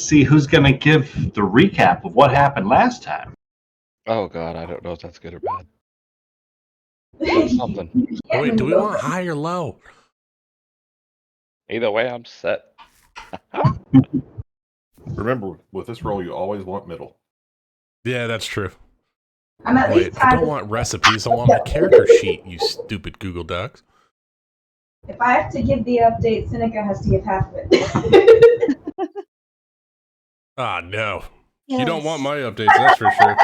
see who's going to give the recap of what happened last time. Oh God, I don't know if that's good or bad. That's something. Oh, wait, do we want high or low? Either way, I'm set. Remember, with this roll, you always want middle. Yeah, that's true. I'm at Wait, least I tied don't want recipes. I want my character sheet, you stupid Google Docs. If I have to give the update, Seneca has to give half of it. Ah, no. Yes. You don't want my updates, that's for sure.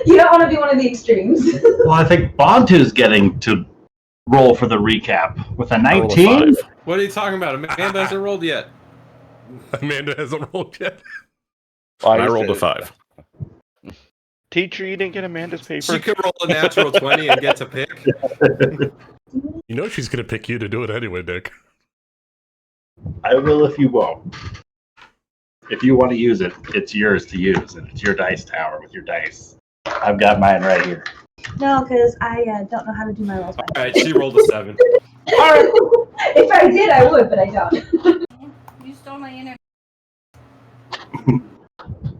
You don't want to be one of the extremes. Well, I think Bontu's getting to roll for the recap with a I rolled a 19. 5. What are you talking about? Amanda hasn't rolled yet. Amanda hasn't rolled yet. And I rolled a 5. Teacher, you didn't get Amanda's paper. She could roll a natural 20 and get to pick. You know she's going to pick you to do it anyway, Dick. I will if you won't. If you want to use it, it's yours to use, and it's your dice tower with your dice. I've got mine right here. No, because I don't know how to do my rolls. All right, she rolled a 7. If I did, I would, but I don't. You stole my internet.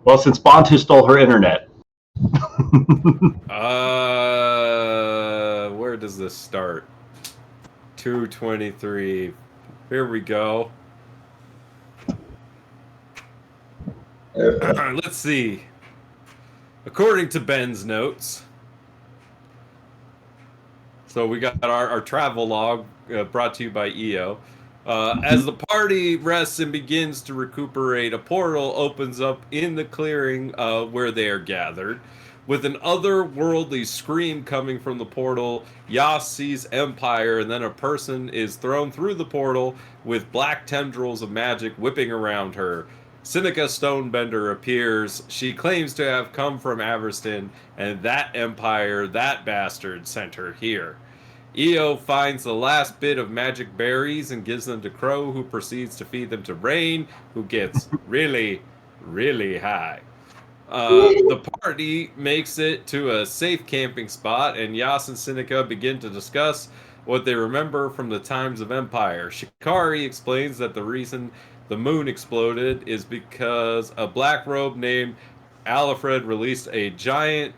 Well, since Bontu stole her internet. Where does this start? 223. Here we go. Let's see. According to Ben's notes, so we got our travel log brought to you by EO. As the party rests and begins to recuperate, a portal opens up in the clearing where they are gathered. With an otherworldly scream coming from the portal, Yas sees Empire, and then a person is thrown through the portal with black tendrils of magic whipping around her. Seneca Stonebender appears. She claims to have come from Averston, and that Empire, that bastard, sent her here. Eo finds the last bit of magic berries and gives them to Crow, who proceeds to feed them to Rain, who gets really, really high. The party makes it to a safe camping spot, and Yas and Seneca begin to discuss what they remember from the times of Empire. Shikari explains that the reason the moon exploded is because a black robe named Alfred released a giant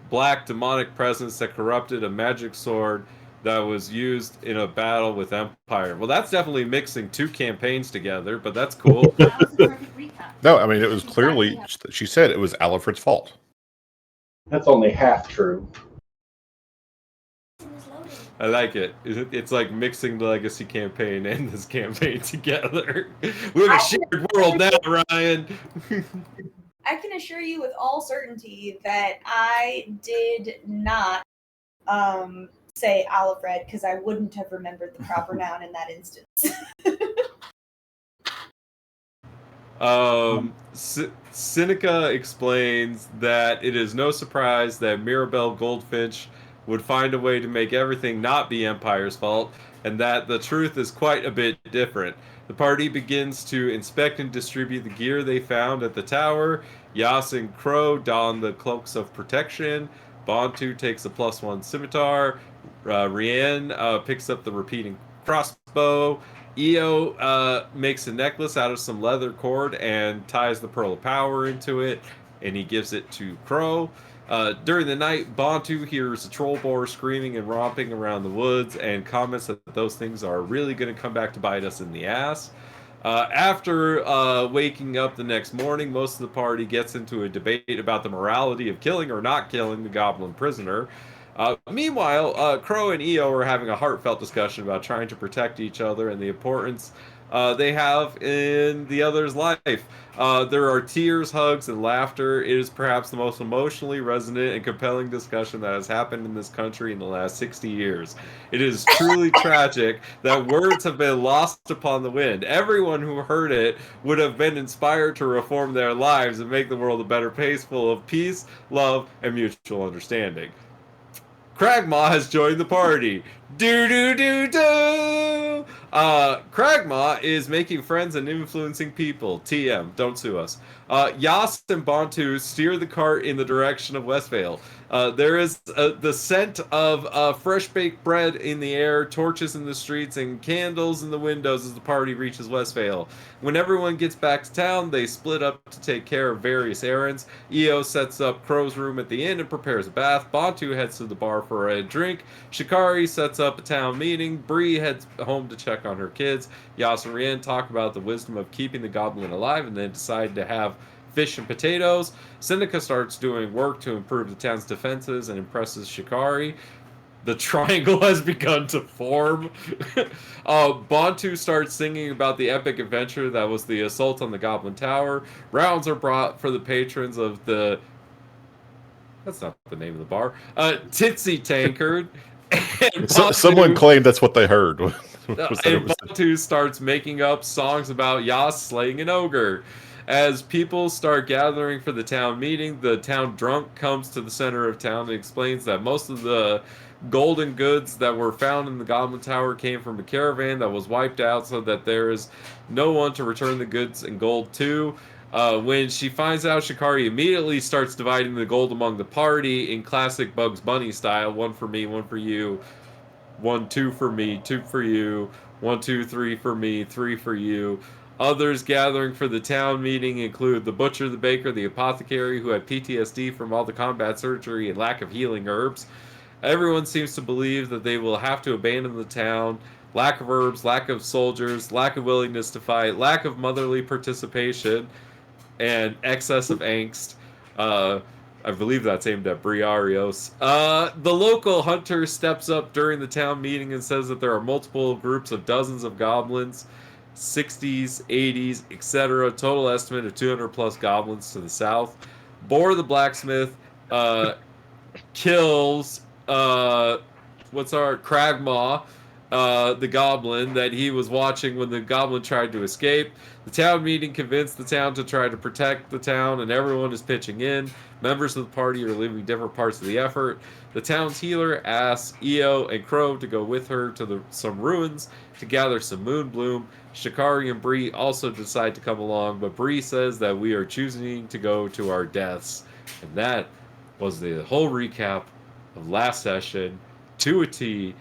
black demonic presence that corrupted a magic sword that was used in a battle with Empire. Well, that's definitely mixing two campaigns together, but that's cool. No, I mean, it was clearly, she said it was Alfred's fault. That's only half true. I like it. It's like mixing the Legacy campaign and this campaign together. We have a shared world now, Ryan. I can assure you with all certainty that I did not say Alfred because I wouldn't have remembered the proper noun in that instance. Seneca explains that it is no surprise that Mirabelle Goldfinch would find a way to make everything not be Empire's fault, and that the truth is quite a bit different. The party begins to inspect and distribute the gear they found at the tower. Yas and Crow don the cloaks of protection. Bontu takes a +1 scimitar. Rian picks up the repeating crossbow. Eo makes a necklace out of some leather cord and ties the Pearl of Power into it, and he gives it to Crow. During the night, Bontu hears a troll boar screaming and romping around the woods and comments that those things are really going to come back to bite us in the ass. After waking up the next morning, most of the party gets into a debate about the morality of killing or not killing the goblin prisoner. Meanwhile, Crow and Eo are having a heartfelt discussion about trying to protect each other and the importance they have in the other's life. There are tears, hugs, and laughter. It is perhaps the most emotionally resonant and compelling discussion that has happened in this country in the last 60 years. It is truly tragic that words have been lost upon the wind. Everyone who heard it would have been inspired to reform their lives and make the world a better place full of peace, love, and mutual understanding. Cragmaw has joined the party. Do. Kragma is making friends and influencing people. TM, don't sue us. Yas and Bantu steer the cart in the direction of Westvale. There is the scent of fresh baked bread in the air, torches in the streets, and candles in the windows as the party reaches Westvale. When everyone gets back to town, they split up to take care of various errands. Io sets up Crow's room at the inn and prepares a bath. Bantu heads to the bar for a drink. Shikari sets up a town meeting. Bree heads home to check on her kids. Yas and Rien talk about the wisdom of keeping the goblin alive and then decide to have fish and potatoes. Seneca starts doing work to improve the town's defenses and impresses Shikari. The triangle has begun to form. Bantu starts singing about the epic adventure that was the assault on the Goblin Tower. Rounds are brought for the patrons of the... That's not the name of the bar. Titsy Tankard. Someone claimed that's what they heard. And Bantu starts making up songs about Yas slaying an ogre. As people start gathering for the town meeting, the town drunk comes to the center of town and explains that most of the golden goods that were found in the Goblin Tower came from a caravan that was wiped out, so that there is no one to return the goods and gold to. When she finds out, Shikari immediately starts dividing the gold among the party in classic Bugs Bunny style. 1 for me, 1 for you. 1, 2 for me, 2 for you. 1, 2, 3 for me, 3 for you. Others gathering for the town meeting include the butcher, the baker, the apothecary, who had PTSD from all the combat surgery and lack of healing herbs. Everyone seems to believe that they will have to abandon the town. Lack of herbs, lack of soldiers, lack of willingness to fight, lack of motherly participation, and excess of angst. I believe that's aimed at Briarios. The local hunter steps up during the town meeting and says that there are multiple groups of dozens of goblins, 60s, 80s, etc. Total estimate of 200 plus goblins to the south. Bor the blacksmith kills Kragma, the goblin that he was watching when the goblin tried to escape. The town meeting convinced the town to try to protect the town, and everyone is pitching in. Members of the party are leaving different parts of the effort. The town's healer asks Io and Crow to go with her to some ruins to gather some moon bloom. Shikari and Bree also decide to come along, but Bree says that we are choosing to go to our deaths. And that was the whole recap of last session to a T.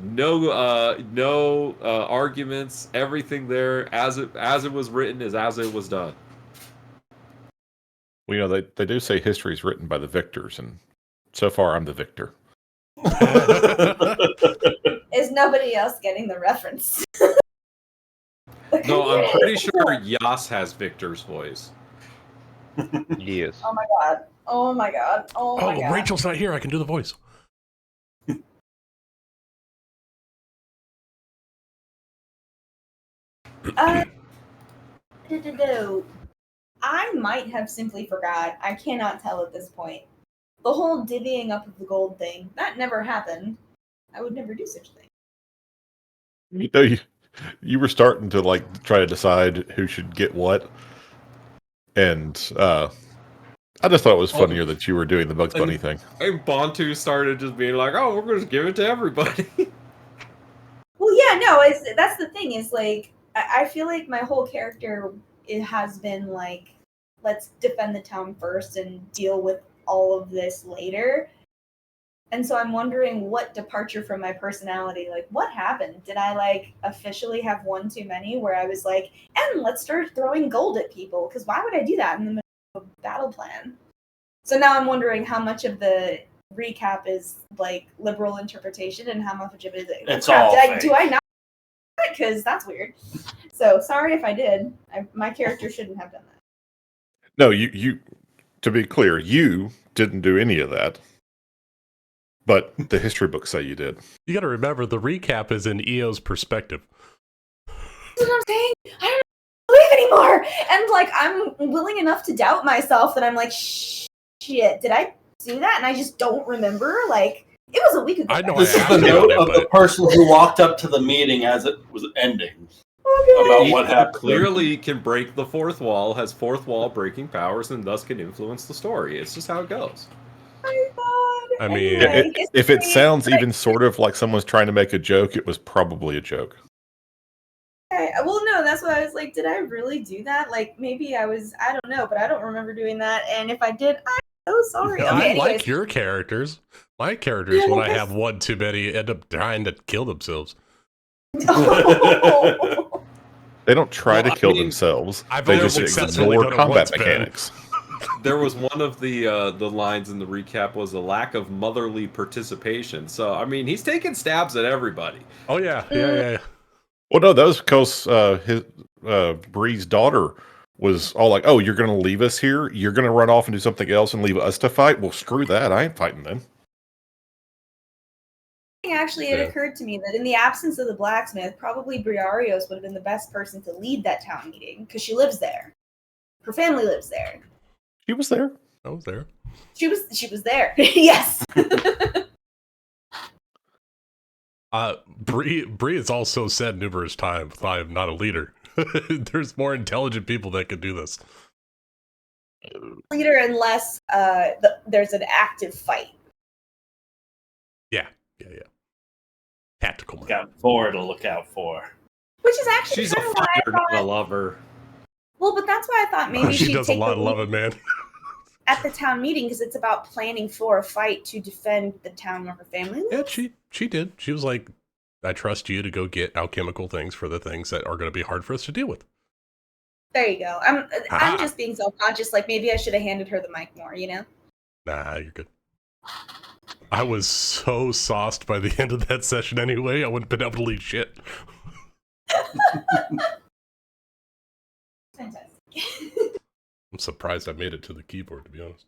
No arguments. Everything there as it was written is as it was done. Well, you know, they do say history is written by the victors, and so far I'm the victor. Is nobody else getting the reference? No, I'm pretty sure Yas has Victor's voice. Yes. Oh my god. Oh my god. Oh my god. Rachel's not here. I can do the voice. I might have simply forgot. I cannot tell at this point. The whole divvying up of the gold thing, that never happened. I would never do such a thing. You know, you were starting to like try to decide who should get what, and I just thought it was funnier that you were doing the Bugs Bunny thing. And Bantu started just being like, "Oh, we're going to give it to everybody." Well, yeah, no, that's the thing. Is like I feel like my whole character it has been like, let's defend the town first and deal with all of this later. And so I'm wondering what departure from my personality, like what happened? Did I like officially have one too many where I was like, and let's start throwing gold at people? Because why would I do that in the middle of a battle plan? So now I'm wondering how much of the recap is like liberal interpretation and how much of it is It's all fake. do I not? Because that's weird. So sorry if I did. My character shouldn't have done that. No, you. To be clear, you didn't do any of that. But the history books say you did. You got to remember, the recap is in Io's perspective. That's what I'm saying. I don't believe anymore. And like, I'm willing enough to doubt myself that I'm like, shit, did I do that? And I just don't remember. Like, it was a week ago. I know. This is the note of the person who walked up to the meeting as it was ending. Okay. About what happened. Clearly can break the fourth wall, has fourth wall breaking powers, and thus can influence the story. It's just how it goes. Oh my god. I mean, Anyway, If it history- sounds even sort of like someone's trying to make a joke, it was probably a joke. Well, no, that's why I was like, did I really do that? Like, maybe I don't know, but I don't remember doing that. And if I did, I'm so sorry. I Okay, anyways. like your characters. My characters, Yeah, when I I guess- have one too many, end up trying to kill themselves. Oh. They don't try Well, to kill I mean, themselves. I've They only just successfully ignore done it combat once, Ben. mechanics. There was one of the lines in the recap was a lack of motherly participation. So I mean, he's taking stabs at everybody. Oh yeah, yeah. Well, no, that was because his Bree's daughter was all like, "Oh, you're going to leave us here? You're going to run off and do something else and leave us to fight? Well, screw that! I ain't fighting them." Actually, it Yeah. occurred to me that in the absence of the blacksmith, probably Briarios would have been the best person to lead that town meeting because she lives there. Her family lives there. She was there. I was there. She was there. Yes. Bree has also said numerous times, "I am not a leader." There's more intelligent people that could do this. Leader unless there's an active fight. Yeah. Tactical. Got four to look out for. Which is actually She's a kind of why I fighter, not a thought. lover. Well, but that's why I thought maybe she she'd does a take lot the of lead loving, man. at the town meeting because it's about planning for a fight to defend the town where her family lives. Yeah, she did. She was like, "I trust you to go get alchemical things for the things that are going to be hard for us to deal with." There you go. I'm Ah. just being self-conscious. Like maybe I should have handed her the mic more. You know. Nah, you're good. I was so sauced by the end of that session anyway, I wouldn't have been able to lead shit. Fantastic. I'm surprised I made it to the keyboard, to be honest.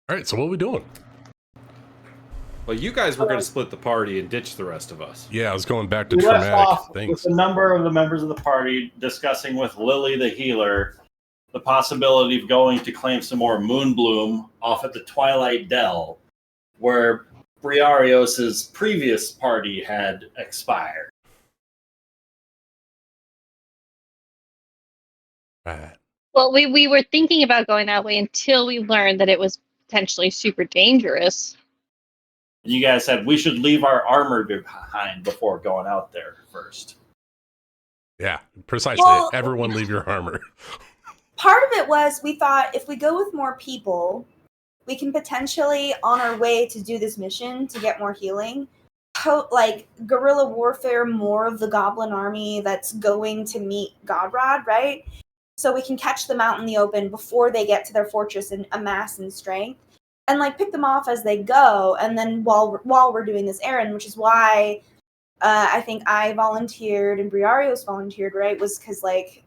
All right, so what are we doing? Well, you guys were going to split the party and ditch the rest of us. Yeah, I was going back to We left traumatic off things. with a number of the members of the party discussing with Lily the healer the possibility of going to claim some more Moonbloom off at the Twilight Dell, where Briarios' previous party had expired. Right. Well, we were thinking about going that way until we learned that it was potentially super dangerous. And you guys said we should leave our armor behind before going out there first. Yeah, precisely. Well- Everyone leave your armor. Part of it was we thought if we go with more people, we can potentially, on our way to do this mission to get more healing, like guerrilla warfare more of the goblin army that's going to meet Godrod, right? So we can catch them out in the open before they get to their fortress and amass in strength, and like pick them off as they go. And then while we're doing this errand, which is why I think I volunteered and Briarios volunteered, right? Was because like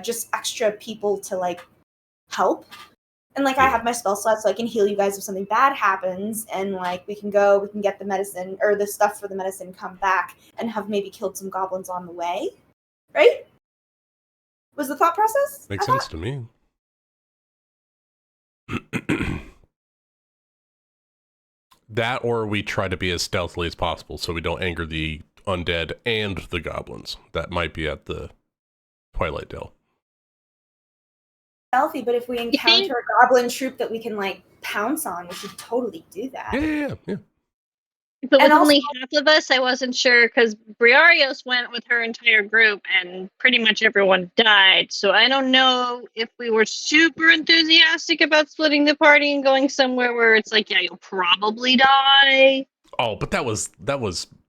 just extra people to like help. And like I have my spell slot so I can heal you guys if something bad happens, and like we can get the medicine or the stuff for the medicine, come back and have maybe killed some goblins on the way. Right? Was the thought process? Makes I thought? sense to me. That, or we try to be as stealthily as possible so we don't anger the undead and the goblins that might be at the Twilight Dell. Stealthy, but if we encounter a goblin troop that we can like pounce on, we should totally do that. Yeah. But with And only half of us, I wasn't sure because Briarios went with her entire group and pretty much everyone died. So I don't know if we were super enthusiastic about splitting the party and going somewhere where it's like, yeah, you'll probably die. Oh, but that was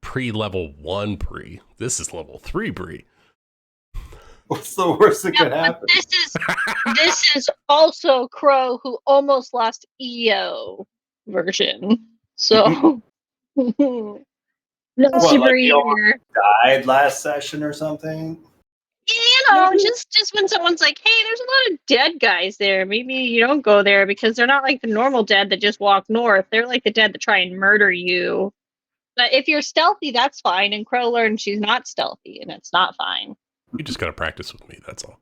pre-level 1 Bree. This is level 3 Bree. What's the worst that could But happen? this is also Crow who almost lost EO version. So no What, super like you almost eager. died last session or something? You know, just when someone's like, hey, there's a lot of dead guys there. Maybe you don't go there because they're not like the normal dead that just walk north. They're like the dead that try and murder you. But if you're stealthy, that's fine. And Crow learned she's not stealthy, and it's not fine. You just gotta practice with me, that's all.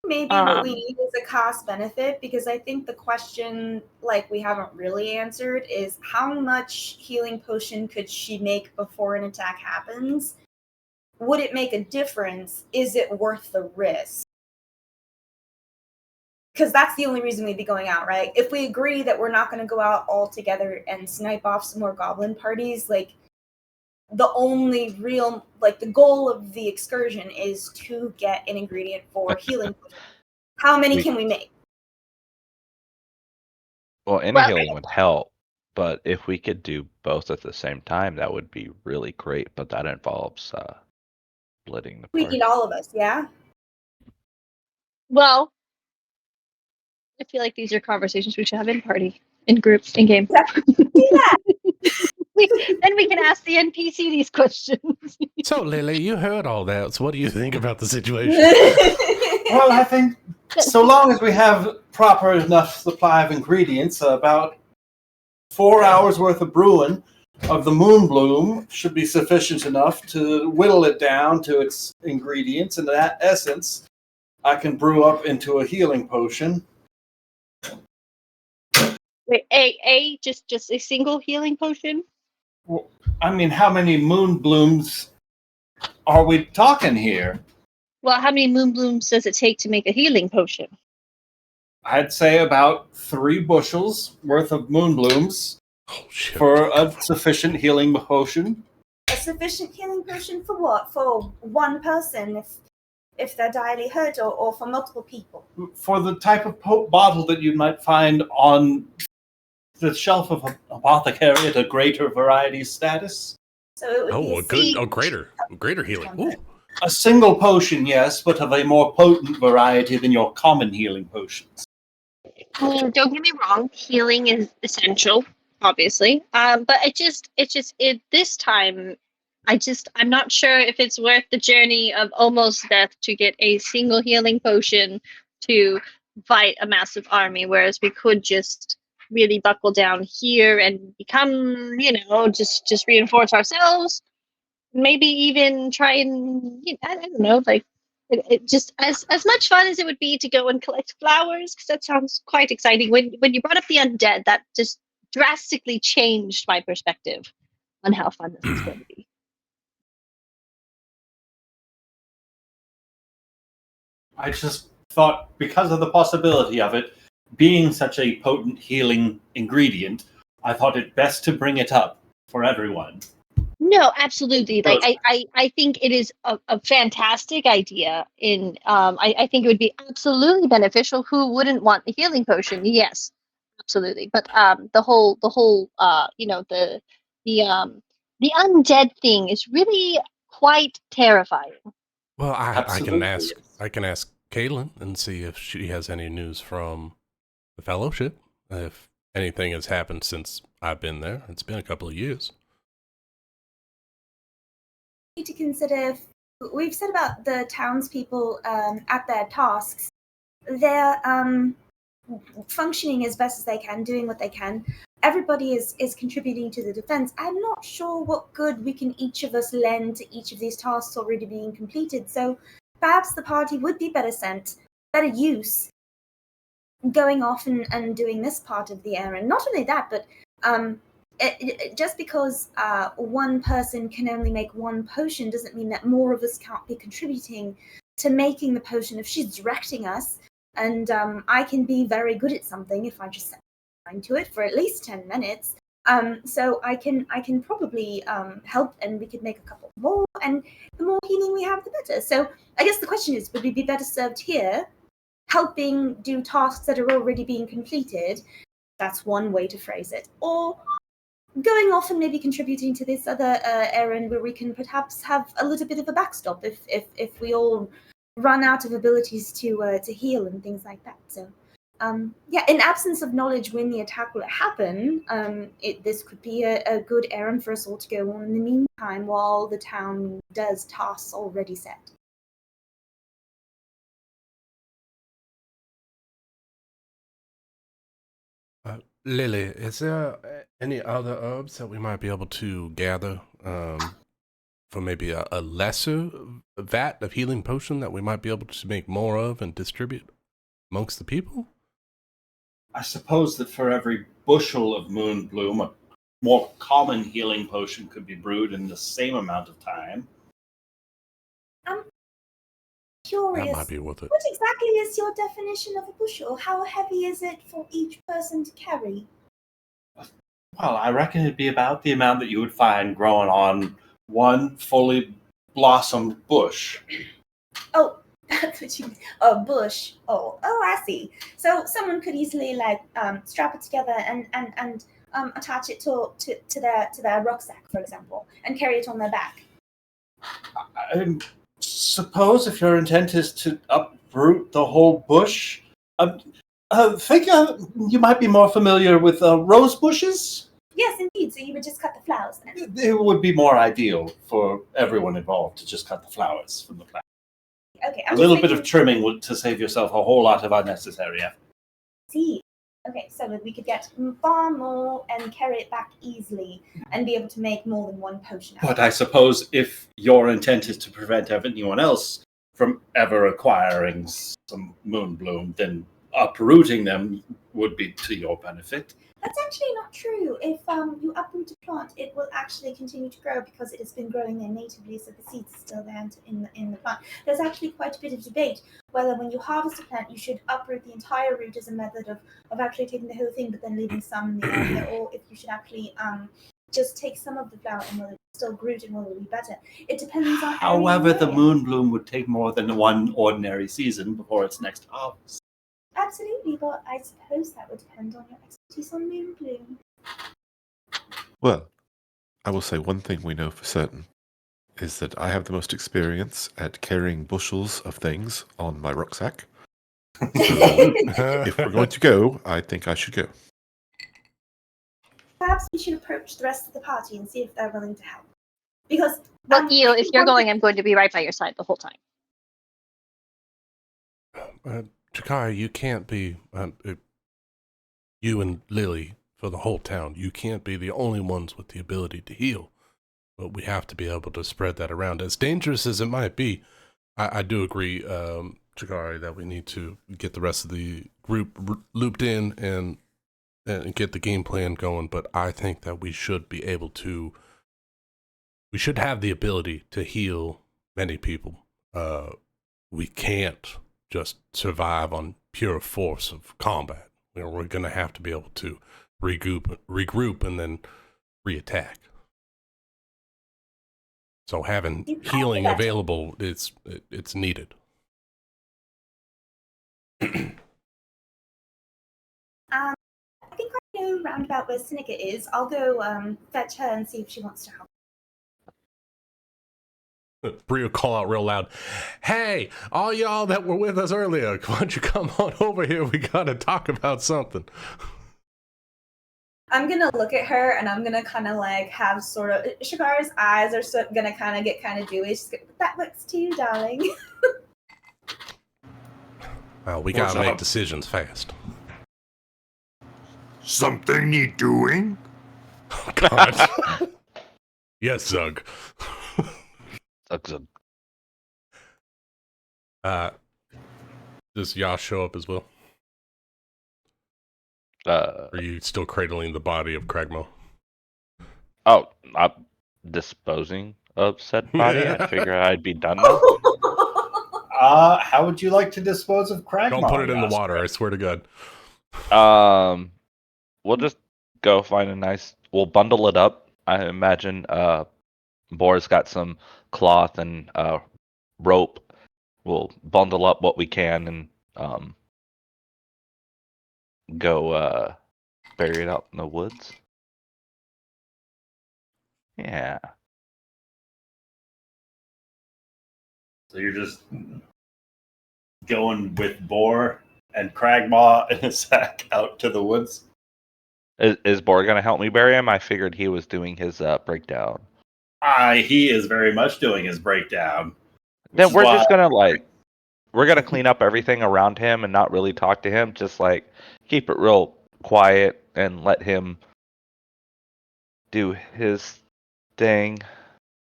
Maybe what we need is a cost benefit, because I think the question, like we haven't really answered, is how much healing potion could she make before an attack happens? Would it make a difference? Is it worth the risk? because that's the only reason we'd be going out, right? If we agree that we're not going to go out all together and snipe off some more goblin parties, like, the only real, like, the goal of the excursion is to get an ingredient for healing. How many can we make? Well, any Well- healing would help, but if we could do both at the same time, that would be really great. But that involves splitting the We party. need all of us, yeah? Well, I feel like these are conversations we should have in party, in groups, in game. Yeah. Then we can ask the NPC these questions. So, Lily, you heard all that. So, what do you think about the situation? Well, I think so long as we have proper enough supply of ingredients, about 4 hours worth of brewing of the moon bloom should be sufficient enough to whittle it down to its ingredients, and that essence I can brew up into a healing potion. Wait, just a single healing potion? Well, I mean, how many moon blooms are we talking here? Well, how many moon blooms does it take to make a healing potion? I'd say about 3 bushels worth of moon blooms Oh, shit. for a sufficient healing potion. A sufficient healing potion for what? For one person, if they're direly hurt, or for multiple people? For the type of bottle that you might find on the shelf of an apothecary at a greater variety status. So it would be Oh, a a good, single- greater healing. Ooh. A single potion, yes, but of a more potent variety than your common healing potions. I mean, don't get me wrong, healing is essential, obviously. But this time, I'm not sure if it's worth the journey of almost death to get a single healing potion to fight a massive army, whereas we could just really buckle down here and become, just reinforce ourselves. Maybe even try and, I don't know, like, it just as much fun as it would be to go and collect flowers, because that sounds quite exciting. When you brought up the undead, that just drastically changed my perspective on how fun this is going to be. I just thought, because of the possibility of it being such a potent healing ingredient, I thought it best to bring it up for everyone. No, absolutely. Like I think it is a fantastic idea. I think it would be absolutely beneficial. Who wouldn't want a healing potion? Yes, absolutely. But the whole the undead thing is really quite terrifying. Well, I can Absolutely, ask. yes. I can ask Caitlin and see if she has any news from the Fellowship. If anything has happened since I've been there, it's been a couple of years. Need to consider. We've said about the townspeople at their tasks. They're functioning as best as they can, doing what they can. Everybody is contributing to the defense. I'm not sure what good we can each of us lend to each of these tasks already being completed. So perhaps the party would be better use going off and doing this part of the errand. Not only that, but just because one person can only make one potion doesn't mean that more of us can't be contributing to making the potion. If she's directing us, and I can be very good at something if I just set my mind to it for at least 10 minutes. So I can probably help, and we could make a couple more, and the more healing we have, the better. So I guess the question is, would we be better served here, helping do tasks that are already being completed? That's one way to phrase it. Or going off and maybe contributing to this other errand where we can perhaps have a little bit of a backstop if we all run out of abilities to heal and things like that. So in absence of knowledge when the attack will happen, this could be a good errand for us all to go on in the meantime while the town does tasks already set. Lily, is there any other herbs that we might be able to gather for maybe a lesser vat of healing potion that we might be able to make more of and distribute amongst the people? I suppose that for every bushel of moon bloom, a more common healing potion could be brewed in the same amount of time. curious. might be worth it. What exactly is your definition of a bushel? How heavy is it for each person to carry? Well, I reckon it'd be about the amount that you would find growing on one fully blossomed bush. Oh, that's what you. A bush. Oh, I see. So someone could easily strap it together and attach it to their rucksack, for example, and carry it on their back. I suppose if your intent is to uproot the whole bush, I think you might be more familiar with rose bushes. Yes, indeed. So you would just cut the flowers then. It would be more ideal for everyone involved to just cut the flowers from the plant. Okay, A little bit of trimming would to save yourself a whole lot of unnecessary effort. See. Okay, so that we could get far more and carry it back easily and be able to make more than one potion out of But it. I suppose if your intent is to prevent anyone else from ever acquiring some moonbloom, then uprooting them would be to your benefit. That's actually not true. If you uproot a plant, it will actually continue to grow because it has been growing there natively, so the seeds are still there in the plant. There's actually quite a bit of debate whether when you harvest a plant, you should uproot the entire root as a method of actually taking the whole thing, but then leaving some in the area, or if you should actually just take some of the flower and will it still root and will it be better. It depends on. However, the area. moonbloom would take more than one ordinary season before its next harvest. Absolutely, but I suppose that would depend on your expertise on moonbloom. Well, I will say one thing we know for certain is that I have the most experience at carrying bushels of things on my rucksack. So if we're going to go, I think I should go. Perhaps we should approach the rest of the party and see if they're willing to help. Because Eel, if you're going, I'm going to be right by your side the whole time. Chikari, you can't be, you and Lily for the whole town, you can't be the only ones with the ability to heal. But we have to be able to spread that around. As dangerous as it might be, I do agree, Chikari, that we need to get the rest of the group looped in and get the game plan going. But I think that we should be able to, we should have the ability to heal many people. We can't just survive on pure force of combat. You know, we're going to have to be able to regroup and then reattack. So having healing available, it's needed. I think I know roundabout where Seneca is. I'll go fetch her and see if she wants to help. Bree will call out real loud, "Hey, all y'all that were with us earlier, why don't you come on over here? We gotta talk about something." I'm gonna look at her and I'm gonna kind of like have sort of Shakara's eyes are gonna kind of get kind of dewy. She's gonna, that looks to you, darling. Well, we gotta make decisions fast. Something you doing? Oh, God. Yes, Zug. Zug. Does Yash show up as well? Are you still cradling the body of Cragmo? Oh, I'm disposing of said body. I figure I'd be done now. How would you like to dispose of Cragmaw? Don't put it in the water, I swear to God. We'll just go find a nice. We'll bundle it up. I imagine. Boar's got some cloth and rope. We'll bundle up what we can and go bury it out in the woods. Yeah. So you're just going with Boar and Cragmaw in a sack out to the woods? Is Boar gonna help me bury him? I figured he was doing his breakdown. He is very much doing his breakdown. Then we're just gonna we're gonna clean up everything around him and not really talk to him. Just like keep it real quiet and let him do his thing.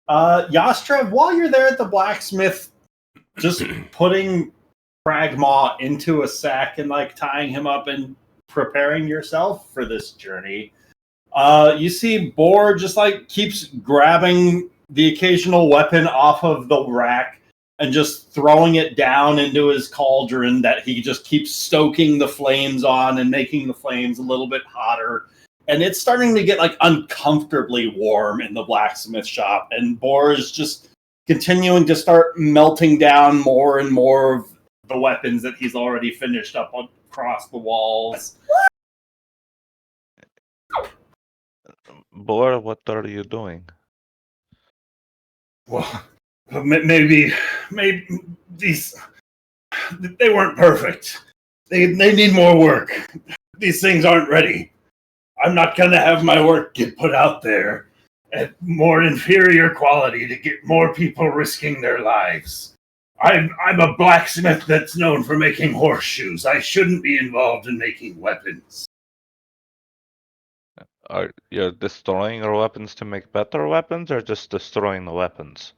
Yastrev, while you're there at the blacksmith, just putting Cragmaw into a sack and like tying him up and preparing yourself for this journey, you see Boar just like keeps grabbing the occasional weapon off of the rack and just throwing it down into his cauldron that he just keeps stoking the flames on and making the flames a little bit hotter. And it's starting to get like uncomfortably warm in the blacksmith shop. And Boar is just continuing to start melting down more and more of the weapons that he's already finished up across the walls. Boar, what are you doing? Well, maybe these, they weren't perfect. They need more work. These things aren't ready. I'm not going to have my work get put out there at more inferior quality to get more people risking their lives. I'm a blacksmith that's known for making horseshoes. I shouldn't be involved in making weapons. Are you destroying your weapons to make better weapons, or just destroying the weapons?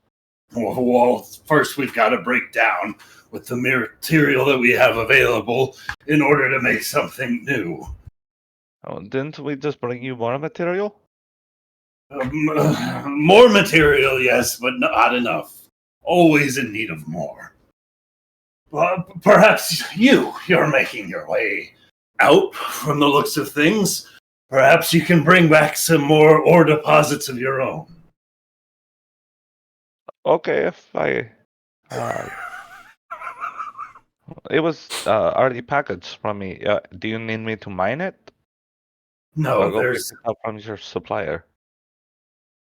Well, first we've got to break down with the material that we have available in order to make something new. Oh, didn't we just bring you more material? More material, yes, but not enough. Always in need of more. Perhaps you're making your way out from the looks of things. Perhaps you can bring back some more ore deposits of your own. Okay, if I... it was already packaged from me. Do you need me to mine it? No, Or go pick it up from your supplier?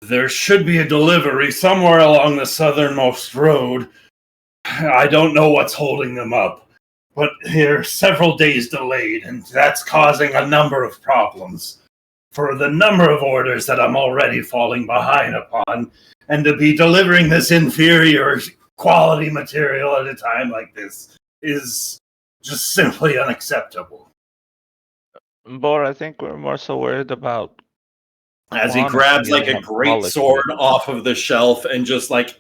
There should be a delivery somewhere along the southernmost road. I don't know what's holding them up, but they're several days delayed, and that's causing a number of problems. For the number of orders that I'm already falling behind upon, and to be delivering this inferior quality material at a time like this is just simply unacceptable. Boar, I think we're more so worried about As he grabs like a great sword off of the shelf and just like,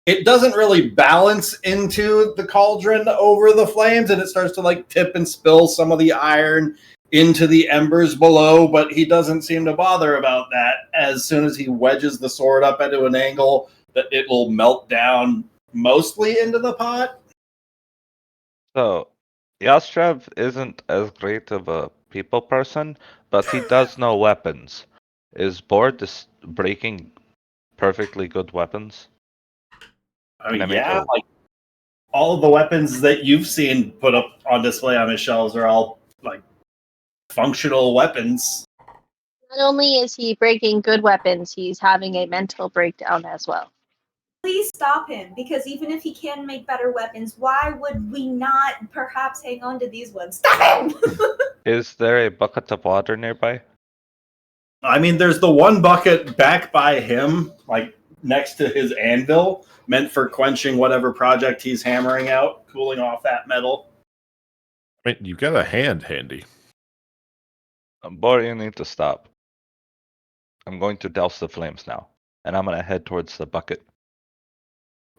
it doesn't really balance into the cauldron over the flames, and it starts to like tip and spill some of the iron into the embers below, but he doesn't seem to bother about that. As soon as he wedges the sword up into an angle, that it will melt down mostly into the pot. So, Yastrev isn't as great of a people person, but he does know weapons. Is Boar just breaking perfectly good weapons? I mean, yeah, like all of the weapons that you've seen put up on display on his shelves are all like functional weapons. Not only is he breaking good weapons, he's having a mental breakdown as well. Please stop him, because even if he can make better weapons, why would we not perhaps hang on to these ones? Stop him! Is there a bucket of water nearby? I mean, there's the one bucket back by him, like next to his anvil, meant for quenching whatever project he's hammering out, cooling off that metal. I mean, you've got a hand handy. Boar, you need to stop. I'm going to douse the flames now, and I'm going to head towards the bucket.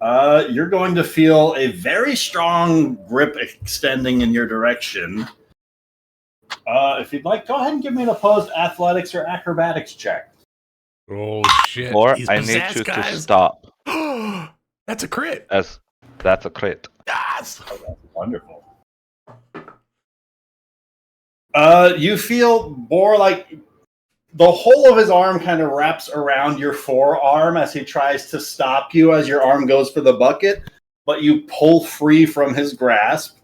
You're going to feel a very strong grip extending in your direction. If you'd like, go ahead and give me an opposed athletics or acrobatics check. Oh shit! Or He's I need possessed, you guys. to stop. That's a crit. That's a crit. Yes. Oh, that's wonderful. You feel more like the whole of his arm kind of wraps around your forearm as he tries to stop you as your arm goes for the bucket, but you pull free from his grasp.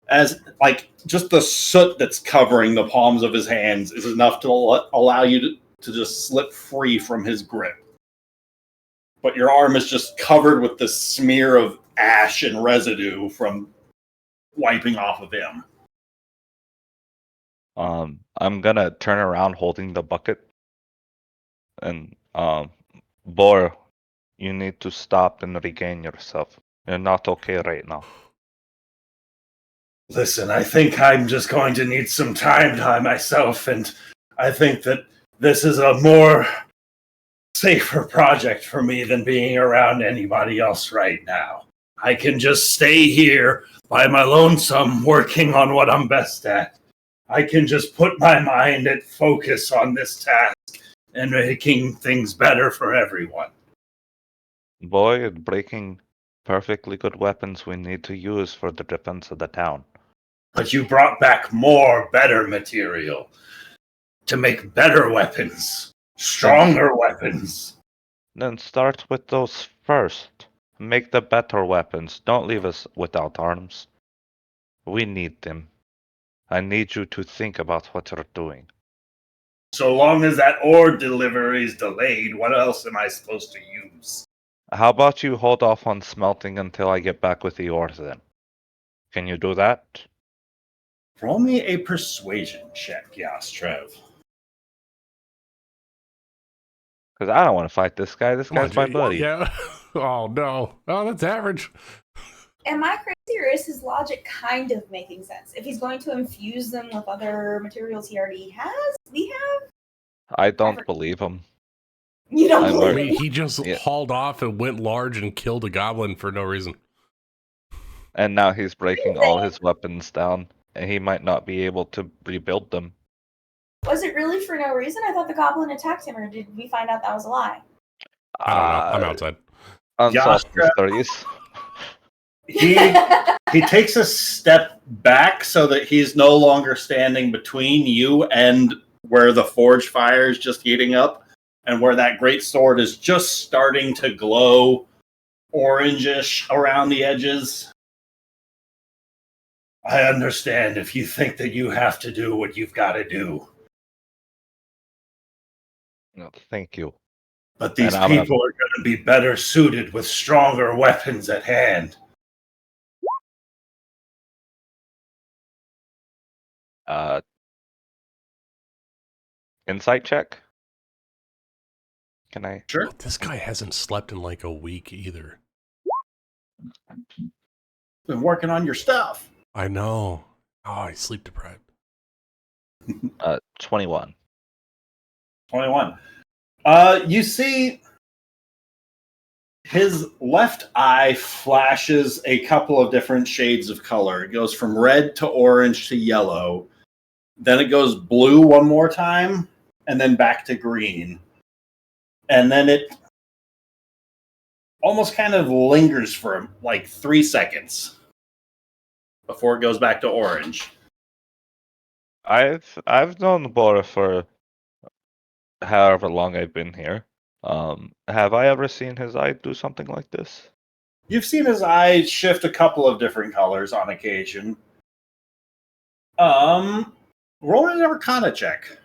As like just the soot that's covering the palms of his hands is enough to allow you to just slip free from his grip. But your arm is just covered with this smear of ash and residue from wiping off of him. I'm gonna turn around holding the bucket. And Boar, you need to stop and regain yourself. You're not okay right now. Listen, I think I'm just going to need some time by myself, and I think that this is a more safer project for me than being around anybody else right now. I can just stay here by my lonesome working on what I'm best at. I can just put my mind at focus on this task and making things better for everyone. Boy, breaking perfectly good weapons we need to use for the defense of the town. But you brought back more better material to make better weapons, stronger weapons. Then start with those first. Make the better weapons. Don't leave us without arms. We need them. I need you to think about what you're doing. So long as that ore delivery is delayed, what else am I supposed to use? How about you hold off on smelting until I get back with the ore then? Can you do that? Roll me a persuasion check, Yastrev. Because I don't want to fight this guy. This Come on, guy's my Jay. buddy. Yeah. Oh, no. Oh, that's average. Am I crazy, or is his logic kind of making sense? If he's going to infuse them with other materials he already has, we have. I don't believe him. You don't I'm believe I already- mean, he just Yeah. hauled off and went large and killed a goblin for no reason. And now he's breaking all his weapons down, and he might not be able to rebuild them. Was it really for no reason? I thought the goblin attacked him, or did we find out that was a lie? I don't know. I'm outside. Unsolved Yastra- mysteries. He takes a step back so that he's no longer standing between you and where the forge fire is just heating up, and where that great sword is just starting to glow orangish around the edges. I understand if you think that you have to do what you've got to do. No, thank you. But these And I'm people are going to be better suited with stronger weapons at hand. Insight check? Can I? Sure. Oh, this guy hasn't slept in like a week either. Been working on your stuff. I know. Oh, he's sleep deprived. 21. 21. You see his left eye flashes a couple of different shades of color. It goes from red to orange to yellow. Then it goes blue one more time, and then back to green. And then it almost kind of lingers for like 3 seconds before it goes back to orange. I've known Bora for however long I've been here. Have I ever seen his eye do something like this? You've seen his eyes shift a couple of different colors on occasion. Roll an Arcana check.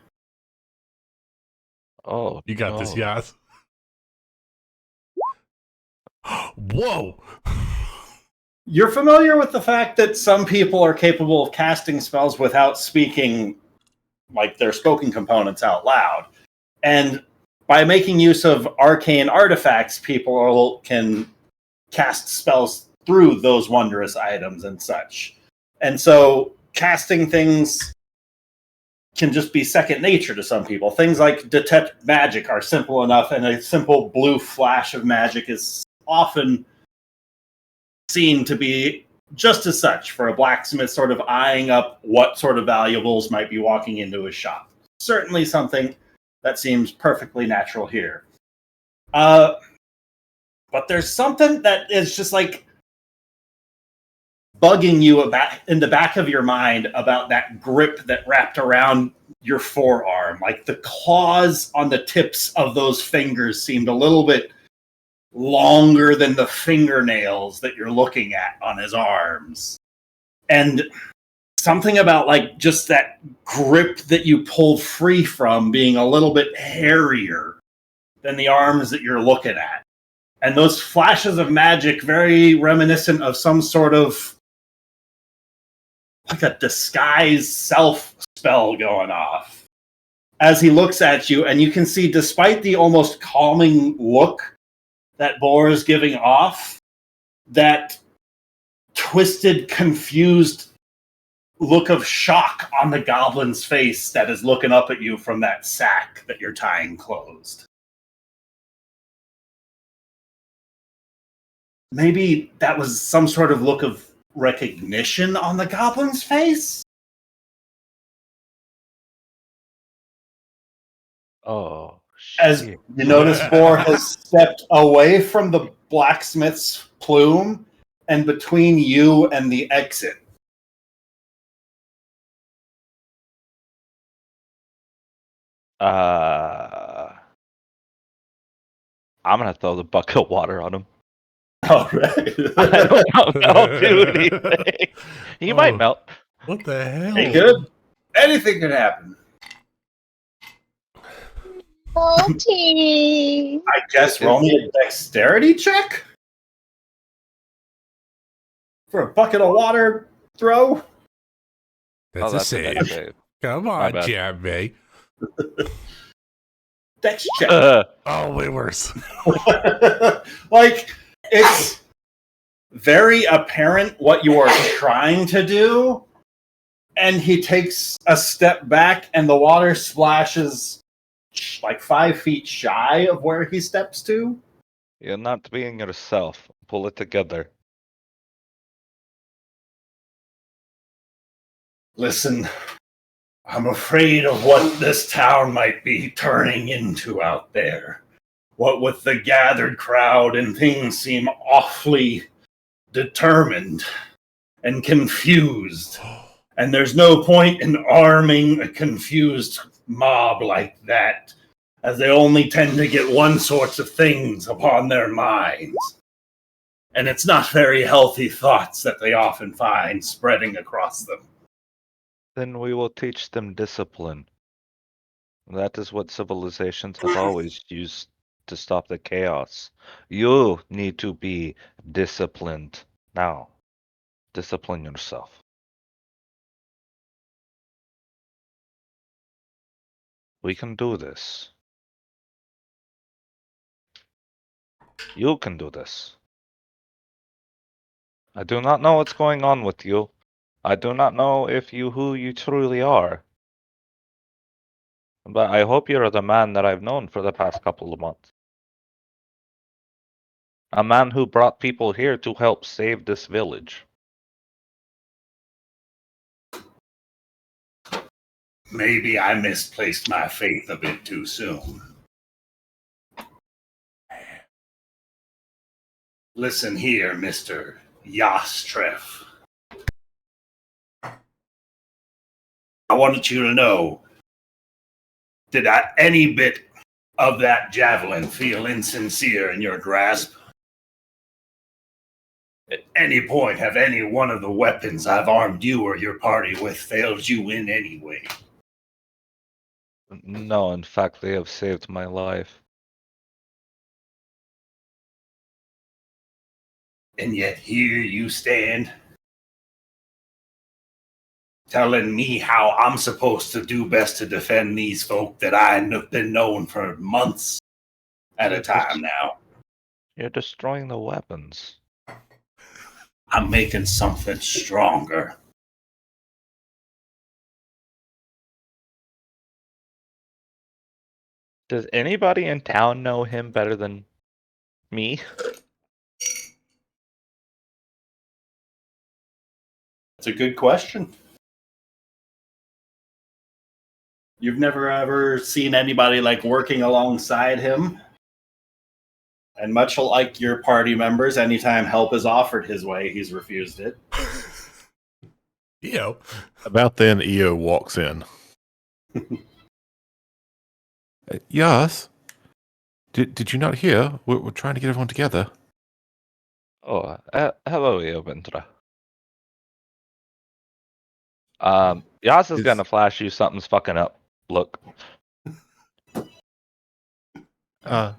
Oh, You got this, no. Yas. Whoa! You're familiar with the fact that some people are capable of casting spells without speaking, like their spoken components out loud. And by making use of arcane artifacts, people can cast spells through those wondrous items and such. And so casting things can just be second nature to some people. Things like detect magic are simple enough, and a simple blue flash of magic is often seen to be just as such for a blacksmith sort of eyeing up what sort of valuables might be walking into his shop. Certainly something that seems perfectly natural here. But there's something that is just like bugging you about in the back of your mind about that grip that wrapped around your forearm. Like the claws on the tips of those fingers seemed a little bit longer than the fingernails that you're looking at on his arms. And something about like just that grip that you pulled free from being a little bit hairier than the arms that you're looking at. And those flashes of magic very reminiscent of some sort of like a disguised self spell going off. As he looks at you, and you can see, despite the almost calming look that Boar is giving off, that twisted, confused look of shock on the goblin's face that is looking up at you from that sack that you're tying closed. Maybe that was some sort of look of recognition on the goblin's face? Oh, As shit. you notice, Boar has stepped away from the blacksmith's plume and between you and the exit. I'm gonna throw the bucket of water on him. All right. I don't know if that'll do anything. He might melt. What the hell? Hey, good. Anything could happen. Salty. I guess roll me a dexterity check for a bucket of water throw. That's a save. save. Come My on, bad. Jamie. Dex check. Oh, way worse. Like, it's very apparent what you are trying to do, and he takes a step back, and the water splashes like 5 feet shy of where he steps to. You're not being yourself. Pull it together. Listen, I'm afraid of what this town might be turning into out there. What with the gathered crowd and things seem awfully determined and confused. And there's no point in arming a confused mob like that, as they only tend to get one sort of things upon their minds. And it's not very healthy thoughts that they often find spreading across them. Then we will teach them discipline. That is what civilizations have always used to stop the chaos. You need to be disciplined. Now, discipline yourself. We can do this. You can do this. I do not know what's going on with you. I do not know if you who you truly are. But I hope you're the man that I've known for the past couple of months. A man who brought people here to help save this village. Maybe I misplaced my faith a bit too soon. Listen here, Mr. Yastreff. I wanted you to know, did any bit of that javelin feel insincere in your grasp? At any point, have any one of the weapons I've armed you or your party with failed you in any way? No, in fact, they have saved my life. And yet here you stand, telling me how I'm supposed to do best to defend these folk that I've been known for months at a time now. You're destroying the weapons. I'm making something stronger. Does anybody in town know him better than me? That's a good question. You've never ever seen anybody like working alongside him? And much like your party members, anytime help is offered his way, he's refused it. EO. About then, EO walks in. Yes. Did you not hear? We're trying to get everyone together. Oh, hello, Eobintra. Yas is gonna flash you something's fucking up. Look.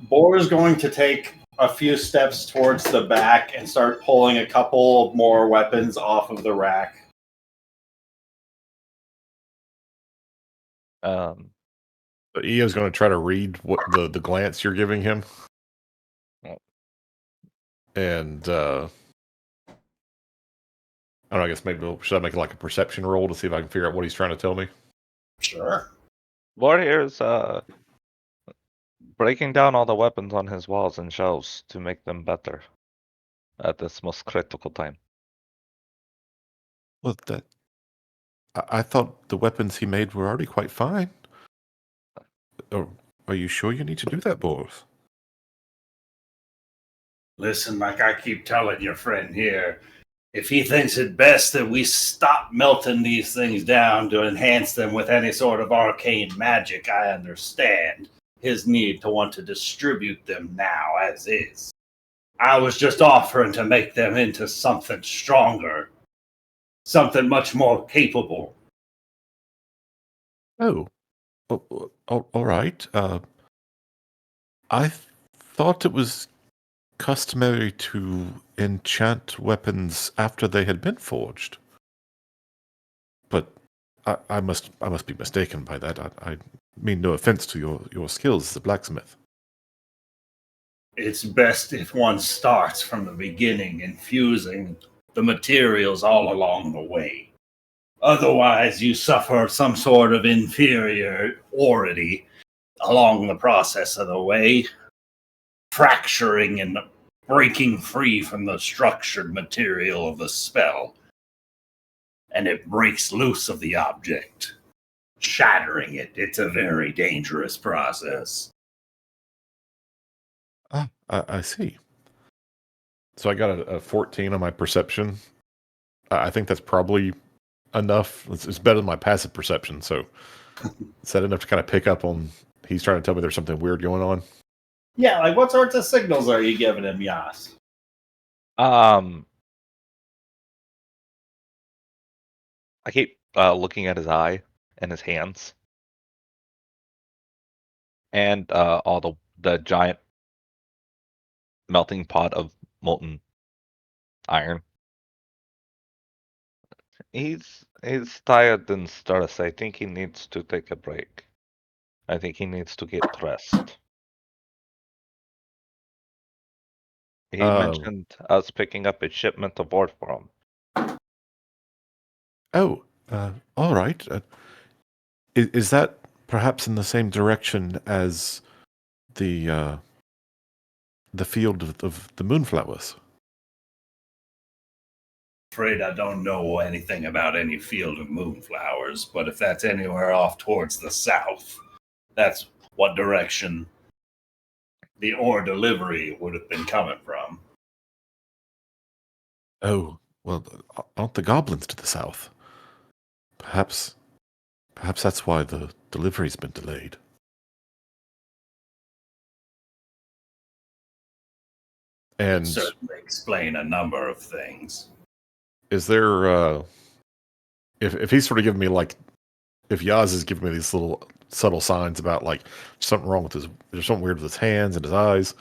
Boar is going to take a few steps towards the back and start pulling a couple more weapons off of the rack. EO's going to try to read what the glance you're giving him. And I don't know, I guess maybe should I make like a perception roll to see if I can figure out what he's trying to tell me? Sure. Warrior's breaking down all the weapons on his walls and shelves to make them better at this most critical time. Well, I thought the weapons he made were already quite fine. Are you sure you need to do that, Boris? Listen, like I keep telling your friend here, if he thinks it best that we stop melting these things down to enhance them with any sort of arcane magic, I understand his need to want to distribute them now as is. I was just offering to make them into something stronger, something much more capable. Oh, all right. I thought it was customary to enchant weapons after they had been forged. But I must be mistaken by that. I mean no offense to your skills as a blacksmith. It's best if one starts from the beginning, infusing the materials all along the way. Otherwise, you suffer some sort of inferiority along the process of the way, fracturing and breaking free from the structured material of the spell. And it breaks loose of the object, shattering it. It's a very dangerous process. Ah, I see. So I got a 14 on my perception. I think that's probably enough. It's better than my passive perception. So is that enough to kind of pick up on he's trying to tell me there's something weird going on? Yeah, like what sorts of signals are you giving him, Yas? I keep looking at his eye and his hands, and all the giant melting pot of molten iron. He's tired and stressed. I think he needs to take a break. I think he needs to get rest. He mentioned us picking up a shipment of ore for him. Oh, all right. Is that perhaps in the same direction as the field of the moonflowers? Afraid I don't know anything about any field of moonflowers, but if that's anywhere off towards the south, that's what direction the ore delivery would have been coming from. Oh, well, aren't the goblins to the south? Perhaps that's why the delivery's been delayed. And certainly explain a number of things. Is there if he's sort of giving me like if Yaz is giving me these little subtle signs about like something wrong with there's something weird with his hands and his eyes,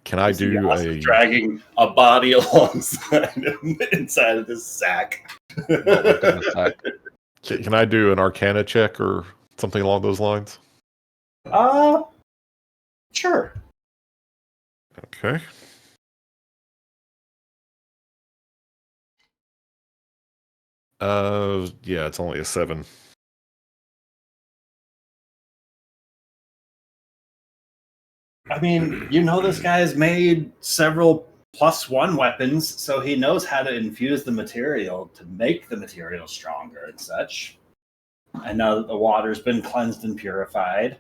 can I do Yaz dragging a body alongside him inside of this sack? Can I do an Arcana check or something along those lines? Sure. Okay. Yeah, it's only a 7. I mean, you know, this guy's made several +1 weapons, so he knows how to infuse the material to make the material stronger and such. I know that the water's been cleansed and purified.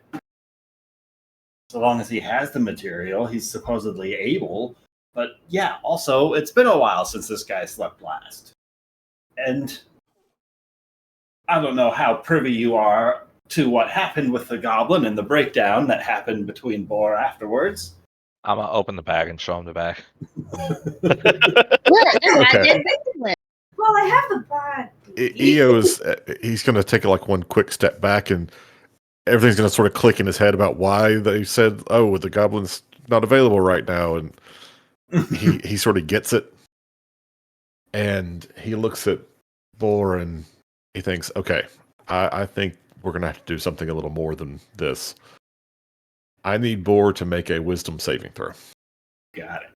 So long as he has the material, he's supposedly able. But yeah, also, it's been a while since this guy slept last. And I don't know how privy you are to what happened with the goblin and the breakdown that happened between Boar afterwards. I'm gonna open the bag and show him the bag. Okay. Well, I have the bag. EO's he's going to take like one quick step back and everything's going to sort of click in his head about why they said, "Oh, the goblin's not available right now," and he sort of gets it, and he looks at Boar and he thinks, "Okay, I think we're going to have to do something a little more than this. I need Boar to make a wisdom saving throw." Got it.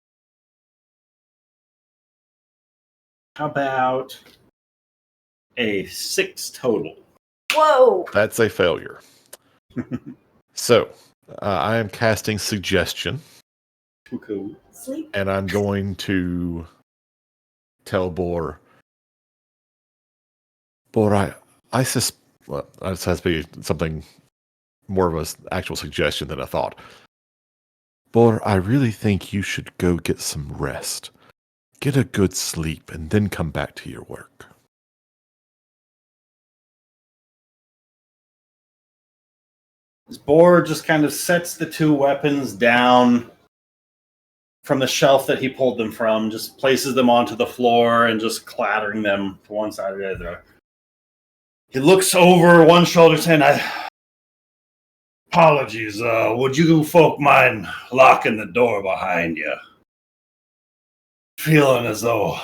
How about a 6 total? Whoa! That's a failure. So, I am casting suggestion. Cool. Sleep. And I'm going to tell Boar, well, this has to be something more of an actual suggestion than a thought. Bor, I really think you should go get some rest. Get a good sleep and then come back to your work. Boar just kind of sets the two weapons down from the shelf that he pulled them from, just places them onto the floor and just clattering them to one side or the other. He looks over one shoulder saying, apologies, would you folk mind locking the door behind you? Feeling as though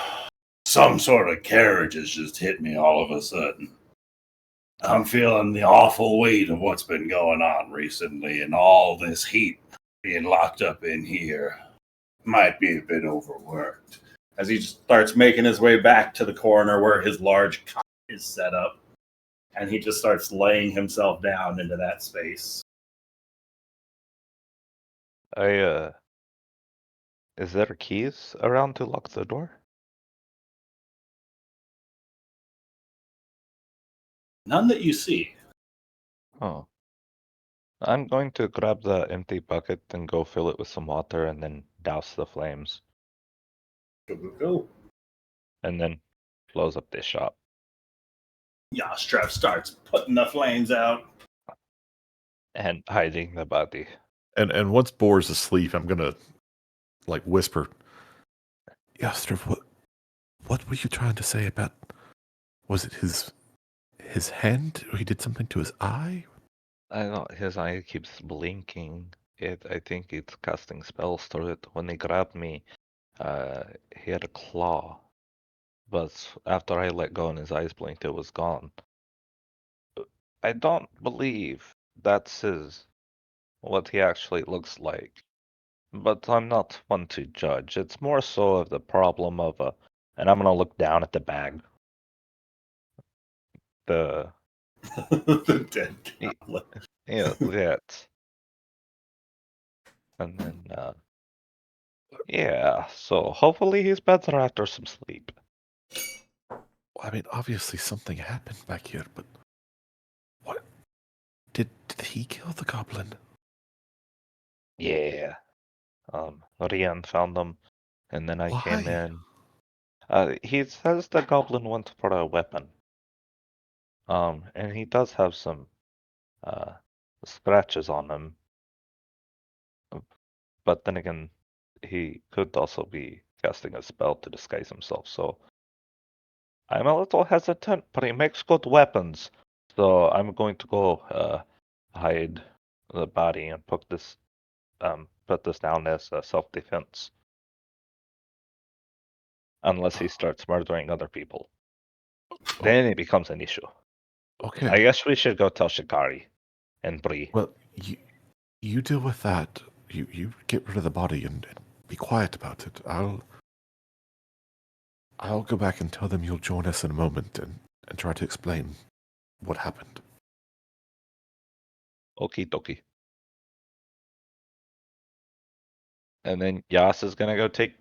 some sort of carriage has just hit me all of a sudden. I'm feeling the awful weight of what's been going on recently, and all this heat being locked up in here might be a bit overworked. As he starts making his way back to the corner where his large cot is set up, and he just starts laying himself down into that space. Is there keys around to lock the door? None that you see. Oh. I'm going to grab the empty bucket and go fill it with some water and then douse the flames. Go. And then close up this shop. Yastrep starts putting the flames out. And hiding the body. And once Bor's asleep, I'm gonna whisper, Yastrep, what were you trying to say about, was it his hand? Or he did something to his eye? I know his eye keeps blinking. I think it's casting spells through it. When he grabbed me, he had a claw. But after I let go and his eyes blinked, it was gone. I don't believe that's what he actually looks like. But I'm not one to judge. It's more so of the problem of and I'm gonna look down at the bag. The the dead goblin. Yeah, that. And then yeah, so hopefully he's better after some sleep. Well, I mean, obviously something happened back here, but what? Did he kill the goblin? Yeah. Rian found them, and then I came Why? in. He says the goblin went for a weapon. And he does have some scratches on him. But then again, he could also be casting a spell to disguise himself, so I'm a little hesitant, but he makes good weapons. So I'm going to go hide the body and put this down as self-defense. Unless he starts murdering other people. Then it becomes an issue. Okay. I guess we should go tell Shikari and Bree. Well, you deal with that. You get rid of the body and be quiet about it. I'll go back and tell them you'll join us in a moment and try to explain what happened. Okie dokie. And then Yas is gonna go take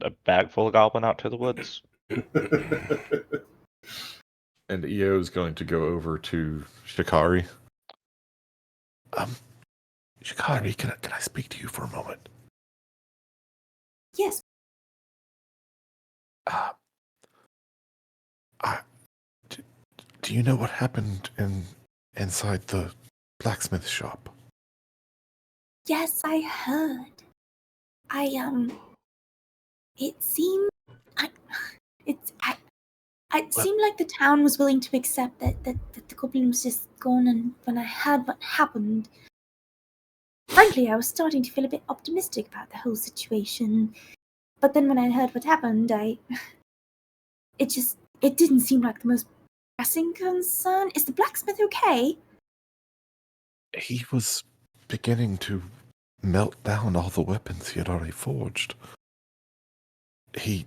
a bag full of goblin out to the woods. And EO is going to go over to Shikari. Shikari, can I speak to you for a moment? Yes. Do you know what happened inside the blacksmith shop? Yes, I heard. It seemed, it seemed like the town was willing to accept that the goblin was just gone, and when I heard what happened, frankly, I was starting to feel a bit optimistic about the whole situation. But then when I heard what happened, it didn't seem like the most pressing concern. Is the blacksmith okay? He was beginning to melt down all the weapons he had already forged. He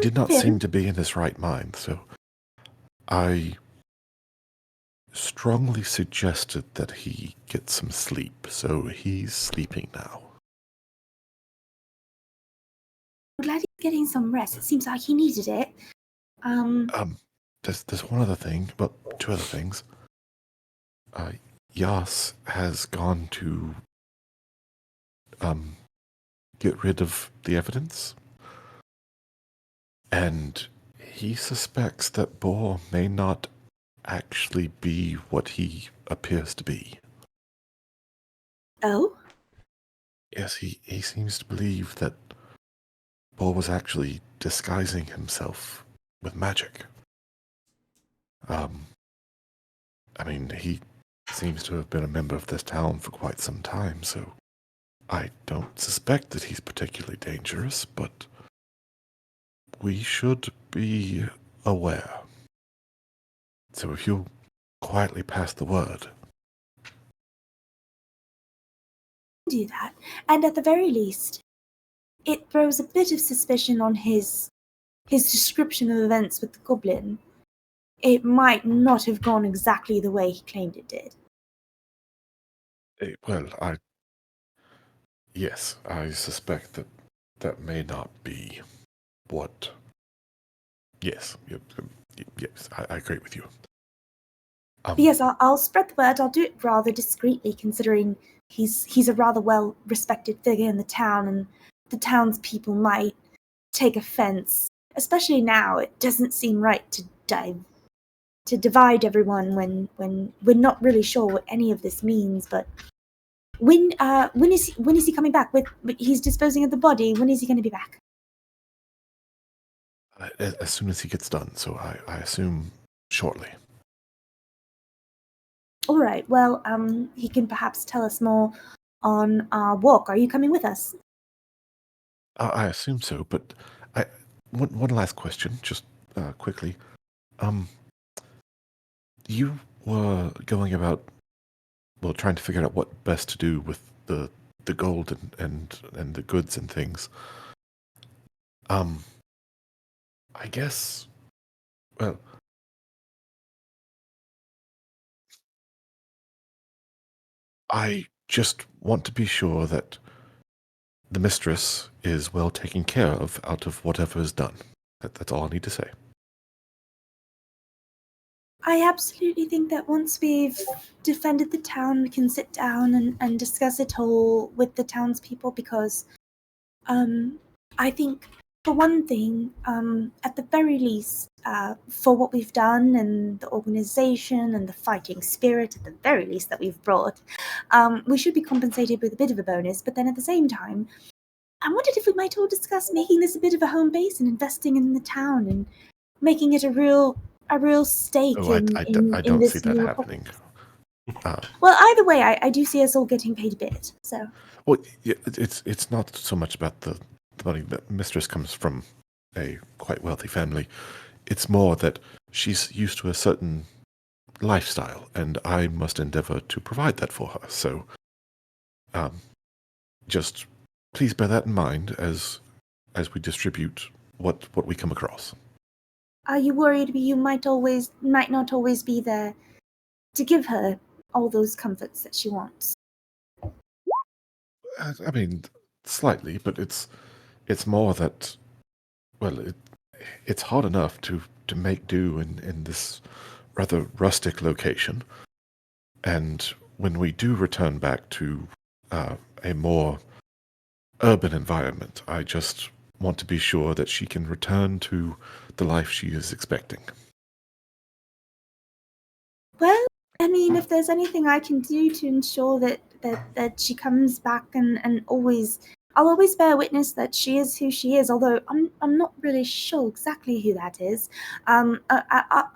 did not seem to be in his right mind, so I strongly suggested that he get some sleep, so he's sleeping now. I'm glad he's getting some rest. It seems like he needed it. There's one other thing, well, two other things. Yas has gone to get rid of the evidence. And he suspects that Boar may not actually be what he appears to be. Oh? Yes, he seems to believe that Boar was actually disguising himself with magic. I mean, he seems to have been a member of this town for quite some time, so I don't suspect that he's particularly dangerous, but we should be aware. So if you'll quietly pass the word. Do that. And at the very least, it throws a bit of suspicion on his description of events with the goblin. It might not have gone exactly the way he claimed it did. Yes, I suspect that that may not be what. Yes, yes, I agree with you. Yes, I'll spread the word. I'll do it rather discreetly, considering he's a rather well-respected figure in the town, and the townspeople might take offense. Especially now, it doesn't seem right to divide everyone when we're not really sure what any of this means. But when is he coming back? He's disposing of the body. When is he going to be back? As soon as he gets done, so I assume shortly. All right. Well, he can perhaps tell us more on our walk. Are you coming with us? I assume so, but one last question, just quickly. You were going about, well, trying to figure out what best to do with the gold and the goods and things. I guess, well, I just want to be sure that the mistress is well taken care of out of whatever is done. That's all I need to say. I absolutely think that once we've defended the town, we can sit down and discuss it all with the townspeople, because I think, for one thing, at the very least, for what we've done and the organization and the fighting spirit, at the very least, that we've brought, we should be compensated with a bit of a bonus. But then at the same time, I wondered if we might all discuss making this a bit of a home base and investing in the town and making it a real stake I in don't see this that new happening. Well, either way, I do see us all getting paid a bit. So. Well, yeah, it's not so much about the money. The mistress comes from a quite wealthy family. It's more that she's used to a certain lifestyle, and I must endeavor to provide that for her. So, just please bear that in mind as we distribute what we come across. Are you worried you might not always be there to give her all those comforts that she wants? I mean, slightly, but it's more that, well, it's hard enough to make do in this rather rustic location, and when we do return back to a more urban environment, I just want to be sure that she can return to the life she is expecting. Well, I mean, if there's anything I can do to ensure that she comes back and always, I'll always bear witness that she is who she is. Although I'm not really sure exactly who that is. I'll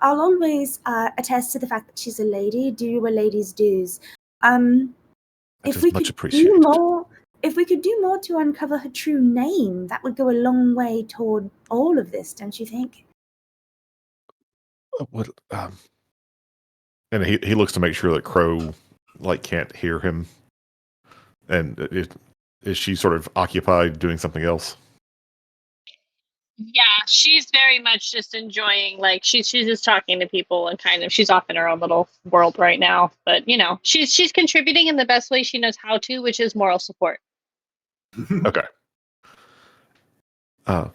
always attest to the fact that she's a lady. Do a lady's dues. If we could do more. If we could do more to uncover her true name, that would go a long way toward all of this, don't you think? Well, and he looks to make sure that Crow can't hear him. And is she sort of occupied doing something else? Yeah, she's very much just enjoying, like, she's just talking to people and kind of, she's off in her own little world right now. But she's contributing in the best way she knows how to, which is moral support. Okay. Well,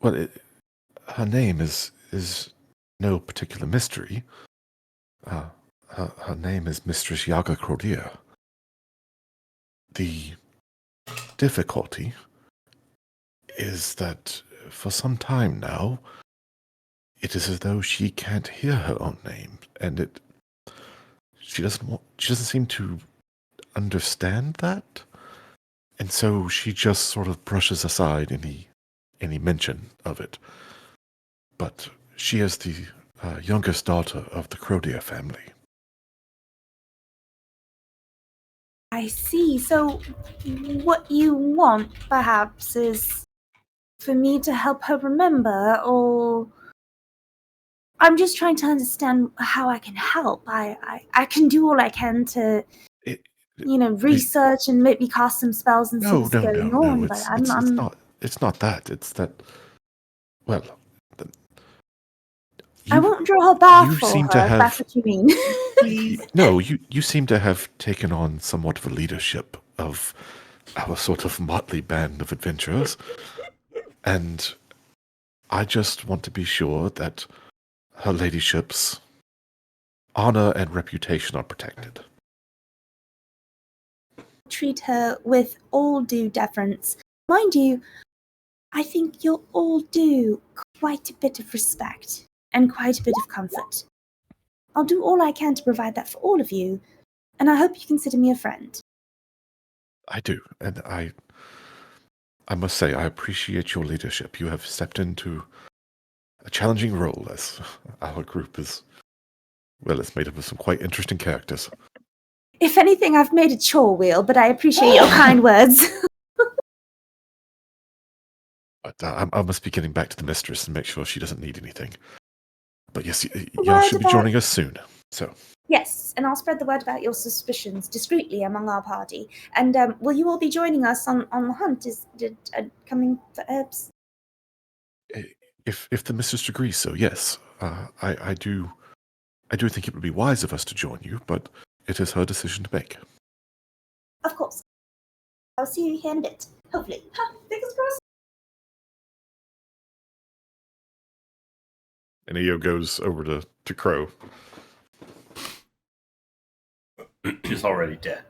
her name is no particular mystery. Her name is Mistress Yaga Crodir. The difficulty is that for some time now, it is as though she can't hear her own name, and she doesn't seem to understand that, and so she just sort of brushes aside any mention of it. But she is the youngest daughter of the Crowdeer family. I see. So, what you want, perhaps, is for me to help her remember, or I'm just trying to understand how I can help. I can do all I can to, research and maybe cast some spells and see what's going on. But It's not that. It's that. Well, I won't draw her bath you for seem her. to If have. that's what you mean. No, you seem to have taken on somewhat of a leadership of our sort of motley band of adventurers, and I just want to be sure that her ladyship's honor and reputation are protected. Treat her with all due deference. Mind you, I think you'll all due quite a bit of respect and quite a bit of comfort. I'll do all I can to provide that for all of you, and I hope you consider me a friend. I do, and I must say I appreciate your leadership. You have stepped into a challenging role, as our group is, well, it's made up of some quite interesting characters. If anything, I've made a chore wheel, but I appreciate your kind words. But I must be getting back to the mistress and make sure she doesn't need anything. But yes, y'all should be joining us soon. So Yes, and I'll spread the word about your suspicions discreetly among our party. And will you all be joining us on the hunt? Is it coming for herbs? if the mistress agrees, so yes, I do think it would be wise of us to join you, but it is her decision to make. Of course. I'll see you here in a bit. Hopefully. Fingers crossed. And Io goes over to Crow. She's already dead.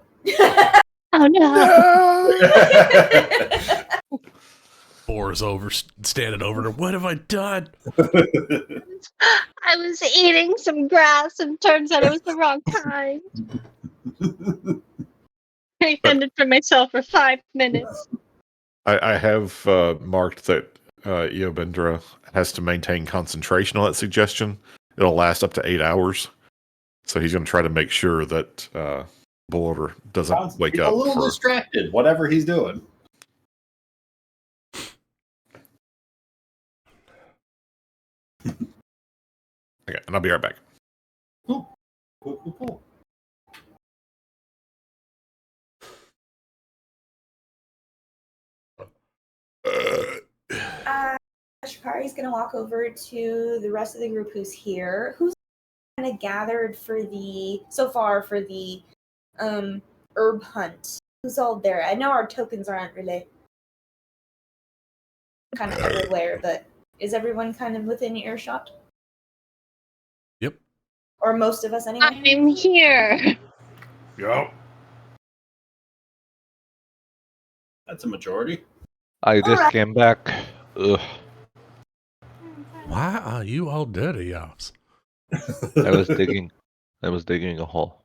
Oh no! Boar's over, standing over her. What have I done? I was eating some grass and turns out it was the wrong kind. I fended for myself for 5 minutes. I have marked that Eobendra has to maintain concentration on that suggestion. It'll last up to 8 hours. So he's going to try to make sure that Boar doesn't wake up. A little distracted, whatever he's doing. Okay, and I'll be right back. Cool. Shikari's gonna walk over to the rest of the group who's here. Who's kind of gathered for the herb hunt? Who's all there? I know our tokens aren't really kind of everywhere, but is everyone kind of within earshot? Yep. Or most of us anyway? I'm here. Yep. That's a majority. I just came back. Ugh. Why are you all dirty, yops? I was digging a hole.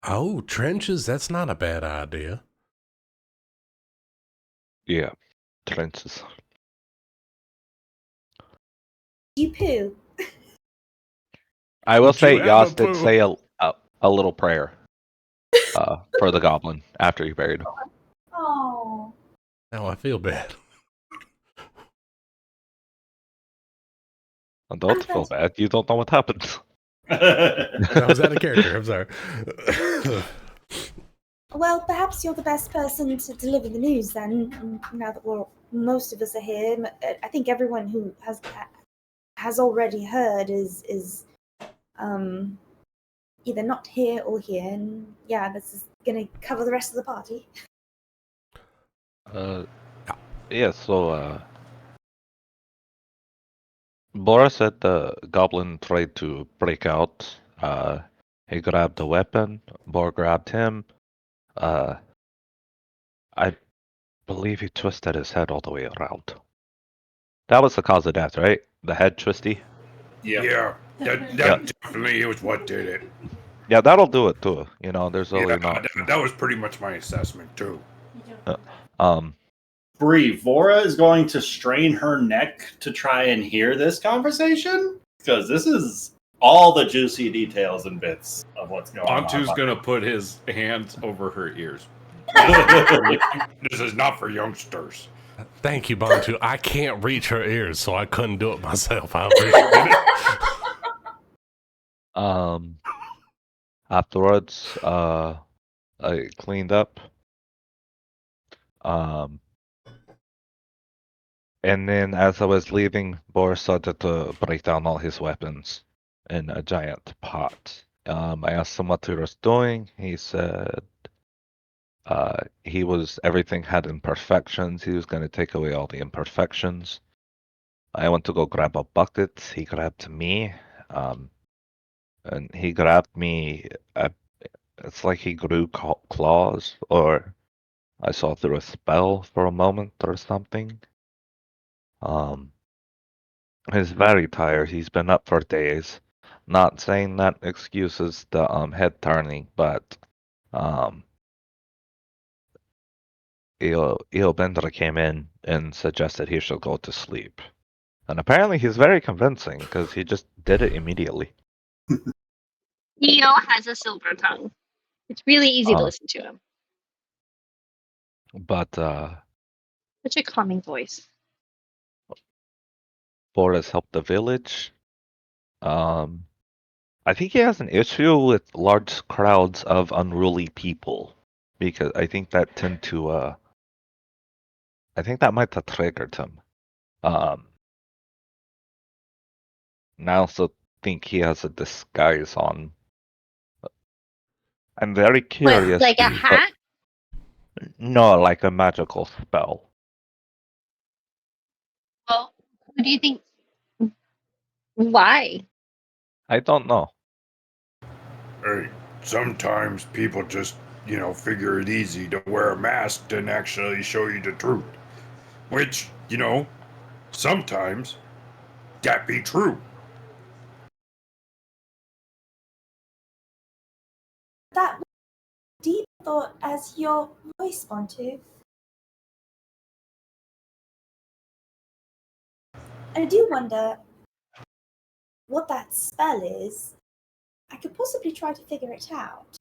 Oh, trenches? That's not a bad idea. Yeah, trenches. You poo. I will say you Yas ever did poo? say a little prayer for the goblin after he buried him. Oh. Now I feel bad. Don't feel bad. You don't know what happened. I was out of character. I'm sorry. Well, perhaps you're the best person to deliver the news then, now that most of us are here. I think everyone who has already heard is either not here or here, and yeah, this is going to cover the rest of the party. Yeah, so Bora said the goblin tried to break out. He grabbed a weapon. Bor grabbed him. I believe he twisted his head all the way around. That was the cause of death, right? The head twisty? Yeah, that Yeah. definitely was what did it. Yeah, that'll do it too. You know, there's Yeah, really not. that was pretty much my assessment too. Um, Bree, Vora is going to strain her neck to try and hear this conversation because this is all the juicy details and bits of what's going on. Antu's gonna put his hands over her ears. This is not for youngsters. Thank you, Bantu. I can't reach her ears, so I couldn't do it myself. I appreciate it. Afterwards, I cleaned up. And then as I was leaving, Boris started to break down all his weapons in a giant pot. I asked him what he was doing. He said everything had imperfections. He was going to take away all the imperfections. I went to go grab a bucket. He grabbed me. And he grabbed me. It's like he grew claws, or I saw through a spell for a moment or something. He's very tired. He's been up for days. Not saying that excuses the head turning, but Bender came in and suggested he should go to sleep. And apparently he's very convincing because he just did it immediately. Neo has a silver tongue. It's really easy to listen to him. But Such a calming voice. Boris helped the village. I think he has an issue with large crowds of unruly people because I think that tend to I think that might have triggered him. And I also think he has a disguise on. I'm very curious. Like a hat? No, like a magical spell. Well, who do you think? Why? I don't know. Hey, sometimes people just, figure it easy to wear a mask and actually show you the truth. Which, sometimes that be true. That deep thought as your voice, Bantu. I do wonder what that spell is. I could possibly try to figure it out.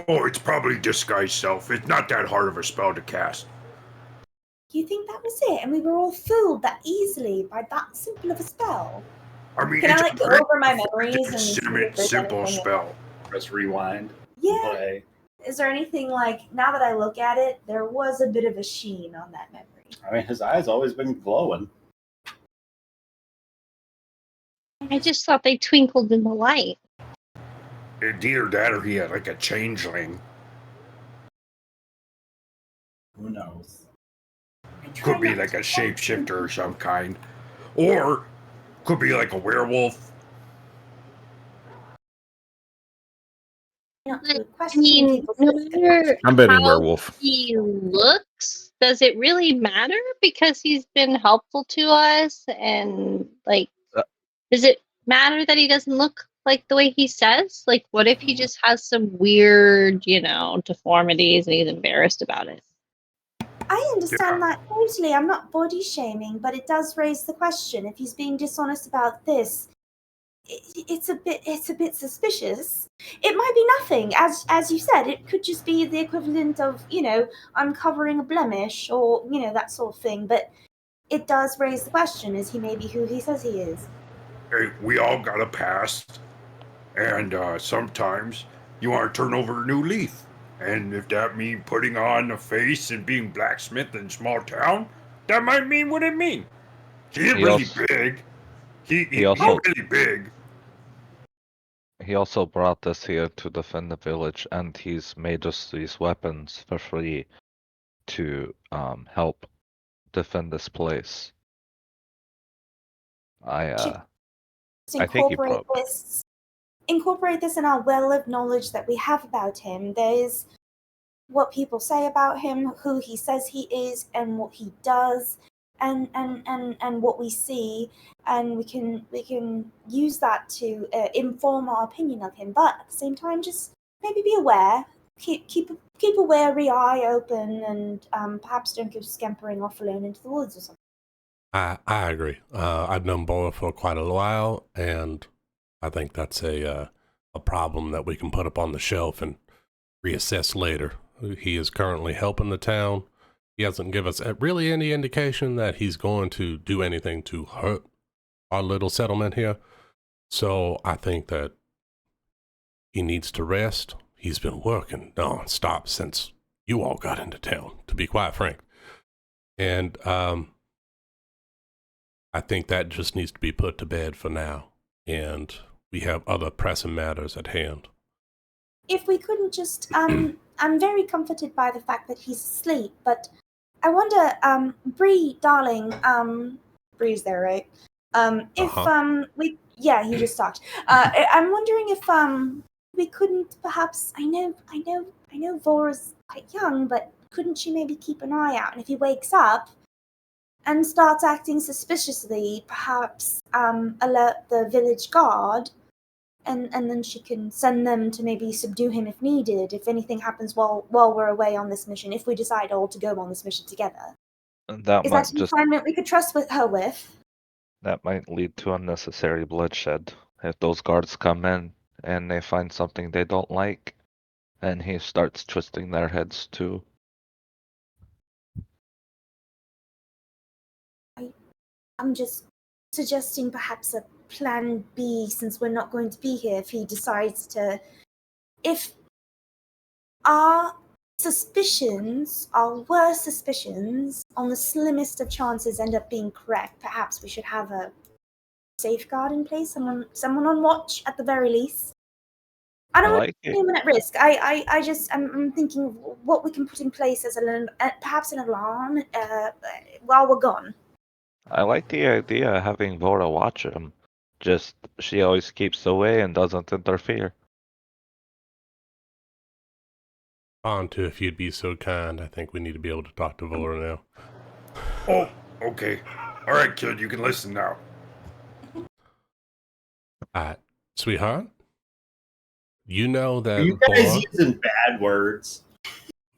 Oh, it's probably disguise self. It's not that hard of a spell to cast. You think that was it? And we were all fooled that easily by that simple of a spell? I mean, Can it's I a go pretty over my memories and see if there's simple anything? spell. Press rewind. Yeah. Play. Is there anything like, now that I look at it, there was a bit of a sheen on that memory? I mean, his eyes always been glowing. I just thought they twinkled in the light. Either that or he had like a changeling. Who knows? Could be like a shapeshifter or some kind. Or could be like a werewolf. I mean, no matter I'm betting how werewolf. he looks, does it really matter? Because he's been helpful to us, and does it matter that he doesn't look like the way he says? Like, what if he just has some weird, deformities and he's embarrassed about it? I understand that totally. I'm not body shaming, but it does raise the question. If he's being dishonest about this, it's a bit suspicious. It might be nothing, as you said. It could just be the equivalent of uncovering a blemish or that sort of thing. But it does raise the question: is he maybe who he says he is? Hey, we all got a past. And sometimes you want to turn over a new leaf. And if that means putting on a face and being blacksmith in a small town, that might mean what it means. He's really big. He's really big. He also brought us here to defend the village, and he's made us these weapons for free to help defend this place. I think he Incorporate this in our well of knowledge that we have about him. There's what people say about him, who he says he is, and what he does, and what we see, and we can use that to inform our opinion of him. But at the same time, just maybe be aware, keep a wary eye open, and perhaps don't go scampering off alone into the woods or something. I agree. I've known Bora for quite a while, and I think that's a problem that we can put up on the shelf and reassess later. He is currently helping the town. He hasn't given us really any indication that he's going to do anything to hurt our little settlement here. So I think that he needs to rest. He's been working nonstop since you all got into town, to be quite frank. And I think that just needs to be put to bed for now. And we have other pressing matters at hand. If we couldn't just, I'm very comforted by the fact that he's asleep, but I wonder, Bree, darling, Bree's there, right? He just talked. I'm wondering if, we couldn't perhaps, I know Vora's quite young, but couldn't she maybe keep an eye out? And if he wakes up and starts acting suspiciously, perhaps, alert the village guard, and then she can send them to maybe subdue him if needed, if anything happens while we're away on this mission, if we decide all to go on this mission together. Is that an assignment we could trust her with? That might lead to unnecessary bloodshed. If those guards come in and they find something they don't like, and he starts twisting their heads too. I'm just suggesting perhaps a plan B, since we're not going to be here, if he decides to... If our suspicions, our worst suspicions, on the slimmest of chances end up being correct, perhaps we should have a safeguard in place, someone on watch at the very least. I don't want anyone at risk. I'm thinking of what we can put in place as perhaps an alarm while we're gone. I like the idea of having Vora watch him. Just, she always keeps away and doesn't interfere. Onto, if you'd be so kind, I think we need to be able to talk to Vora now. Oh, okay. All right, kid, you can listen now. Sweetheart, you know that you guys Vora, using bad words?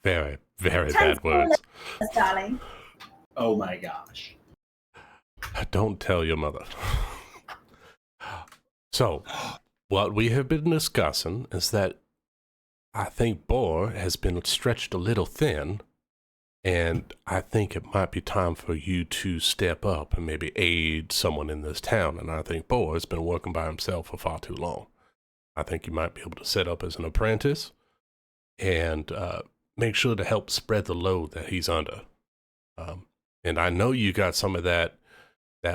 Very, very bad words. Darling. Oh my gosh. Don't tell your mother. So, what we have been discussing is that I think Bor has been stretched a little thin, and I think it might be time for you to step up and maybe aid someone in this town. And I think Bor has been working by himself for far too long. I think you might be able to set up as an apprentice and make sure to help spread the load that he's under. And I know you got some of that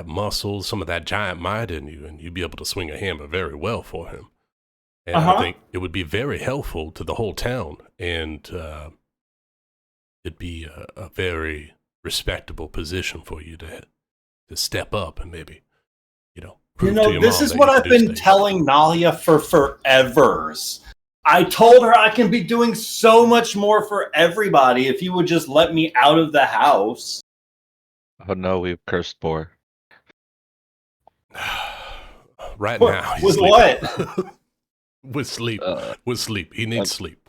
muscle, some of that giant might in you, and you'd be able to swing a hammer very well for him. And I think it would be very helpful to the whole town, and it'd be a very respectable position for you to step up and maybe, prove to your this mom is that what you can I've do been things. telling Nalia for forevers. I told her I can be doing so much more for everybody if you would just let me out of the house. Oh no, we've cursed Bor. Right now, he's with sleeping. what? With sleep. With sleep. He needs sleep.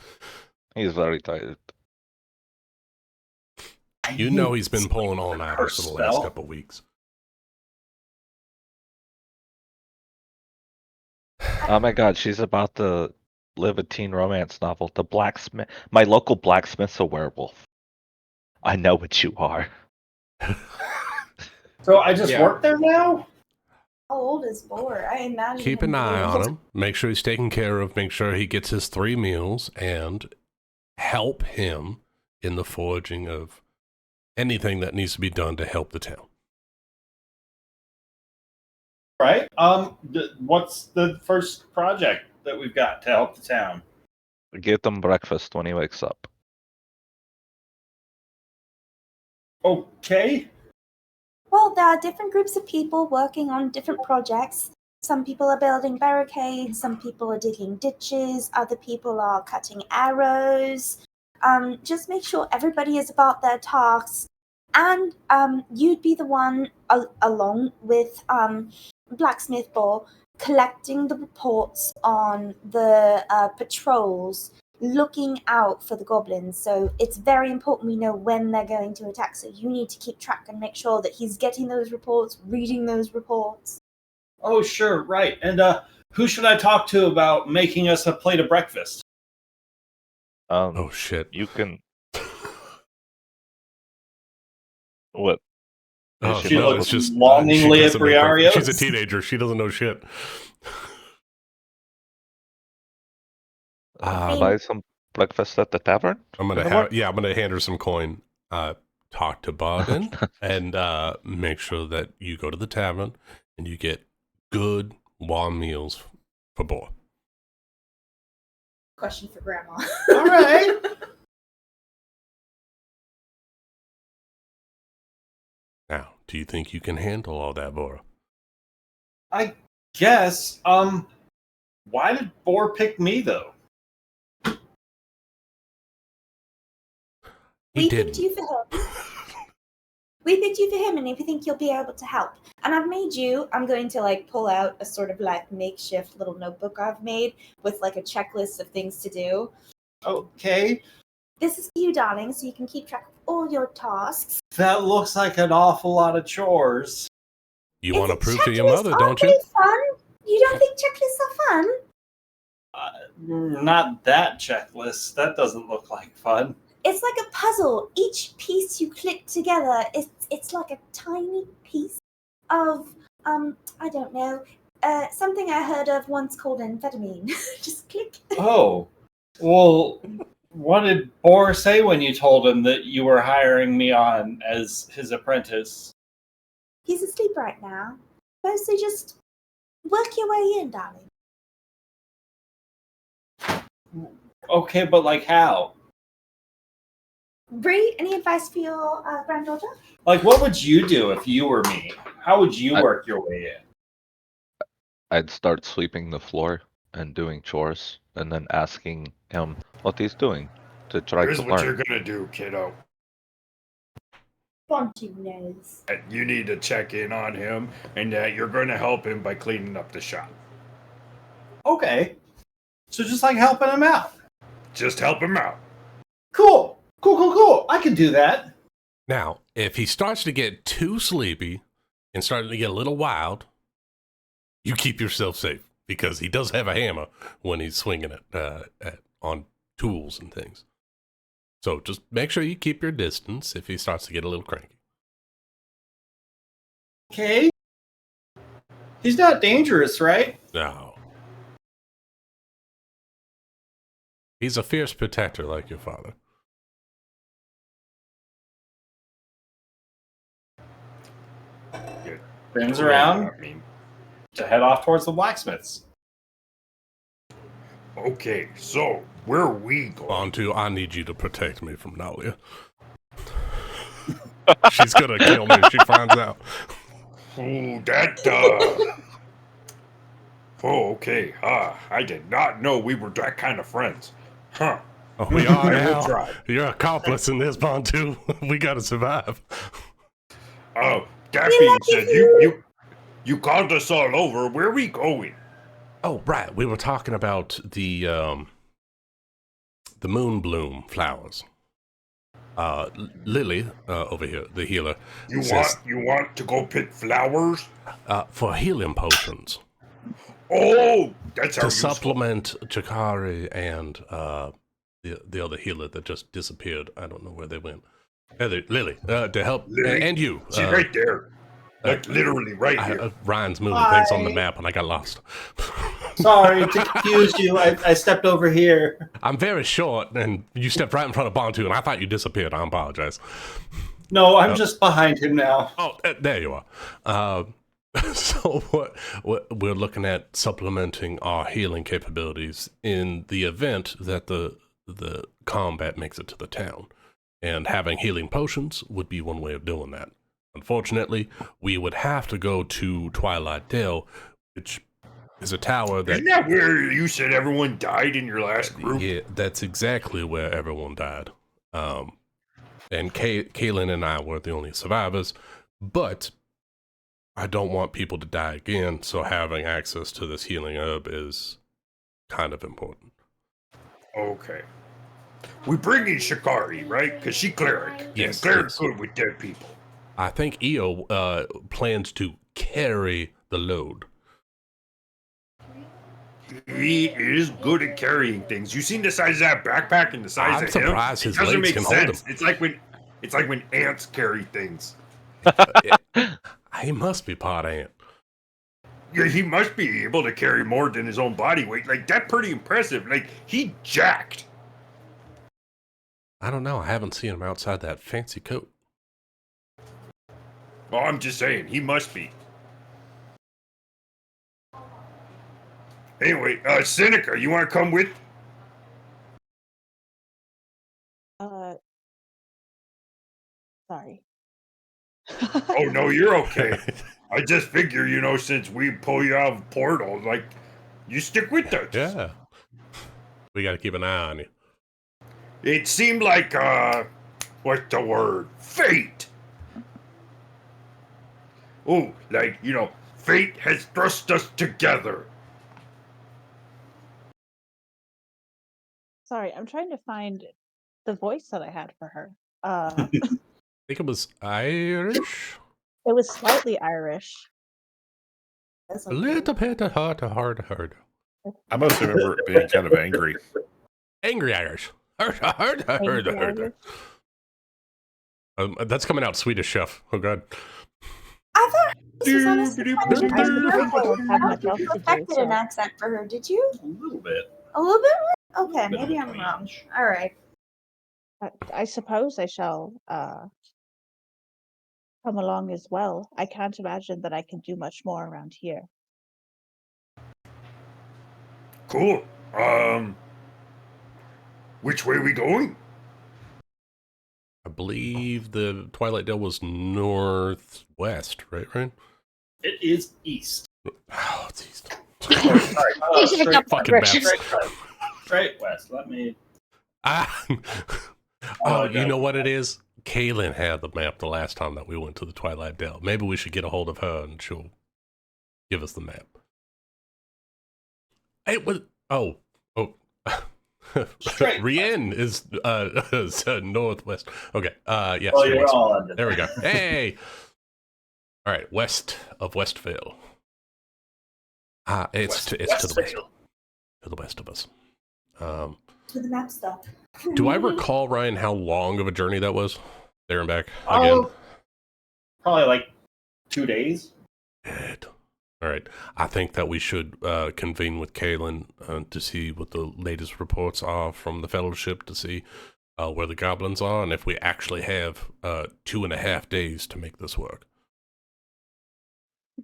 He's very tired. You know he's been pulling all nighters for the last couple of weeks. Oh my god, she's about to live a teen romance novel. The blacksmith, my local blacksmith's a werewolf. I know what you are. So I just work there now? How old is Bor? I imagine. Keep an eye on him. Make sure he's taken care of. Make sure he gets his 3 meals and help him in the forging of anything that needs to be done to help the town. Right. What's the first project that we've got to help the town? Give him breakfast when he wakes up. Okay. Well, there are different groups of people working on different projects. Some people are building barricades, some people are digging ditches, other people are cutting arrows. just make sure everybody is about their tasks, and you'd be the one along with Blacksmith Ball collecting the reports on the patrols looking out for the goblins. So it's very important we know when they're going to attack, so you need to keep track and make sure that he's getting those reports, reading those reports. Oh, sure, right. And who should I talk to about making us a plate of breakfast? Oh shit! You can. What? Oh, She no, looks it's just longingly she at doesn't know breakfast. She's a Briario's. teenager. She doesn't know shit. Buy some breakfast at the tavern. I'm gonna I'm gonna hand her some coin. Talk to Barden and make sure that you go to the tavern and you get good warm meals for boy. Question for Grandma. All right. Now, do you think you can handle all that, Bora? I guess. Why did Boar pick me though? We picked you for him. We picked you for him, and if you think you'll be able to help. And I'm going to like pull out a sort of like makeshift little notebook I've made with like a checklist of things to do. Okay. This is for you, darling, so you can keep track of all your tasks. That looks like an awful lot of chores. You want to prove to your mother, don't you? Really fun? You don't think checklists are fun? Not that checklist. That doesn't look like fun. It's like a puzzle. Each piece you click together, it's like a tiny piece of, I don't know, something I heard of once called amphetamine. Just click. Oh. Well, what did Boar say when you told him that you were hiring me on as his apprentice? He's asleep right now. So just work your way in, darling. Okay, but like how? Bree, any advice for your granddaughter? Like, what would you do if you were me? How would you work your way in? I'd start sweeping the floor and doing chores, and then asking him what he's doing to try Here's to what learn. you're gonna do, kiddo. Bontu knows. You need to check in on him, and you're gonna help him by cleaning up the shop. Okay. So just like helping him out. Just help him out. Cool. Cool. I can do that. Now, if he starts to get too sleepy and starting to get a little wild, you keep yourself safe because he does have a hammer when he's swinging it on tools and things. So just make sure you keep your distance if he starts to get a little cranky. Okay. He's not dangerous, right? No. He's a fierce protector like your father. Brings around to head off towards the blacksmiths. Okay, so where are we going? Bontu, I need you to protect me from Nalia. She's gonna kill me if she finds out. Oh, that, Oh, okay. I did not know we were that kind of friends. Huh. Oh, we are I now. will try. You're an accomplice in this, Bontu. We gotta survive. Oh, that being said, you called us all over. Where are we going? Oh, right. We were talking about the moonbloom flowers. Lily, over here, the healer, You says, want to go pick flowers? For healing potions. Oh, that's to how supplement Chikari and the other healer that just disappeared. I don't know where they went. Lily, to help, Lily? and you. She's right there. Like literally right here. Ryan's moving things on the map and I got lost. Sorry to confuse you. I stepped over here. I'm very short and you stepped right in front of Bontu and I thought you disappeared. I apologize. No, I'm just behind him now. Oh, there you are. So what we're looking at supplementing our healing capabilities in the event that the combat makes it to the town. And having healing potions would be one way of doing that. Unfortunately, we would have to go to Twilight Dale, which is a tower that. Isn't that where you said everyone died in your last group? Yeah, that's exactly where everyone died. And Kaylin and I were the only survivors, but I don't want people to die again, so having access to this healing herb is kind of important. Okay. We bring in Shikari, right? Because she cleric. Yes, and cleric's yes. good with dead people. I think Io plans to carry the load. He is good at carrying things. You seen the size of that backpack and the size I'm of surprised him? his It doesn't legs make can hold him. sense. It's like when ants carry things. He must be part ant. Yeah, he must be able to carry more than his own body weight. Like, that's pretty impressive. Like, he jacked. I don't know. I haven't seen him outside that fancy coat. Well, I'm just saying, he must be. Anyway, Seneca, you want to come with? Sorry. Oh, no, you're okay. I just figure, since we pull you out of portals, like, you stick with us. Yeah. We got to keep an eye on you. It seemed like, what's the word? Fate. Oh, like, fate has thrust us together. Sorry, I'm trying to find the voice that I had for her. I think it was Irish? It was slightly Irish. A little bit hard. I must remember it being kind of angry. Angry Irish. Hard. That's coming out Swedish Chef. Oh, God. I thought this was honestly kind of I don't have much else to do, perfected so- an accent for her, did you? A little bit. A little bit? Okay, maybe I'm wrong. All right. I suppose I shall come along as well. I can't imagine that I can do much more around here. Cool. Which way are we going? I believe the Twilight Dale was northwest, right, Ryan? It is east. Oh, it's east. Sorry. Straight fucking maps. Straight west. Let me. You know what it is? Kaylin had the map the last time that we went to the Twilight Dale. Maybe we should get a hold of her and she'll give us the map. Hey, what? Oh. Rien is northwest. Okay. Yes. Oh, you're all under there we go. Hey. All right. West of Westville. It's to the west. To the west of us. To the map stuff. Do I recall, Ryan, how long of a journey that was? There and back again? Oh, probably like 2 days. Good. All right. I think that we should convene with Kaylin to see what the latest reports are from the Fellowship, to see where the goblins are, and if we actually have 2.5 days to make this work.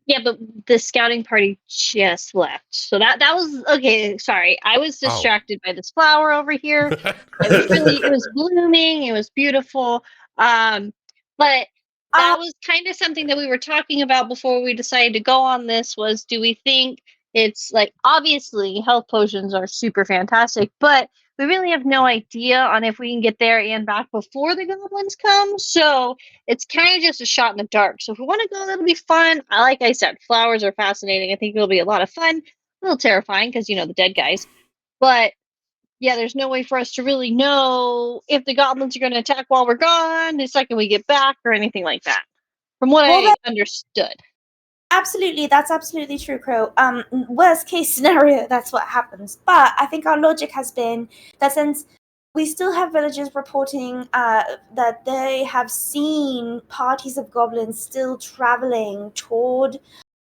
Yeah, but the scouting party just left. So that was okay, sorry. I was distracted by this flower over here. It was blooming, it was beautiful. But that was kind of something that we were talking about before we decided to go on this, was do we think it's like, obviously health potions are super fantastic, but we really have no idea on if we can get there and back before the goblins come. So it's kind of just a shot in the dark. So if we want to go, that'll be fun. Like I said, flowers are fascinating. I think it'll be a lot of fun. A little terrifying because, the dead guys. But yeah, there's no way for us to really know if the goblins are going to attack while we're gone, the second we get back, or anything like that. From what I understood. Absolutely, that's absolutely true, Crow. Worst case scenario, that's what happens. But I think our logic has been that since we still have villagers reporting that they have seen parties of goblins still traveling toward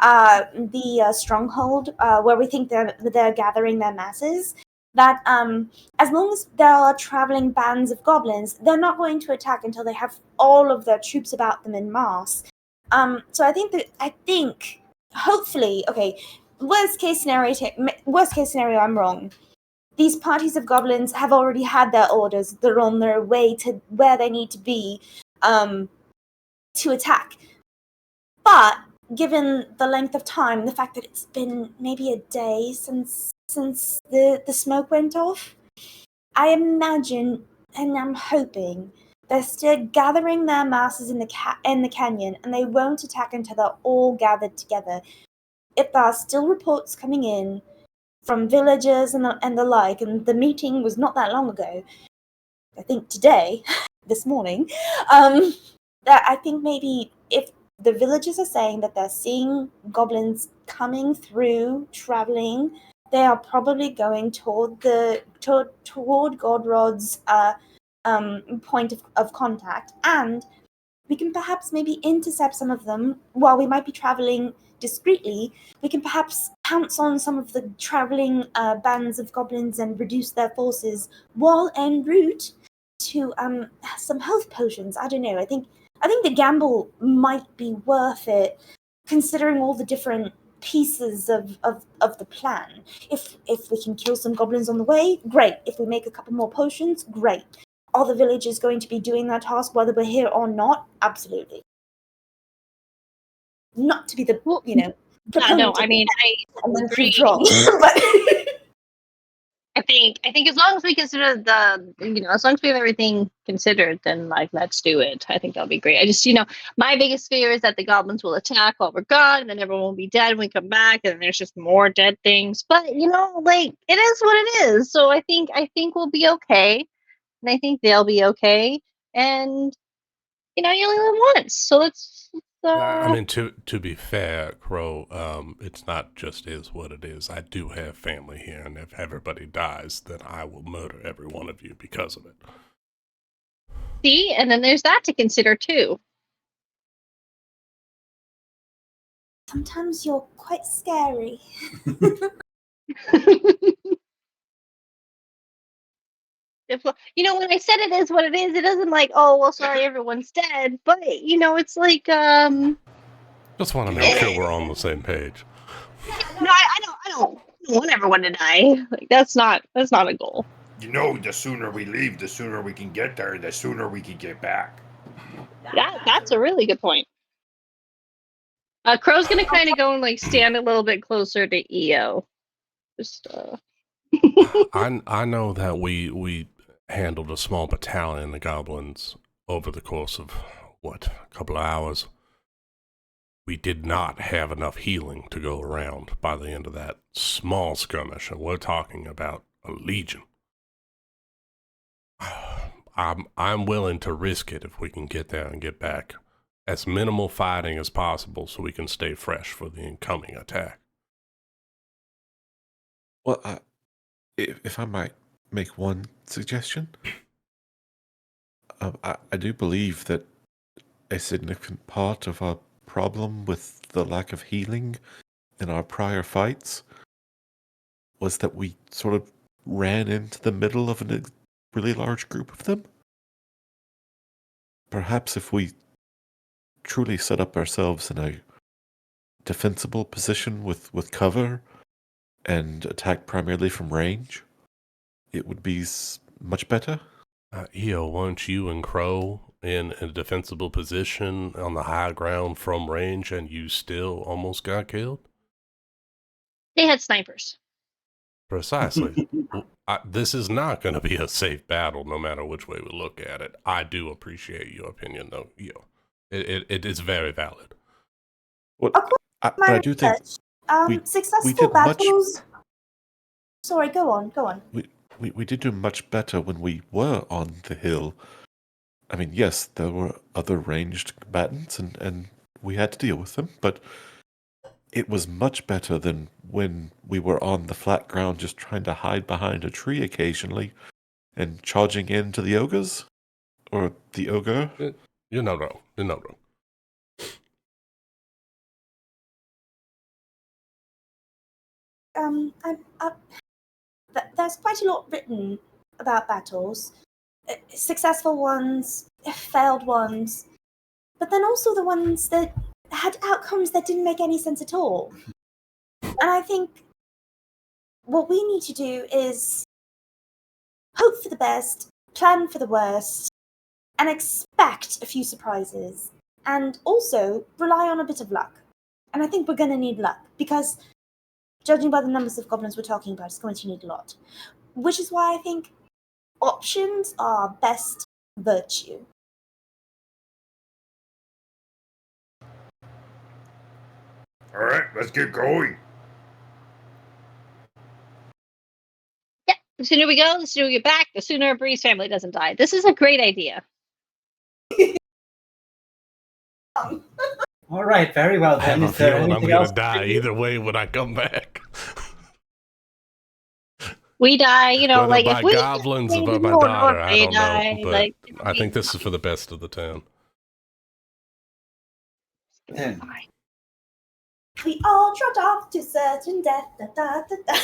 the stronghold where we think they're gathering their masses, that as long as there are traveling bands of goblins, they're not going to attack until they have all of their troops about them in mass. So I think hopefully, okay, worst case scenario, I'm wrong. These parties of goblins have already had their orders. They're on their way to where they need to be to attack. But given the length of time, the fact that it's been maybe a day since the smoke went off, I imagine and I'm hoping they're still gathering their masses in the canyon, and they won't attack until they're all gathered together. If there are still reports coming in from villagers and the like, and the meeting was not that long ago, I think today, this morning, that I think maybe if the villagers are saying that they're seeing goblins coming through, traveling, they are probably going toward Godrod's point of contact, and we can perhaps maybe intercept some of them while we might be traveling discreetly. We can perhaps pounce on some of the traveling bands of goblins and reduce their forces while en route to some health potions. I don't know. I think the gamble might be worth it, considering all the different pieces of the plan. If we can kill some goblins on the way, great. If we make a couple more potions, great. Are the villagers going to be doing that task whether we're here or not? Absolutely. Not to be the proponent. I mean, I and then agree. withdraw, but I think as long as we consider as long as we have everything considered, then like let's do it. I think that'll be great. I just my biggest fear is that the goblins will attack while we're gone, and then everyone will be dead when we come back, and then there's just more dead things. But like it is what it is. So I think we'll be okay, and I think they'll be okay. And you only live once, so let's. I mean, to be fair, Crow, it's not just is what it is. I do have family here, and if everybody dies, then I will murder every one of you because of it. See, and then there's that to consider too. sometimes you're quite scary. When I said it is what it is, it isn't like, oh well, sorry, everyone's dead. But it's like Just want to make sure we're on the same page. No, I don't want everyone to die. Like that's not a goal. The sooner we leave, the sooner we can get there, the sooner we can get back. That's a really good point. Crow's gonna kind of go and like stand a little bit closer to EO. Just I know that we handled a small battalion of goblins over the course of a couple of hours. We did not have enough healing to go around by the end of that small skirmish, and we're talking about a legion. I'm willing to risk it if we can get there and get back as minimal fighting as possible so we can stay fresh for the incoming attack. Well, if I might make one suggestion, I do believe that a significant part of our problem with the lack of healing in our prior fights was that we sort of ran into the middle of a really large group of them. Perhaps if we truly set up ourselves in a defensible position with cover and attack primarily from range, it would be much better. EO, weren't you and Crow in a defensible position on the high ground from range, and you still almost got killed? they had snipers. Precisely. This is not going to be a safe battle, no matter which way we look at it. I do appreciate your opinion, though, EO. It is very valid. But I do think successful battles. Sorry, go on. We did do much better when we were on the hill. I mean, yes, there were other ranged combatants, and we had to deal with them, but it was much better than when we were on the flat ground just trying to hide behind a tree occasionally and charging into the ogres. Or the ogre. You're not wrong. You're not wrong. There's quite a lot written about battles. Successful ones, failed ones, but then also the ones that had outcomes that didn't make any sense at all. And I think what we need to do is hope for the best, plan for the worst, and expect a few surprises, and also rely on a bit of luck. And I think we're going to need luck, because judging by the numbers of goblins we're talking about, it's going to need a lot. Which is why I think options are best virtue. All right, let's get going. Yeah, the sooner we go, the sooner we get back, the sooner Bree's family doesn't die. This is a great idea. All right, very well I then. have a Is there feeling I'm anything going else? to die either way when I come back. We die, Whether like by if we goblins or by my or daughter, I they don't know. die, But like I think this is for the best of the town. Then. We all trot off to certain death. Da, da, da, da.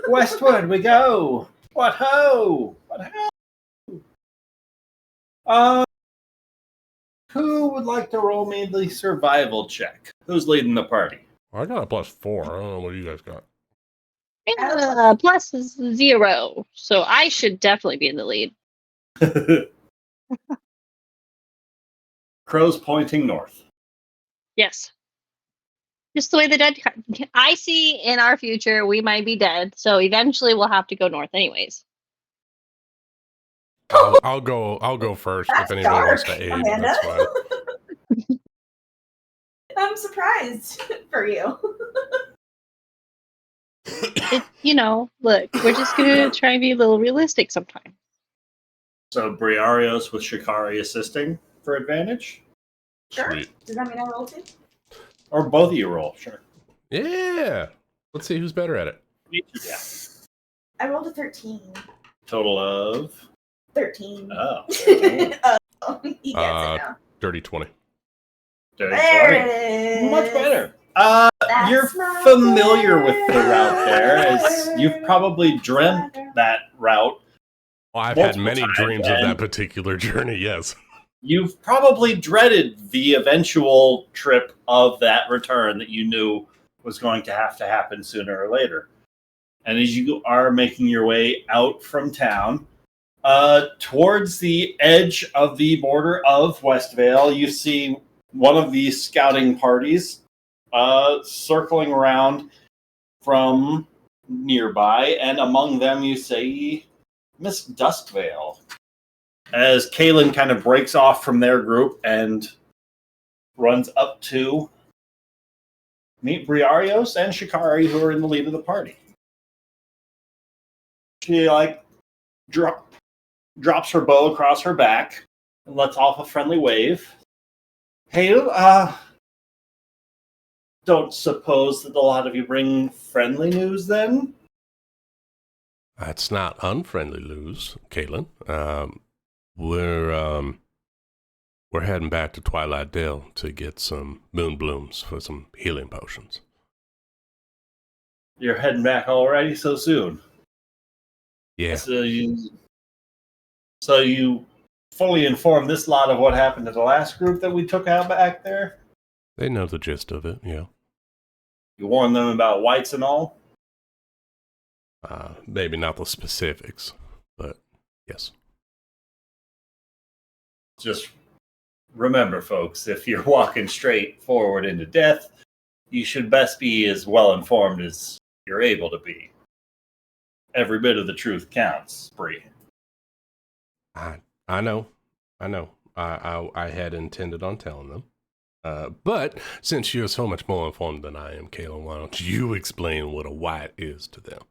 Westward we go. What ho! What ho! Who would like to roll me the survival check? Who's leading the party? I got a +4. I don't know what you guys got. plus is 0, so I should definitely be in the lead. Crow's pointing north. Yes. Just the way the dead. I see in our future we might be dead, so eventually we'll have to go north, anyways. I'll go first if anybody wants to aid. Amanda. That's fine. I'm surprised for you. Look, we're just gonna try and be a little realistic sometime. So Briarios with Shikari assisting for advantage? Sure. Sweet. Does that mean I roll too? Or both of you roll, sure. Yeah. Let's see who's better at it. Yeah. I rolled a 13. Total of 13. Oh. You guys know. Dirty 20. Dirty There 20. it is. Much better. That's You're my familiar with the better. route there, as you've probably dreamt that route. Well, I've had multiple many times, dreams of and that particular journey, yes. You've probably dreaded the eventual trip of that return that you knew was going to happen sooner or later. And as you are making your way out from town, towards the edge of the border of Westvale, you see one of these scouting parties circling around from nearby, and among them you see Miss Duskvale. As Kaylin kind of breaks off from their group and runs up to meet Briarios and Shikari, who are in the lead of the party. She drops her bow across her back and lets off a friendly wave. Hey, don't suppose that a lot of you bring friendly news then? It's not unfriendly news, Caitlin. We're heading back to Twilight Dale to get some moon blooms for some healing potions. You're heading back already so soon? Yeah. So you fully informed this lot of what happened to the last group that we took out back there? They know the gist of it, yeah. You warned them about whites and all? Maybe not the specifics, but yes. Just remember, folks, if you're walking straight forward into death, you should best be as well informed as you're able to be. Every bit of the truth counts, Bree. I know. I had intended on telling them. But since you're so much more informed than I am, Kayla, why don't you explain what a white is to them?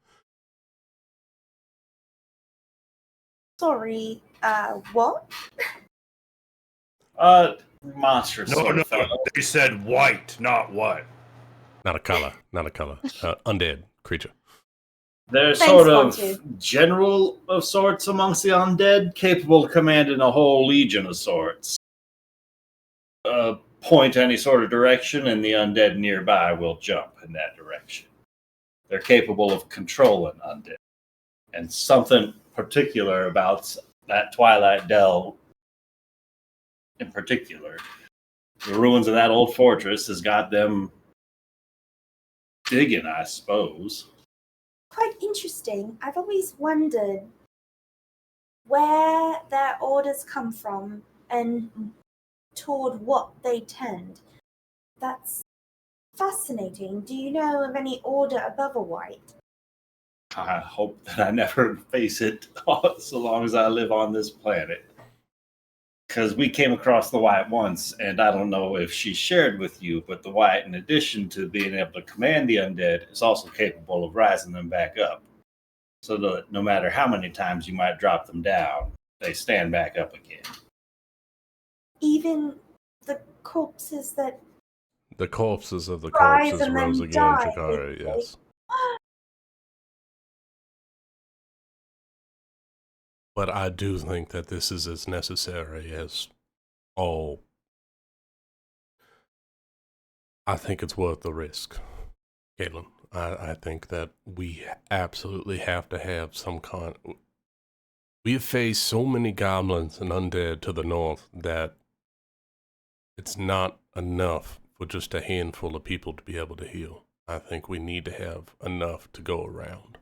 Sorry, what? Monstrous No, sort no, of fellow. they said white, not what. Not a color. Undead creature. They're Thanks, sort One, of two. general of sorts amongst the undead, capable of commanding a whole legion of sorts. Point any sort of direction, and the undead nearby will jump in that direction. They're capable of controlling undead. And something particular about that Twilight Dell in particular, the ruins of that old fortress has got them digging, I suppose. Quite interesting. I've always wondered where their orders come from and toward what they tend. That's fascinating. fascinating. Do you know of any order above a white? I hope that I never face it so long as I live on this planet. Because we came across the white once, and I don't know if she shared with you, but the white, in addition to being able to command the undead, is also capable of rising them back up. So that no matter how many times you might drop them down, they stand back up again. Even the corpses that The corpses of the rise corpses and rose then again, die, Chikara, basically. yes. But I do think that this is as necessary as all. I think it's worth the risk, Caitlin. I think that we absolutely have to have some kind. We have faced so many goblins and undead to the north that it's not enough for just a handful of people to be able to heal. I think we need to have enough to go around.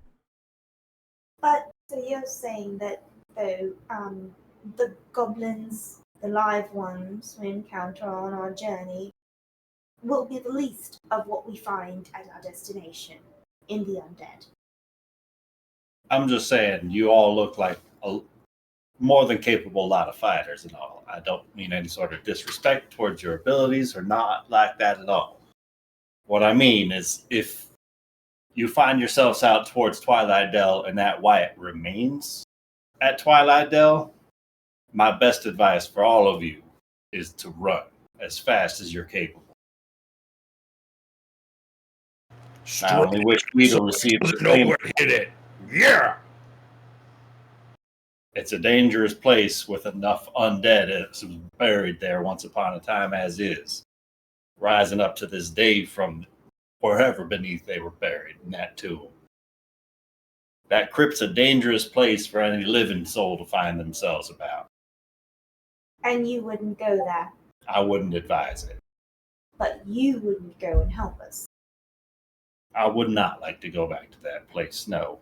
But so you're saying that though the goblins, the live ones we encounter on our journey, will be the least of what we find at our destination in the undead. I'm just saying, you all look like a more than capable lot of fighters and all. I don't mean any sort of disrespect towards your abilities or not like that at all. What I mean is, if you find yourselves out towards Twilight Dell and that Wyatt remains at Twilight Dell, my best advice for all of you is to run as fast as you're capable. I only wish we'd have received the No same. one hit it. Yeah. It's a dangerous place with enough undead that's buried there once upon a time as is, rising up to this day from wherever beneath they were buried in that tomb. That crypt's a dangerous place for any living soul to find themselves about. And you wouldn't go there, I wouldn't advise it. but you wouldn't go and help us. I would not like to go back to that place, no.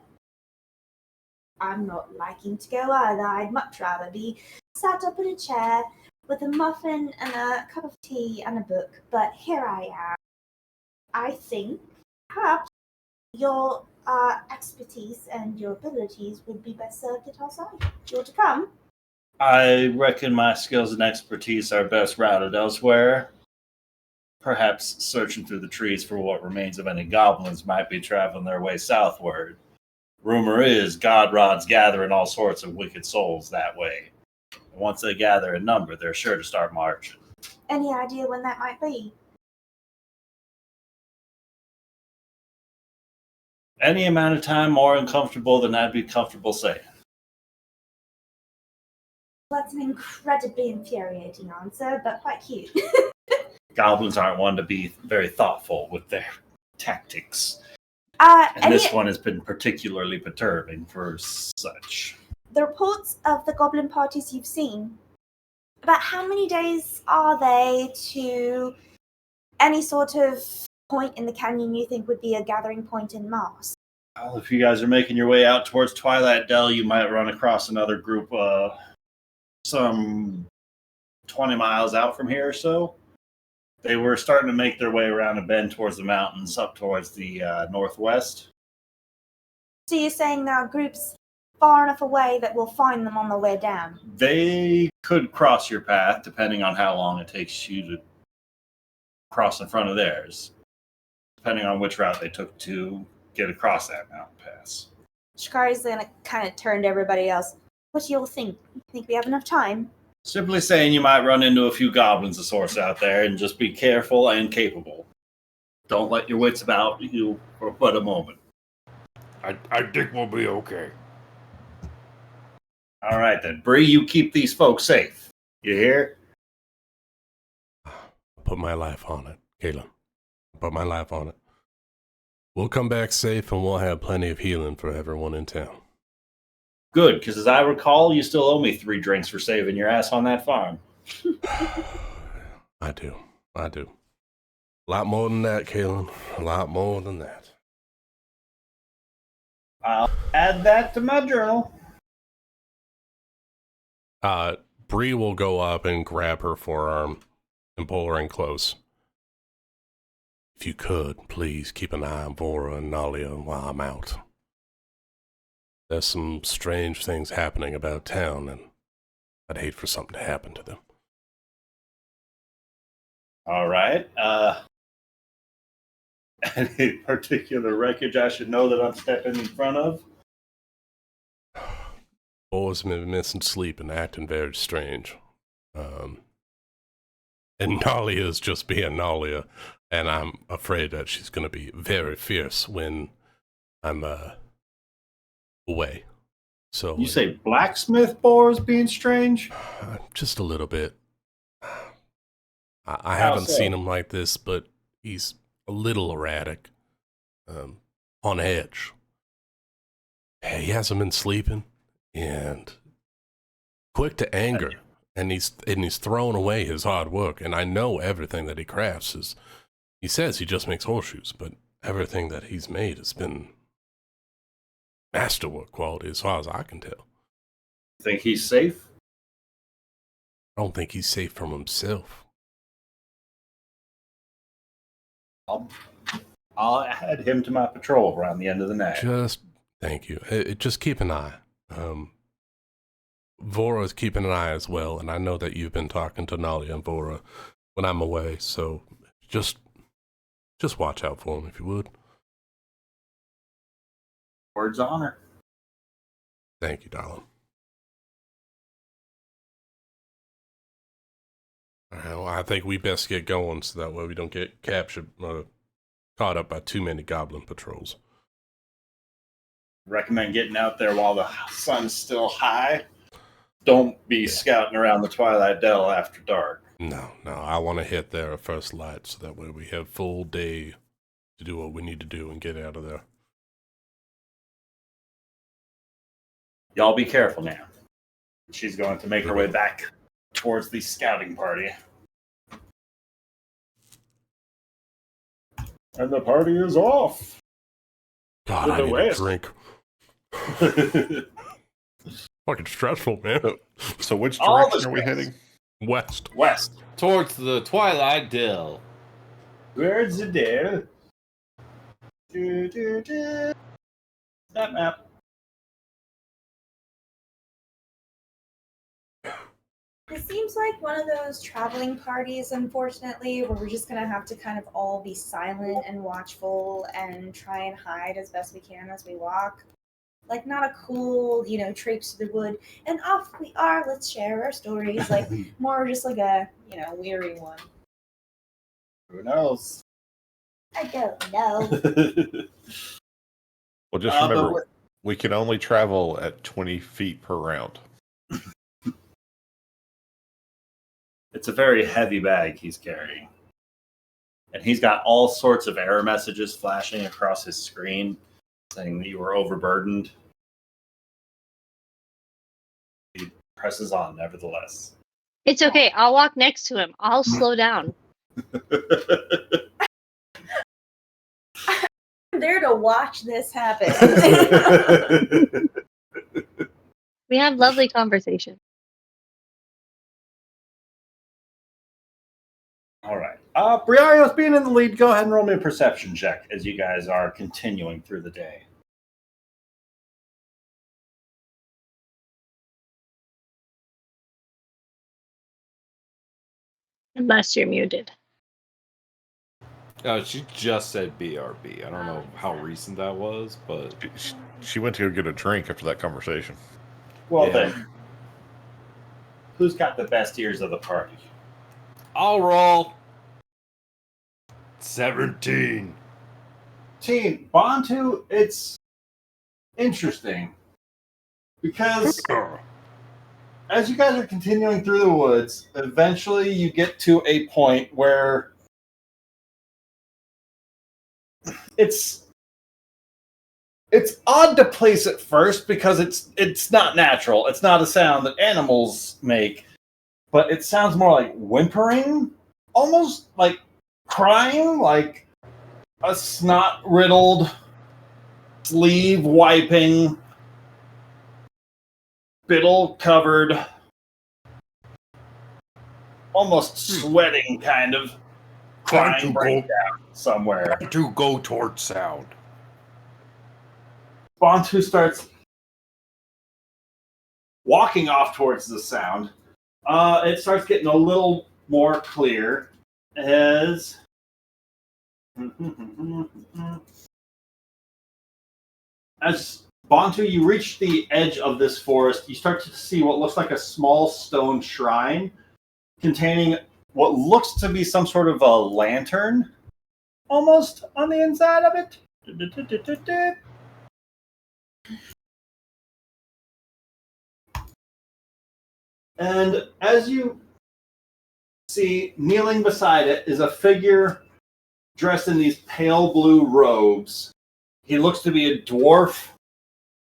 I'm not liking to go either. I'd much rather be sat up in a chair with a muffin and a cup of tea and a book. But here I am. I think perhaps your expertise and your abilities would be best served at our side. Do you want to come? I reckon my skills and expertise are best routed elsewhere. Perhaps searching through the trees for what remains of any goblins might be traveling their way southward. Rumor is god rods gathering all sorts of wicked souls that way. Once they gather in number, they're sure to start marching. Any idea when that might be? Any amount of time more uncomfortable than I'd be comfortable saying. That's an incredibly infuriating answer, but quite cute. Goblins aren't one to be very thoughtful with their tactics. And this one has been particularly perturbing for such. The reports of the goblin parties you've seen, about how many days are they to any sort of point in the canyon you think would be a gathering point in mass? Well, if you guys are making your way out towards Twilight Dell, you might run across another group some 20 miles out from here or so. They were starting to make their way around a bend towards the mountains up towards the northwest. So you're saying there are groups far enough away that we'll find them on the way down? They could cross your path depending on how long it takes you to cross in front of theirs, depending on which route they took to get across that mountain pass. Shikari's gonna kind of turn to everybody else. What do you all think? Think we have enough time? Simply saying you might run into a few goblins of sorts out there, and just be careful and capable. Don't let your wits about you for but a moment. I think we'll be okay. All right then, Bree, you keep these folks safe. You hear? Put my life on it, Caitlin. Put my life on it. We'll come back safe and we'll have plenty of healing for everyone in town. Good, because as I recall, you still owe me 3 drinks for saving your ass on that farm. I do. A lot more than that, Caitlin. A lot more than that. I'll add that to my journal. Bree will go up and grab her forearm and pull her in close. if you could, please keep an eye on Vora and Nalia while I'm out. There's some strange things happening about town, and I'd hate for something to happen to them. All right. Any particular wreckage I should know that I'm stepping in front of? Boys have been missing sleep and acting very strange. And Nalia's just being Nalia, and I'm afraid that she's going to be very fierce when I'm away. So You say blacksmith boars being strange? just a little bit. I How haven't so? seen him like this, but he's a little erratic, on edge. He hasn't been sleeping, and quick to anger, and he's throwing away his hard work. And I know everything that he crafts is. He says he just makes horseshoes, but everything that he's made has been masterwork quality, as far as I can tell. Think he's safe? I don't think he's safe from himself. I'll add him to my patrol around the end of the night. Thank you. Just keep an eye. Vora's keeping an eye as well, and I know that you've been talking to Nalia and Vora when I'm away, so just watch out for him if you would. Word's honor. Thank you, darling. Well, I think we best get going so that way we don't get captured, caught up by too many goblin patrols. Recommend getting out there while the sun's still high. Don't be scouting around the Twilight Dell after dark. No, I want to hit there at first light so that way we have full day to do what we need to do and get out of there. Y'all be careful now. She's going to make her way back towards the scouting party. And the party is off. God, I need a drink. Fucking stressful, man. So which All direction the are we stress. heading? West. Towards the Twilight Dell. Where's the dale? That map. It seems like one of those traveling parties, unfortunately, where we're just gonna have to kind of all be silent and watchful and try and hide as best we can as we walk. Like, not a cool, traipse through the wood and off we are, let's share our stories. Like, more just like a, weary one. Who knows? I don't know. Well, just remember, we can only travel at 20 feet per round. It's a very heavy bag he's carrying. And he's got all sorts of error messages flashing across his screen saying that you were overburdened. He presses on, nevertheless. It's okay. I'll walk next to him. I'll slow down. I'm there to watch this happen. We have lovely conversation. All right. Briario's being in the lead. Go ahead and roll me a perception check as you guys are continuing through the day. Unless you're muted. She just said BRB. I don't know how recent that was, but She went to go get a drink after that conversation. Well then, who's got the best ears of the party? I'll roll. 17. See, Bantu, it's interesting because as you guys are continuing through the woods, eventually you get to a point where it's odd to place at first because it's not natural. It's not a sound that animals make, but it sounds more like whimpering, almost like crying, like a snot-riddled, sleeve-wiping, spittle-covered, almost sweating kind of crying breakdown somewhere. Trying to go towards sound. Bantu starts walking off towards the sound. It starts getting a little more clear as Bantu, you reach the edge of this forest. You start to see what looks like a small stone shrine containing what looks to be some sort of a lantern almost on the inside of it. And as you see, kneeling beside it is a figure dressed in these pale blue robes. He looks to be a dwarf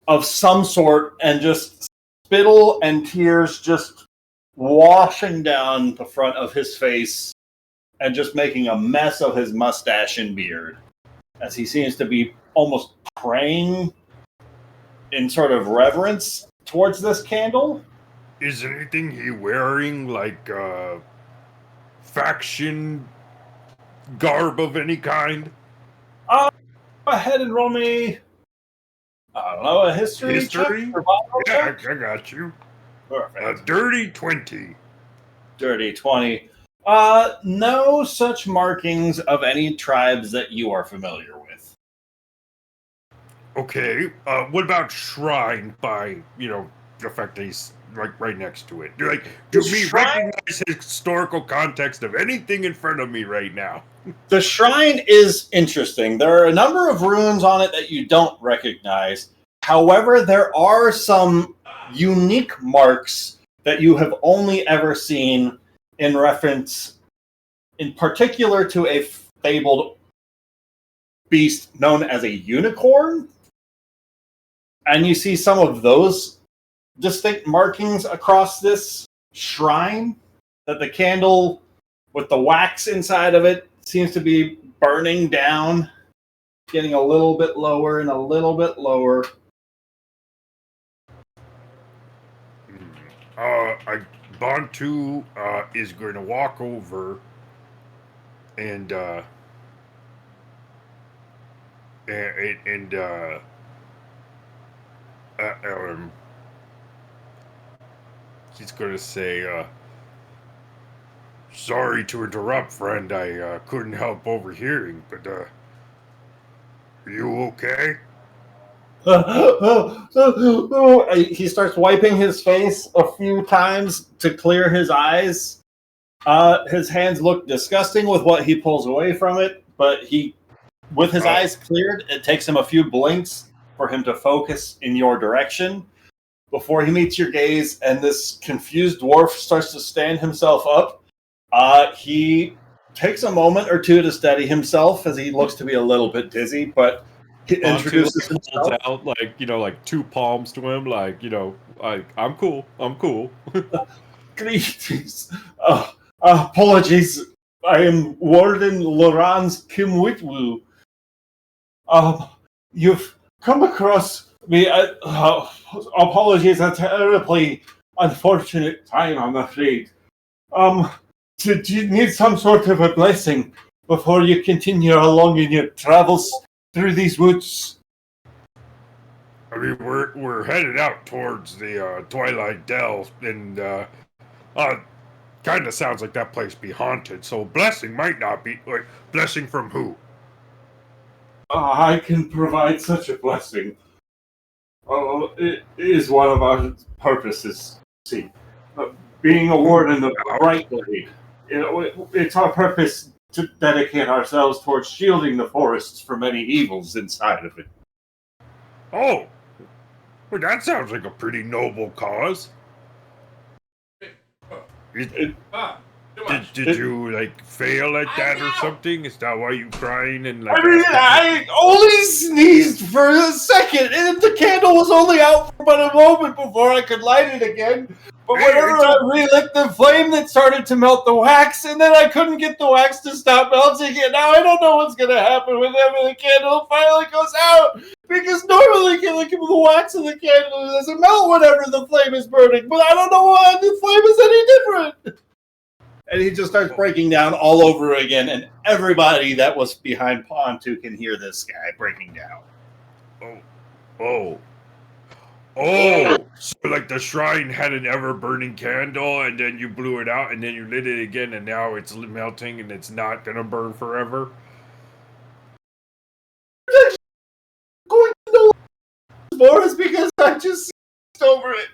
of some sort, and just spittle and tears just washing down the front of his face and just making a mess of his mustache and beard, as he seems to be almost praying in sort of reverence towards this candle. Is anything he wearing like faction garb of any kind? Go ahead and roll me, I don't know, a history check? Survival Yeah, check? I got you. Perfect. A dirty 20. Dirty 20. No such markings of any tribes that you are familiar with. Okay. What about shrine by, the fact that he's right next to it? Do me recognize his historical context of anything in front of me right now? The shrine is interesting. There are a number of runes on it that you don't recognize. However, there are some unique marks that you have only ever seen in reference, in particular, to a fabled beast known as a unicorn. And you see some of those distinct markings across this shrine, that the candle with the wax inside of it seems to be burning down, getting a little bit lower and a little bit lower. Bantu is going to walk over and he's going to say, sorry to interrupt, friend. I couldn't help overhearing, but are you okay? He starts wiping his face a few times to clear his eyes. His hands look disgusting with what he pulls away from it, but with his eyes cleared, it takes him a few blinks for him to focus in your direction before he meets your gaze, and this confused dwarf starts to stand himself up. He takes a moment or two to steady himself, as he looks to be a little bit dizzy, but he introduces himself. Holds out like 2 palms to him, I'm cool. Greetings. Apologies. I am Warden Laurence Kimwitwu. You've come across me. Apologies, a terribly unfortunate time, I'm afraid. Do you need some sort of a blessing before you continue along in your travels through these woods? I mean, we're headed out towards the Twilight Dell, and kind of sounds like that place be haunted. So blessing might not be. Wait, blessing from who? I can provide such a blessing. It is one of our purposes. See, being a warden of the Bright Blade, it's our purpose to dedicate ourselves towards shielding the forests from any evils inside of it. Oh, well, that sounds like a pretty noble cause. Did you fail at that or something? Is that why you crying and I only sneezed for a second, and the candle was only out for but a moment before I could light it again. But whenever I relit the flame, that started to melt the wax, and then I couldn't get the wax to stop melting. And now I don't know what's going to happen whenever the candle finally goes out, because normally the wax in the candle doesn't melt whenever the flame is burning. But I don't know why the flame is any different. And he just starts breaking down all over again, and everybody that was behind Pontu can hear this guy breaking down. Oh, so like the shrine had an ever-burning candle, and then you blew it out, and then you lit it again, and now it's melting, and it's not gonna burn forever? Going to know more is because I just over it.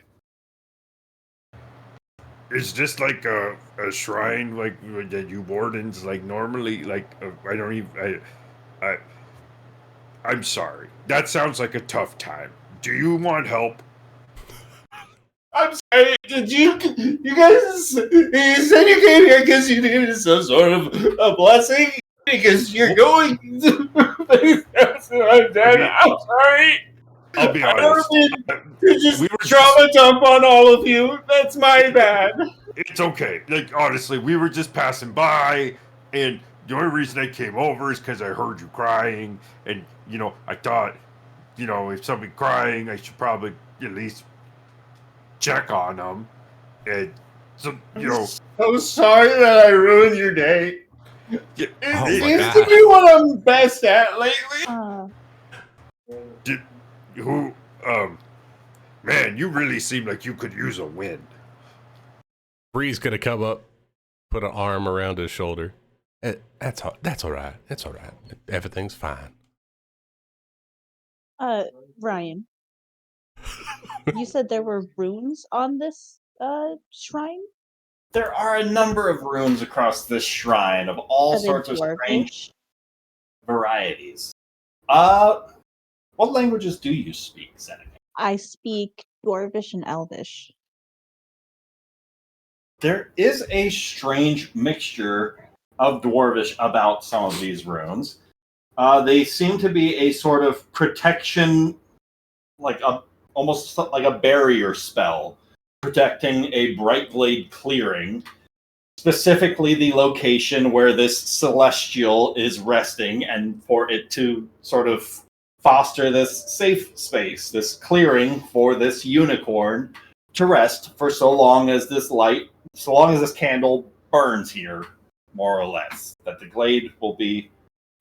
Is this like a shrine like that you wardens like normally like I don't even I'm sorry. That sounds like a tough time. Do you want help? I'm sorry. Did you guys? You said you came here because you needed some sort of a blessing because you're going to. I'm dead. I'm sorry. I'll be I honest. don't mean to just trauma dump on all of you. That's my bad. It's okay. Like honestly, we were just passing by, and the only reason I came over is because I heard you crying, and I thought, if somebody crying, I should probably at least check on them, and so So sorry that I ruined your day. Yeah, It seems to be what I'm best at lately. Who? Man, you really seem like you could use a win. Bree's gonna come up, put an arm around his shoulder. That's all right. It's all right. Everything's fine. Ryan, you said there were runes on this shrine? There are a number of runes across this shrine of all sorts of strange varieties. What languages do you speak, Seneca? I speak Dwarvish and Elvish. There is a strange mixture of Dwarvish about some of these runes. They seem to be a sort of protection, almost like a barrier spell, protecting a bright glade clearing, specifically the location where this celestial is resting, and for it to sort of foster this safe space, this clearing for this unicorn to rest for so long as this candle burns here, more or less. That the glade will be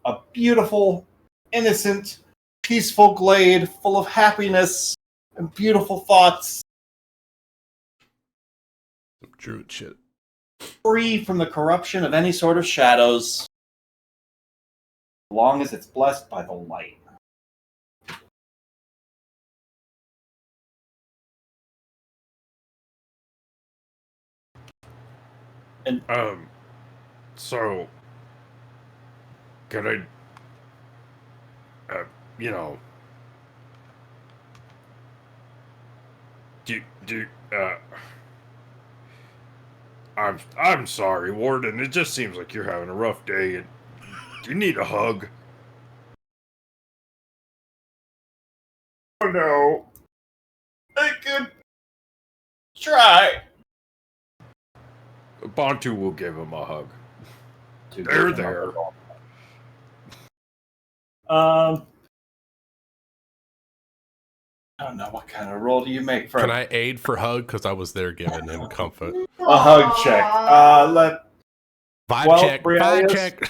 a beautiful, innocent, peaceful glade full of happiness and beautiful thoughts. Druid shit. Free from the corruption of any sort of shadows, as long as it's blessed by the light. And so can I I'm sorry, Warden. It just seems like you're having a rough day, and do you need a hug? Oh no. I could try. Bantu will give him a hug. They're there. I don't know, what kind of roll do you make for Can I aid for hug? Because I was there giving him comfort. a hug check? Vibe check.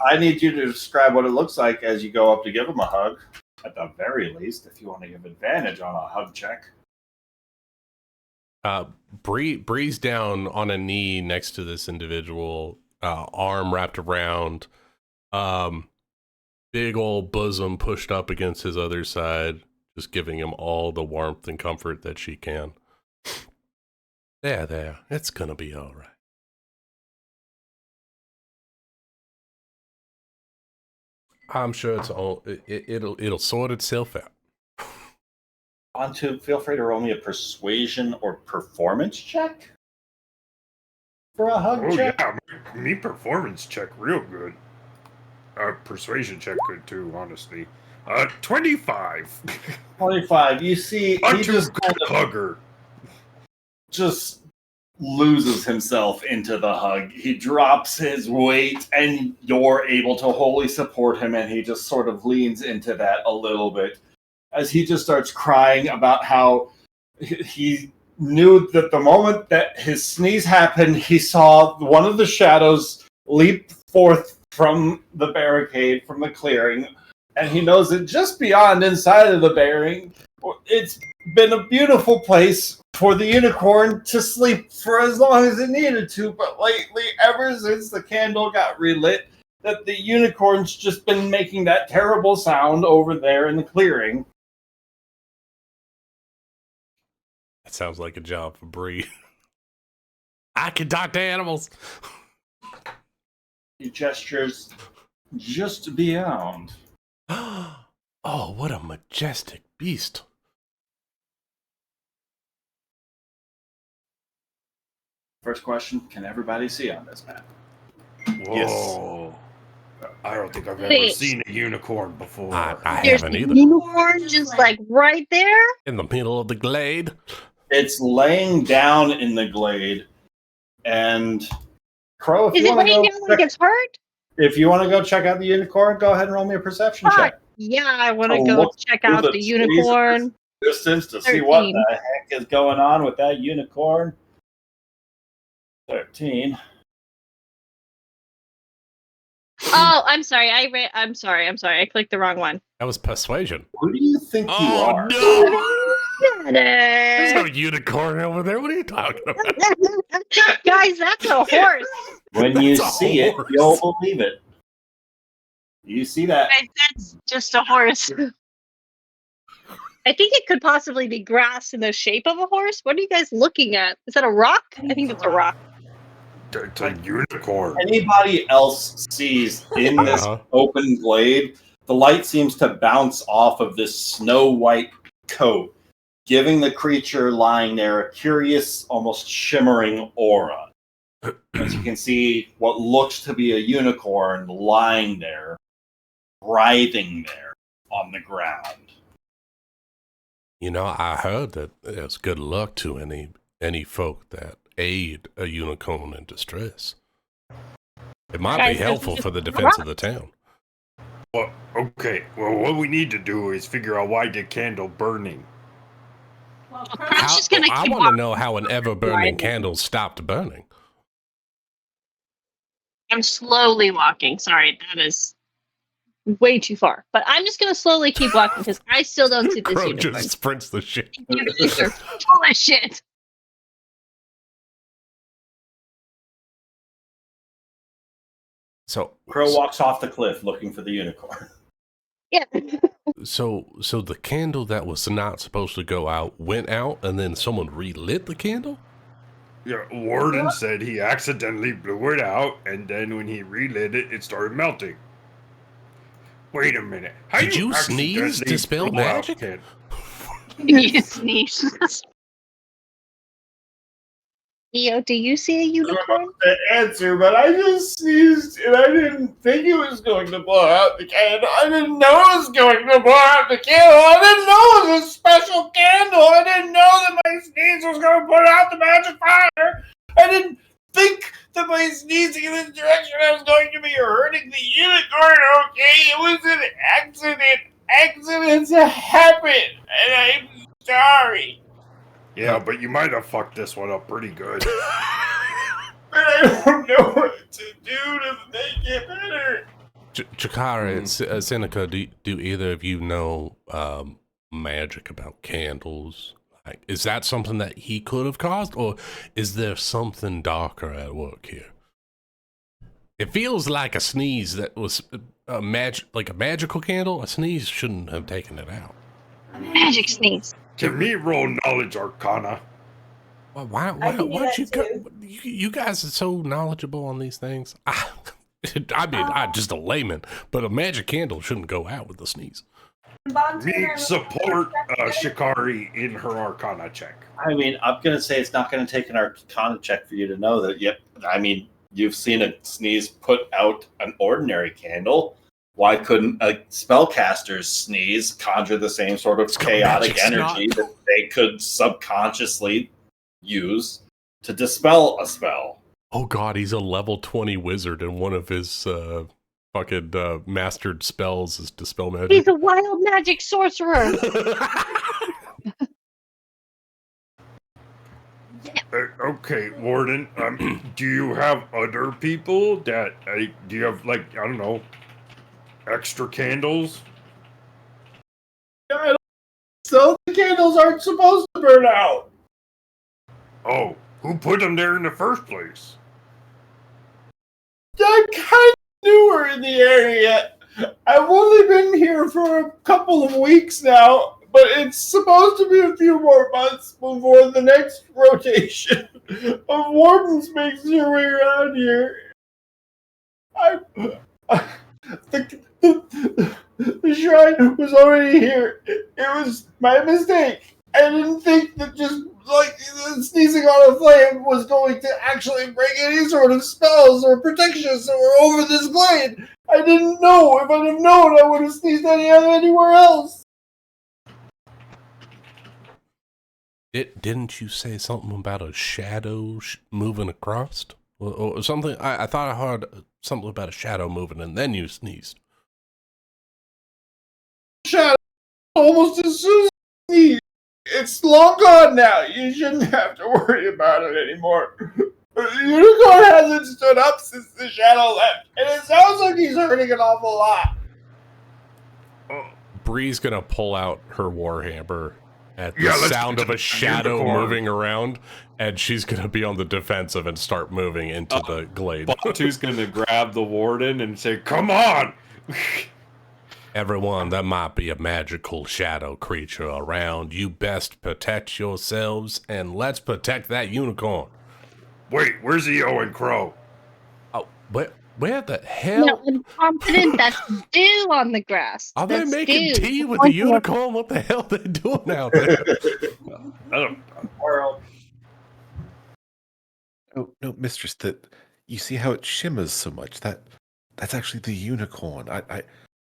I need you to describe what it looks like as you go up to give him a hug. At the very least, if you want to give advantage on a hug check. Bree's down on a knee next to this individual, arm wrapped around, big old bosom pushed up against his other side, just giving him all the warmth and comfort that she can. There, it's gonna be all right. I'm sure it'll sort itself out. Feel free to roll me a persuasion or performance check for a hug check. Yeah, me performance check real good. Persuasion check good too, honestly. 25. 25. You see, he just kind of hugger. Just loses himself into the hug. He drops his weight, and you're able to wholly support him, and he just sort of leans into that a little bit as he just starts crying about how he knew that the moment that his sneeze happened, he saw one of the shadows leap forth from the barricade, from the clearing, and he knows that just beyond inside of the bearing, it's been a beautiful place for the unicorn to sleep for as long as it needed to, but lately, ever since the candle got relit, that the unicorn's just been making that terrible sound over there in the clearing. That sounds like a job for Bree. I can talk to animals. He gestures just beyond. Oh, what a majestic beast. First question, can everybody see on this map? Whoa. I don't think I've ever Wait. seen a unicorn before. I There's haven't a either. unicorn just like right there. In the middle of the glade. It's laying down in the glade, and Crow, if Is you it want to laying go, down like it's hurt? if you want to go check out the unicorn, go ahead and roll me a perception Fuck. check. Yeah, I want To to go look check through out the the trees unicorn. Distance to see what 13. the heck is going on with that unicorn. 13. Oh, I'm sorry. I'm sorry. I clicked the wrong one. That was persuasion. Who do you think you Oh, are? no! There's no Guys, unicorn over there. What are you talking about? that's a horse. When you That's a see it, horse. you'll believe it. You see that? That's just a horse. I think it could possibly be grass in the shape of a horse. What are you guys looking at? Is that a rock? I think it's a rock. It's a unicorn. Anybody else sees in this open glade, the light seems to bounce off of this snow white coat, giving the creature lying there a curious, almost shimmering aura. As you can see, what looks to be a unicorn lying there, writhing there on the ground. You know, I heard that there's good luck to any folk that aid a unicorn in distress. It might Guys, be helpful that's for the just defense of the town. Well, okay. Well, what we need to do is figure out why the candle burning. I'm just gonna I keep want to walking. know how an ever-burning candle stopped burning. I'm slowly walking. Sorry, that is way too far. But I'm just gonna slowly keep walking because I still don't see this Crow unicorn. just sprints the shit. You guys are full of shit. So Crow walks off the cliff looking for the unicorn. Yeah. So the candle that was not supposed to go out went out, and then someone relit the candle? Yeah, Warden said he accidentally blew it out, and then when he relit it, it started melting. Wait a minute. How Did you sneeze accidentally to spell blow out magic? candle? You sneeze. Theo, do you see a unicorn? The answer, but I just sneezed and I didn't think it was going to blow out the candle. I didn't know it was going to blow out the candle. I didn't know it was a special candle. I didn't know that my sneeze was going to put out the magic fire. I didn't think that by sneezing in this direction I was going to be hurting the unicorn. Okay, it was an accident. Accidents happen, and I'm sorry. Yeah, but you might have fucked this one up pretty good. But I don't know what to do to make it better. Chikara and Seneca, do either of you know magic about candles? Like, is that something that he could have caused, or is there something darker at work here? It feels like a sneeze that was like a magical candle. A sneeze shouldn't have taken it out. Magic sneeze. Can me roll knowledge arcana? Well, why you guys are so knowledgeable on these things? I mean, I'm just a layman, but a magic candle shouldn't go out with a sneeze. Me support Shikari in her arcana check. I mean, I'm going to say it's not going to take an arcana check for you to know that, yep, I mean, you've seen a sneeze put out an ordinary candle. Why couldn't a spellcaster's sneeze conjure the same sort of chaotic energy that they could subconsciously use to dispel a spell? Oh god, he's a level 20 wizard, and one of his fucking mastered spells is dispel magic. He's a wild magic sorcerer. Okay, Warden. Do you have other people that? Do you have like I don't know, extra candles? So the candles aren't supposed to burn out. Oh, who put them there in the first place? I'm kind of newer in the area. I've only been here for a couple of weeks now, but it's supposed to be a few more months before the next rotation of wardens makes their way around here. The shrine was already here. It was my mistake. I didn't think that just like sneezing on a flame was going to actually bring any sort of spells or protections that were over this glade. I didn't know. If I'd have known, I would have sneezed anywhere else. Didn't you say something about a shadow moving across? Or something? I thought I heard something about a shadow moving, and then you sneezed. Shadow almost as soon as I sneezed. It's long gone now. You shouldn't have to worry about it anymore. Unicorn hasn't stood up since the shadow left, and it sounds like he's hurting an awful lot. Bree's gonna pull out her warhammer at the Yeah, let's sound get of to a the shadow unicorn. moving around, and she's gonna be on the defensive and start moving into the glade. Batu's gonna grab the warden and say, "Come on!" Everyone, there might be a magical shadow creature around. You best protect yourselves, and let's protect that unicorn. Wait, where's EO and Crow? Oh, where the hell? No, I'm confident that's dew on the grass. Are they That's making dew. tea with the unicorn? What the hell are they doing out there? I don't. World. No, mistress. That you see how it shimmers so much. That's actually the unicorn.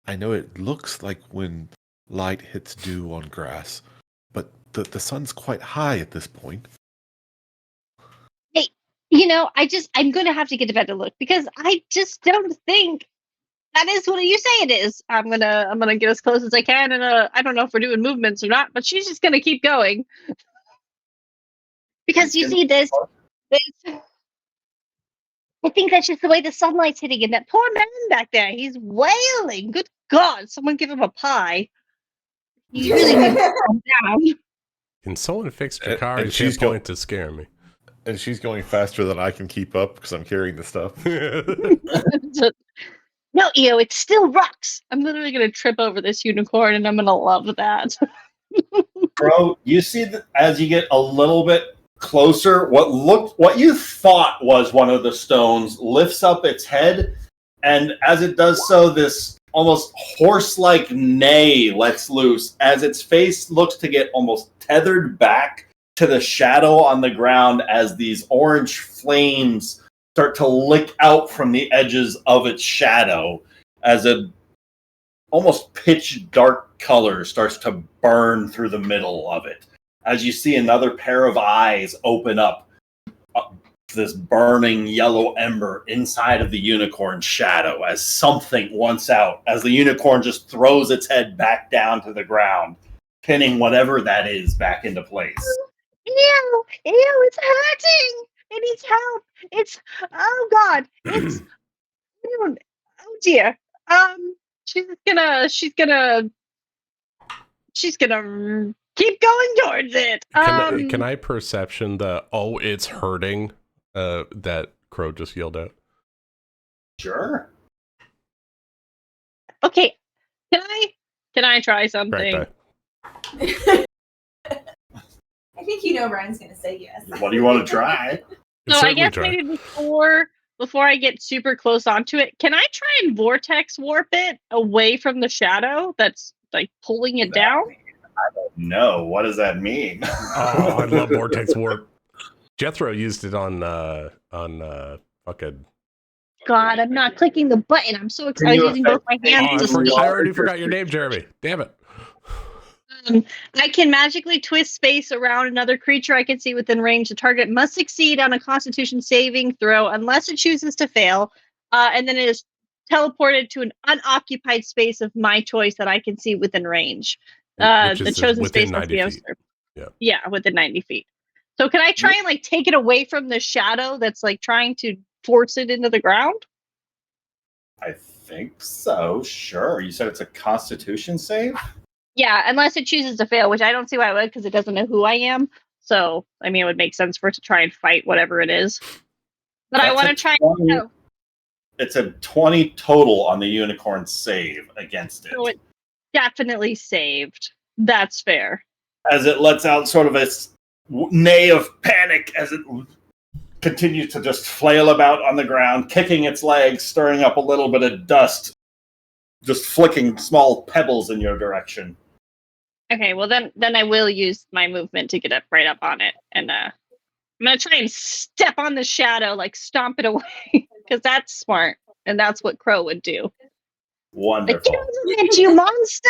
I know it looks like when light hits dew on grass, but the sun's quite high at this point. Hey, I'm gonna have to get a better look because I just don't think that is what you say it is. I'm gonna get as close as I can, and I don't know if we're doing movements or not, but she's just gonna keep going because you see this. I think that's just the way the sunlight's hitting him. That poor man back there, he's wailing. Good God, someone give him a pie. He really needs to calm down. Can someone fix your car? And You she's can't point to scare me. And she's going faster than I can keep up because I'm carrying the stuff. No, EO, it still rocks. I'm literally gonna trip over this unicorn, and I'm gonna love that. Bro, you see that as you get a little bit closer, what you thought was one of the stones lifts up its head, and as it does so, this almost horse-like neigh lets loose as its face looks to get almost tethered back to the shadow on the ground as these orange flames start to lick out from the edges of its shadow as a almost pitch dark color starts to burn through the middle of it. As you see another pair of eyes open up this burning yellow ember inside of the unicorn shadow as something wants out, as the unicorn just throws its head back down to the ground, pinning whatever that is back into place. Ew, it's hurting. It needs help. Oh God, oh dear. She's gonna keep going towards it. Can I perception the it's hurting that Crow just yelled out? Sure. Okay, can I try something? Right, I think Brian's gonna say yes. What do you want to try? So I guess maybe before I get super close onto it, can I try and vortex warp it away from the shadow that's like pulling it down? I don't know. What does that mean? Oh, I love vortex warp. Jethro used it on fucking. God, I'm not clicking the button. I'm so excited. I was using both my hands. I already forgot your name, Jeremy. Damn it. I can magically twist space around another creature I can see within range. The target must succeed on a Constitution saving throw unless it chooses to fail, and then it is teleported to an unoccupied space of my choice that I can see within range. The chosen space must be observed. Yeah, within 90 feet. So can I try and like take it away from the shadow that's like trying to force it into the ground? I think so. Sure. You said it's a Constitution save? Yeah, unless it chooses to fail, which I don't see why it would because it doesn't know who I am. So, I mean, it would make sense for it to try and fight whatever it is. But I want to try. It's a 20 total on the unicorn save against it. So it definitely saved. That's fair. As it lets out sort of a neigh of panic as it continues to just flail about on the ground, kicking its legs, stirring up a little bit of dust, just flicking small pebbles in your direction. Okay, well then I will use my movement to get up right up on it, and I'm gonna try and step on the shadow, like stomp it away, because that's smart, and that's what Crow would do. Wonderful. Like, you monster!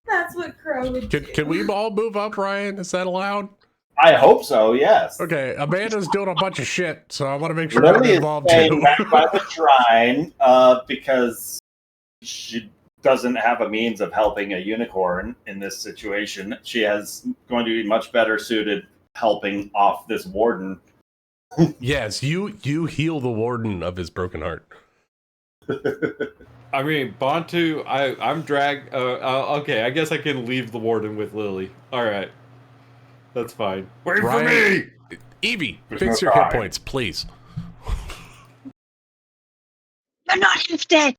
That's what Crow would do. Can we all move up, Ryan? Is that allowed? I hope so, yes. Okay, Amanda's doing a bunch of shit, so I want to make sure Lily I'm is involved staying too. back by the shrine because she doesn't have a means of helping a unicorn in this situation. She is going to be much better suited helping off this warden. Yes, you heal the warden of his broken heart. I mean, Bantu, I'm drag. Okay, I guess I can leave the warden with Lily. All right, that's fine. Wait for Ryan, me! Evie, There's fix no your hit time. points, please. You're not dead.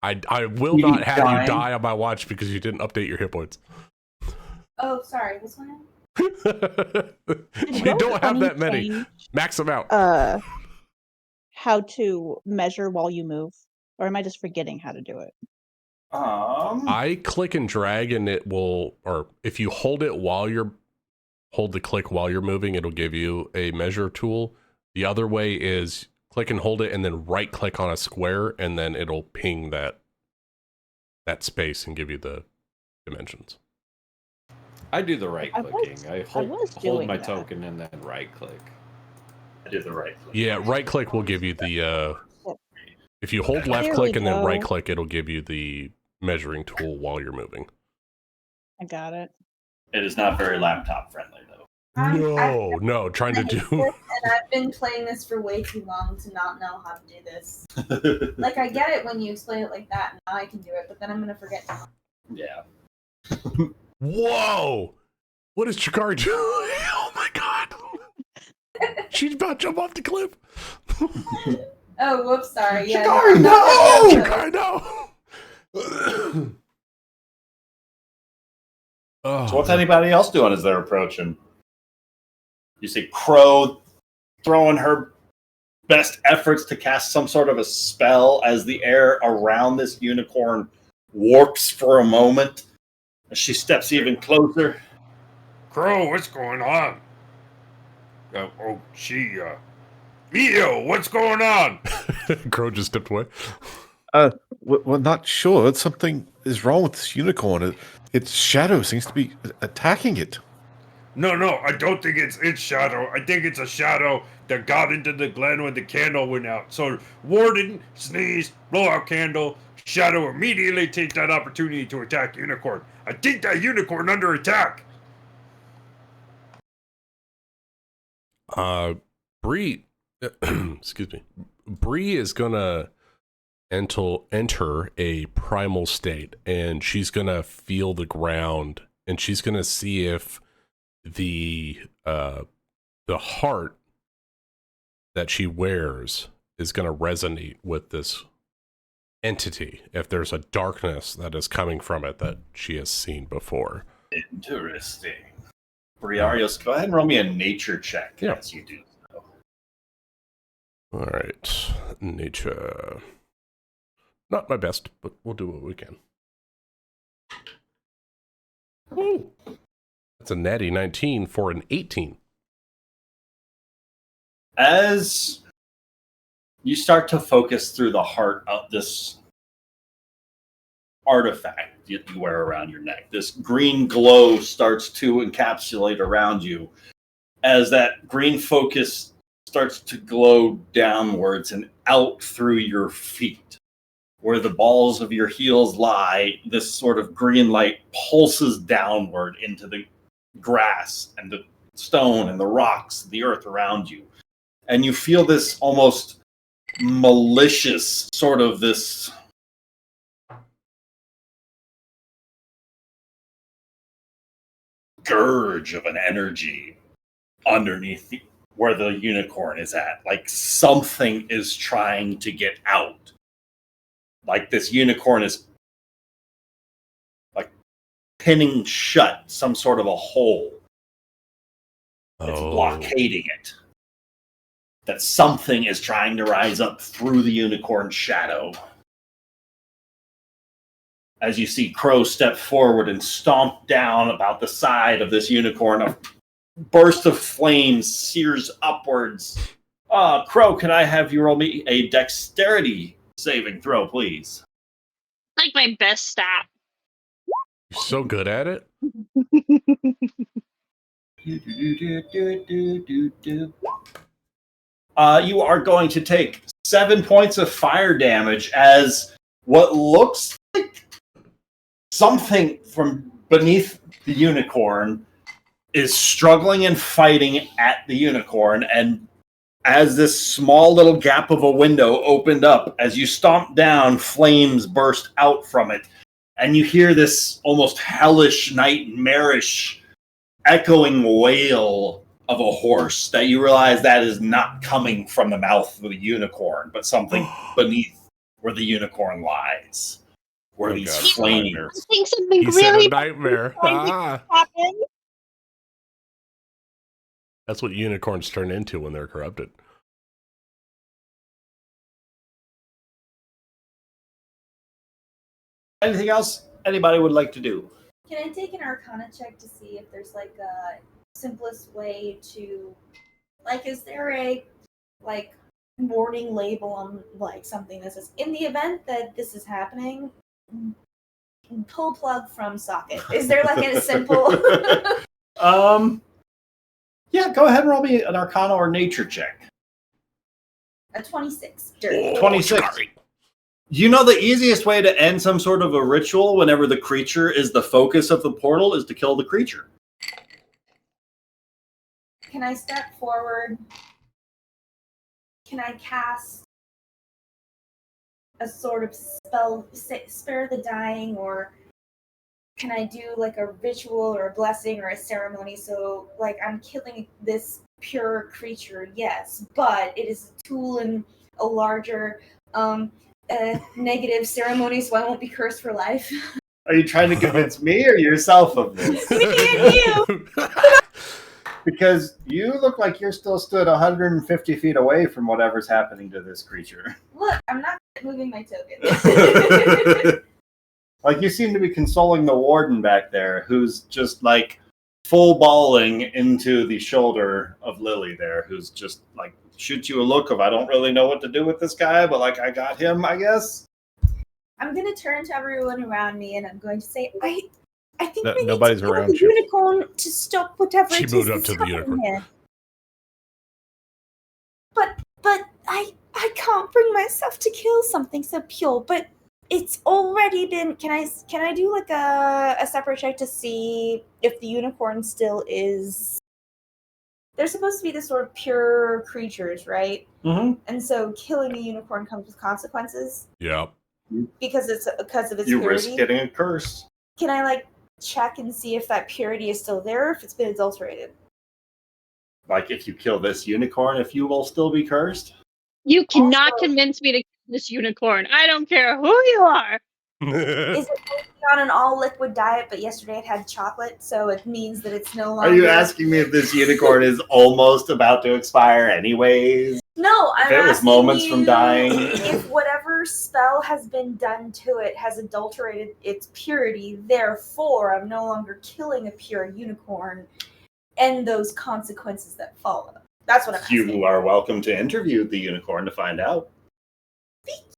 I will Evie not have dying? you die on my watch because you didn't update your hit points. Oh, sorry. What's going on? You don't have that many. Change, Max them out. how to measure while you move, or am I just forgetting how to do it? I click and drag, and it will, or if you hold the click while you're moving, it'll give you a measure tool. The other way is click and hold it, and then right click on a square, and then it'll ping that space and give you the dimensions. I do the right clicking. I hold doing my that. token and then right click. I did the right click. Yeah, right click will give you the if you hold left There click we and then right go. click, it'll give you the measuring tool while you're moving. I got it. It is not very laptop friendly, though. No, trying to do. And I've been playing this for way too long to not know how to do this. Like, I get it when you explain it like that, and now I can do it, but then I'm gonna forget tomorrow. Yeah. Whoa! What is Chikari doing? Oh my god! She's about to jump off the cliff. Oh, whoops, sorry. Yeah, Chikari, no! Chikari, no! Oh, So what's anybody else doing as they're approaching? You see Crow throwing her best efforts to cast some sort of a spell as the air around this unicorn warps for a moment. As she steps even closer. Crow, what's going on? Eo, what's going on? Crow just stepped away. Well, not sure. Something is wrong with this unicorn. Its shadow seems to be attacking it. No, I don't think it's its shadow. I think it's a shadow that got into the glen when the candle went out. So, warden, sneeze, blow out candle, shadow immediately take that opportunity to attack unicorn. I think that unicorn under attack. Bree, excuse me. Bree is gonna enter a primal state, and she's gonna feel the ground, and she's gonna see if the heart that she wears is gonna resonate with this entity, if there's a darkness that is coming from it that she has seen before. Interesting. Briarios, go ahead and roll me a nature check as you do so. All right, nature. Not my best, but we'll do what we can. Ooh. That's a natty 19 for an 18. As you start to focus through the heart of this artifact you wear around your neck, this green glow starts to encapsulate around you. As that green focus starts to glow downwards and out through your feet, where the balls of your heels lie, this sort of green light pulses downward into the grass and the stone and the rocks, the earth around you. And you feel this almost malicious sort of this gurge of an energy underneath where the unicorn is at. Like something is trying to get out. Like this unicorn is like pinning shut some sort of a hole. It's blockading it. That something is trying to rise up through the unicorn's shadow. As you see Crow step forward and stomp down about the side of this unicorn, a burst of flames sears upwards. Crow, can I have you roll me a dexterity saving throw, please? Like my best stat. You're so good at it. You are going to take 7 points of fire damage as what looks like something from beneath the unicorn is struggling and fighting at the unicorn. And as this small little gap of a window opened up, as you stomp down, flames burst out from it. And you hear this almost hellish, nightmarish, echoing wail of a horse that you realize that is not coming from the mouth of the unicorn, but something beneath where the unicorn lies. Where these flames. I think something He said really a nightmare. happened. That's what unicorns turn into when they're corrupted. Anything else anybody would like to do? Can I take an Arcana check to see if there's like a simplest way to, like, is there a like warning label on like something that says, in the event that this is happening, pull plug from socket? Is there like a simple? Yeah, go ahead and roll me an Arcana or Nature check. A 26. Dirty. 26. You know the easiest way to end some sort of a ritual whenever the creature is the focus of the portal is to kill the creature. Can I step forward? Can I cast a sort of spell, spare the dying, or can I do like a ritual or a blessing or a ceremony? So like I'm killing this pure creature, yes, but it is a tool in a larger negative ceremony, so I won't be cursed for life. Are you trying to convince me or yourself of this? Me and you! Because you look like you're still stood 150 feet away from whatever's happening to this creature. Look, I'm not moving my token. Like you seem to be consoling the warden back there, who's just like full balling into the shoulder of Lily there, who's just like shoots you a look of I don't really know what to do with this guy, but like I got him, I guess. I'm gonna turn to everyone around me and I'm going to say, I think we nobody's need to around kill the you. unicorn to stop whatever She it moved is up to that's the happening unicorn. here. But I can't bring myself to kill something so pure, but it's already been. Can I do like a separate check to see if the unicorn still is? They're supposed to be the sort of pure creatures, right? Mm-hmm. And so killing a unicorn comes with consequences. Yep. Because of its You purity. risk getting a curse. Can I like check and see if that purity is still there, or if it's been adulterated? Like if you kill this unicorn, if you will still be cursed. You cannot convince me to kill this unicorn. I don't care who you are. Is it on an all liquid diet, but yesterday it had chocolate, so it means that it's no longer. Are you asking me if this unicorn is almost about to expire anyways? No, I'm If it was asking moments you from dying. if whatever spell has been done to it has adulterated its purity, therefore I'm no longer killing a pure unicorn and those consequences that follow. That's what I'm asking. You are welcome to interview the unicorn to find out.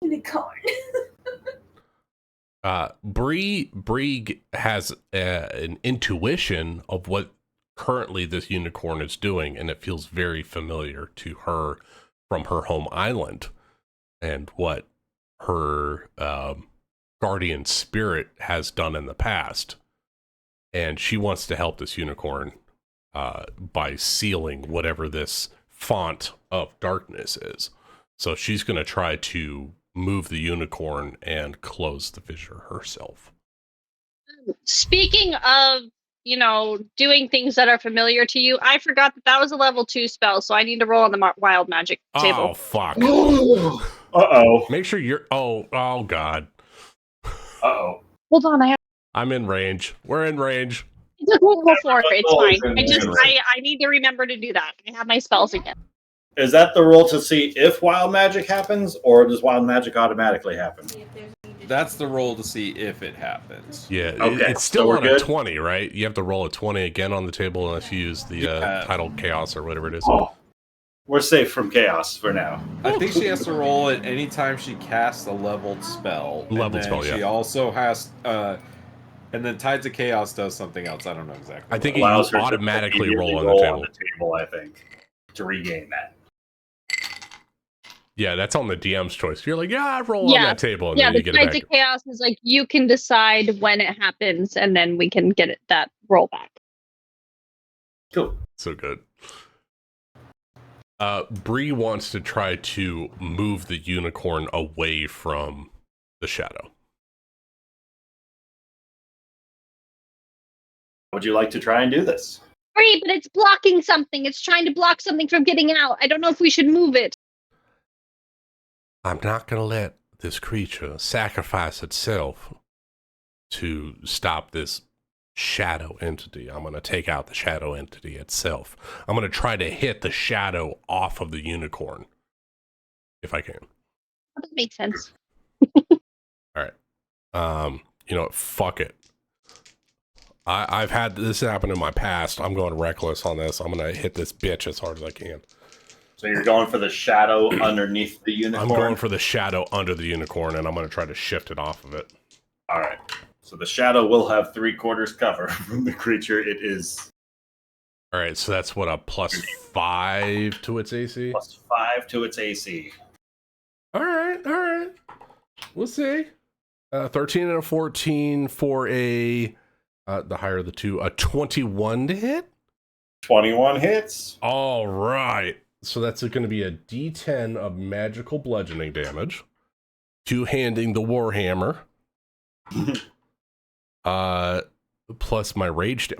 Unicorn. Bree has an intuition of what currently this unicorn is doing, and it feels very familiar to her from her home island and what her guardian spirit has done in the past. And she wants to help this unicorn by sealing whatever this font of darkness is. So she's going to try to move the unicorn and close the fissure herself. Speaking of, doing things that are familiar to you, I forgot that was a level 2 spell, so I need to roll on the wild magic table. Oh, fuck. Uh-oh. Make sure you're... Oh, God. Uh-oh. Hold on, I'm in range. We're in range. Just won't go for it. It's fine. Right. I need to remember to do that. I have my spells again. Is that the roll to see if wild magic happens, or does wild magic automatically happen? That's the roll to see if it happens. Yeah, Okay, it's still so on we're a good? 20, right? You have to roll a 20 again on the table unless you use the title chaos or whatever it is. Oh, we're safe from chaos for now. I think she has to roll it anytime she casts a leveled spell. Leveled spell, She also has... and then Tides of Chaos does something else. I don't know exactly. I think It you allows her to automatically immediately roll on the table. I think, to regain that. Yeah, that's on the DM's choice. You're like, I roll on that table, and then the you get it Tides back. of Chaos is like, you can decide when it happens, and then we can get that roll back. Cool. So good. Bree wants to try to move the unicorn away from the shadow. Would you like to try and do this? Free, but it's blocking something. It's trying to block something from getting out. I don't know if we should move it. I'm not going to let this creature sacrifice itself to stop this shadow entity. I'm going to take out the shadow entity itself. I'm going to try to hit the shadow off of the unicorn, if I can. That makes sense. All right. You know what? Fuck it. I've had this happen in my past. I'm going reckless on this. I'm going to hit this bitch as hard as I can. So you're going for the shadow underneath the unicorn? I'm going for the shadow under the unicorn, and I'm going to try to shift it off of it. All right. So the shadow will have 3/4 cover from the creature it is. All right, so that's what, a +5 to its AC? +5 to its AC. All right. We'll see. 13 and a 14 for a, the higher of the two, a 21 to hit? 21 hits. All right. So that's going to be a D10 of magical bludgeoning damage. Two-handing the Warhammer. Plus my rage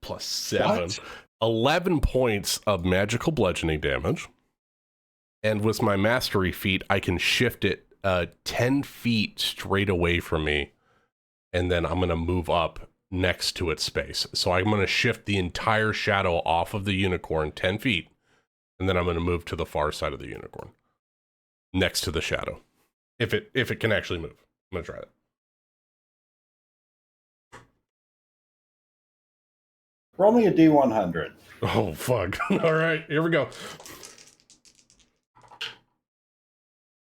+7. What? 11 points of magical bludgeoning damage. And with my mastery feat, I can shift it 10 feet straight away from me. And then I'm going to move up next to its space. So I'm going to shift the entire shadow off of the unicorn 10 feet. And then I'm going to move to the far side of the unicorn. Next to the shadow. If it can actually move. I'm going to try that. Roll me a D100. Oh, fuck. All right, here we go.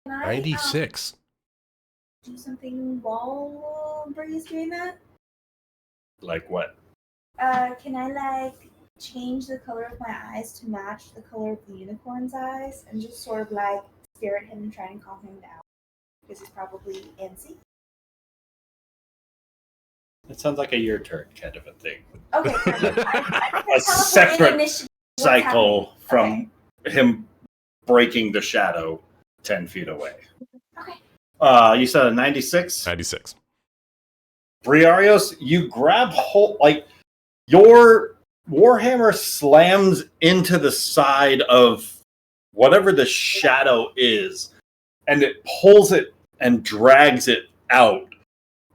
96. Do something while Bree's doing that? Like what? Can I change the color of my eyes to match the color of the unicorn's eyes and just sort of spirit him and try and calm him down? Because he's probably antsy. It sounds like a your turn kind of a thing. Okay. A separate cycle from him breaking the shadow 10 feet away. Okay. You said a 96? 96. Briarios, you grab hold, your Warhammer slams into the side of whatever the shadow is, and it pulls it and drags it out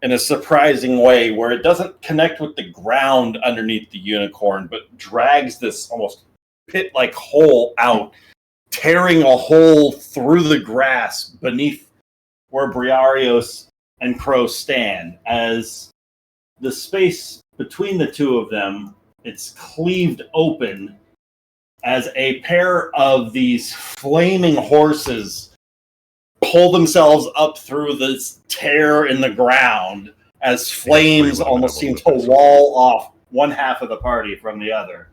in a surprising way where it doesn't connect with the ground underneath the unicorn, but drags this almost pit-like hole out, tearing a hole through the grass beneath where Briarios and Crow stand. As the space between the two of them, it's cleaved open as a pair of these flaming horses pull themselves up through this tear in the ground as flames almost seem to wall off one half of the party from the other.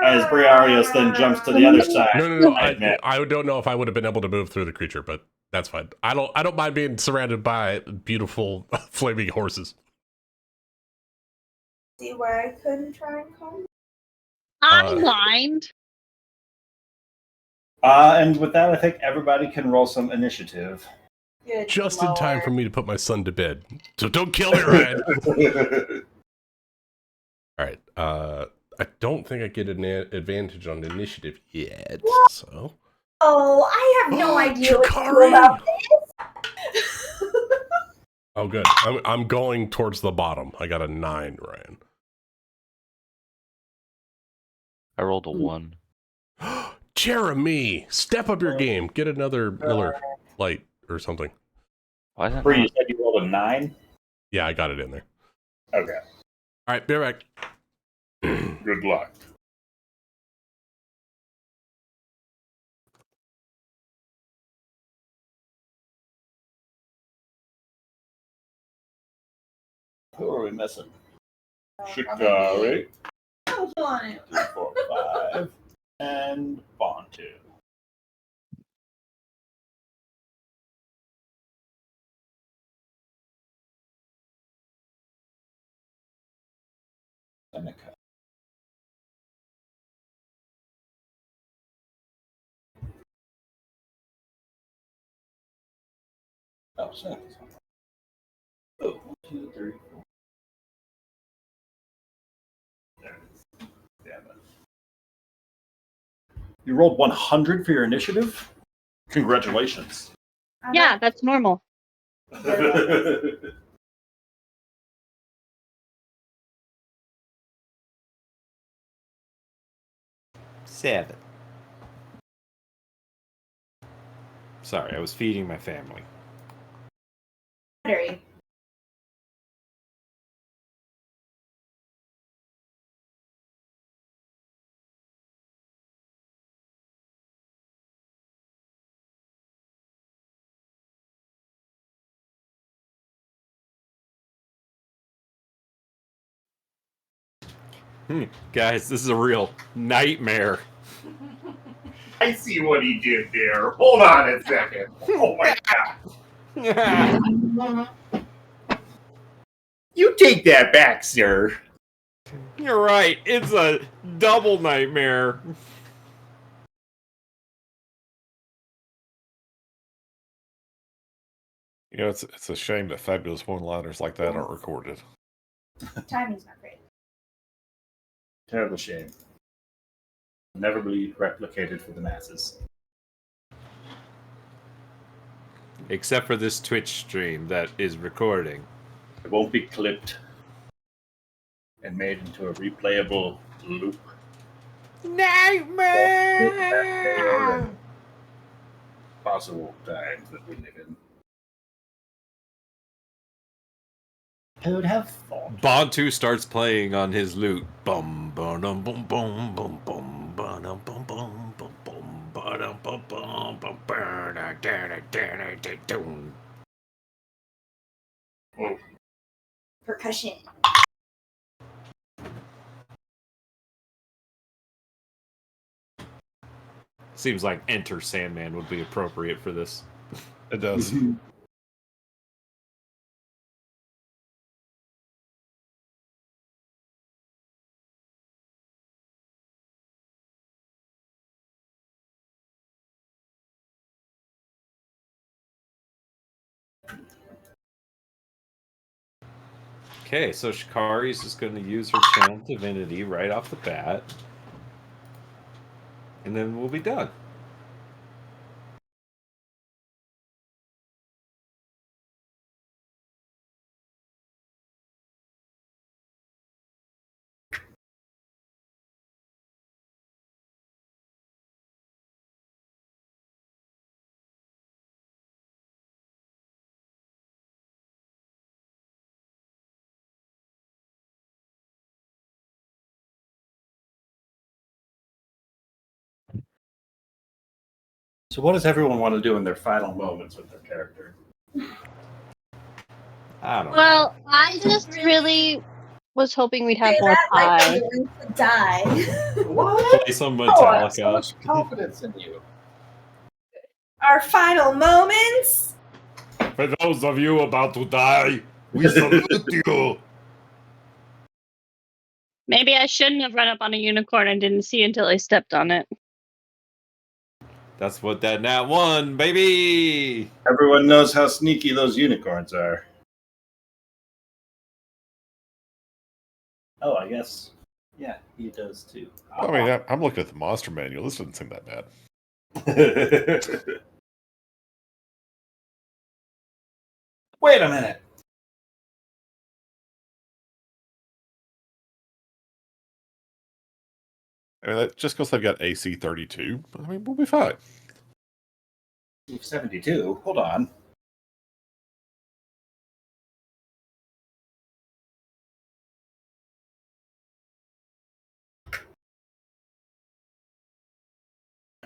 As Briarios then jumps to the other side. No. I don't know if I would have been able to move through the creature, but that's fine. I don't mind being surrounded by beautiful flaming horses. See where I couldn't try and calm I mind. And with that, I think everybody can roll some initiative. Good Just in time lord. for me to put my son to bed. So don't kill me, Ryan. All right. I don't think I get an advantage on initiative yet. So. Oh, I have no idea what to do Chikari! about this. Oh, good. I'm going towards the bottom. I got a 9, Ryan. I rolled a 1. Jeremy, step up your game. Get another Miller Light or something. Why is that Bree, you not? said you rolled a 9? Yeah, I got it in there. Okay. All right, be right back. Good luck. Who are we missing? Shikari, Hold on. 3, 4, 5, and Bontu. Seneca. Oh, Seneca's on. Oh, 1, 2, 3, 4. There it is. Damn it. You rolled 100 for your initiative? Congratulations. Yeah, that's normal. 7. Sorry, I was feeding my family. Battery. Guys, this is a real nightmare. I see what he did there. Hold on a second. Oh my god. You take that back, sir. You're right. It's a double nightmare. You know, it's a shame that fabulous one-liners like that aren't recorded. Timing's not great. Terrible shame. Never be replicated for the masses. Except for this Twitch stream that is recording. It won't be clipped and made into a replayable loop. Nightmare! Possible times that we live in. Who would have thought? Bontu starts playing on his lute. Bum bum bum bum bum bum bum bum bum bum bum bum bum bum bum bum Percussion. Seems like Enter Sandman would be appropriate for this. It does. Okay, so Shikari's just going to use her channel divinity right off the bat. And then we'll be done. So what does everyone want to do in their final moments with their character? I don't know. Well, I just really was hoping we'd have Say more that like pie. we're going to die. What? Play some Oh, I have so Metallica. much confidence in you. Our final moments. For those of you about to die, we salute you. Maybe I shouldn't have run up on a unicorn and didn't see until I stepped on it. That's what that nat one, baby. Everyone knows how sneaky those unicorns are. Oh, I guess. Yeah, he does too. I mean, I'm looking at the monster manual. This doesn't seem that bad. Wait a minute. I mean, that, just because they've got AC 32, I mean, we'll be fine. 72. Hold on.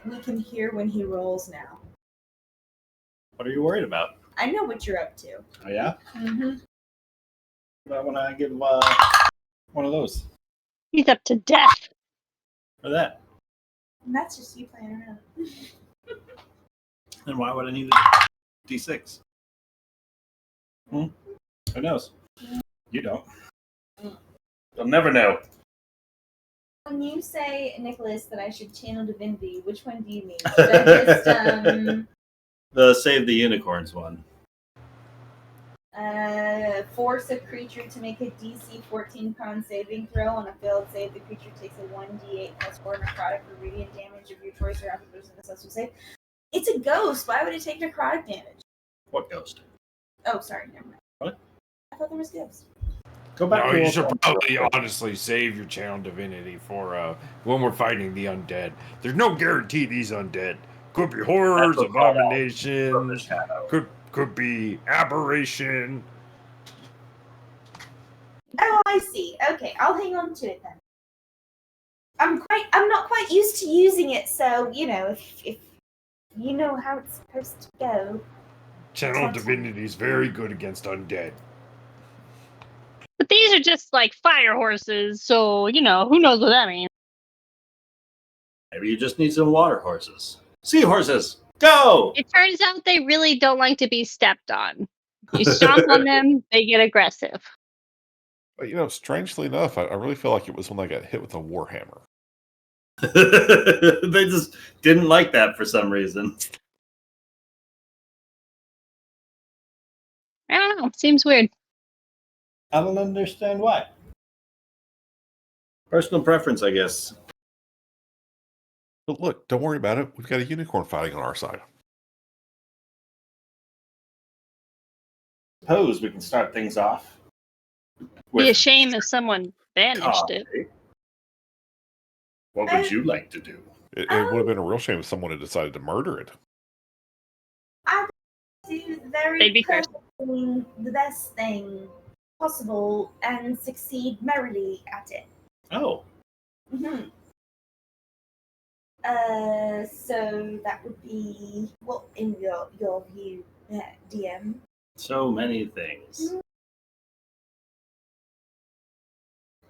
We can hear when he rolls now. What are you worried about? I know what you're up to. Oh, yeah? Mm-hmm. What about when I give one of those? He's up to death. For that. And that's just you playing around. Then why would I need a D6? Who knows? You don't. You'll never know. When you say, Nicholas, that I should channel divinity, which one do you mean? Should I just, The Save the Unicorns one. force a creature to make a DC 14 con saving throw. On a failed save, the creature takes a 1d8 plus 4 necrotic or radiant damage of your choice or after there's a successful save. It's a ghost. Why would it take necrotic damage? What ghost? Oh, sorry, never mind. What? I thought there was ghost. Go back No, to you should probably honestly save your channel divinity for when we're fighting the undead. There's no guarantee these undead. Could be horrors, That's what abominations, could be aberration. Oh, I see. Okay, I'll hang on to it then. I'm not quite used to using it, so if you know how it's supposed to go. Channel divinity is very good against undead. But these are just like fire horses, so who knows what that means. Maybe you just need some water horses. Seahorses, go! It turns out they really don't like to be stepped on. You stomp on them, they get aggressive. But, strangely enough, I really feel like it was when they got hit with a warhammer. They just didn't like that for some reason. I don't know. Seems weird. I don't understand why. Personal preference, I guess. But look, don't worry about it. We've got a unicorn fighting on our side. Suppose we can start things off. Be a shame if someone banished it. What would you like to do? It would have been a real shame if someone had decided to murder it. I do very perfectly the best thing possible and succeed merrily at it. Oh. Mm-hmm. So that would be what in your view, DM? So many things.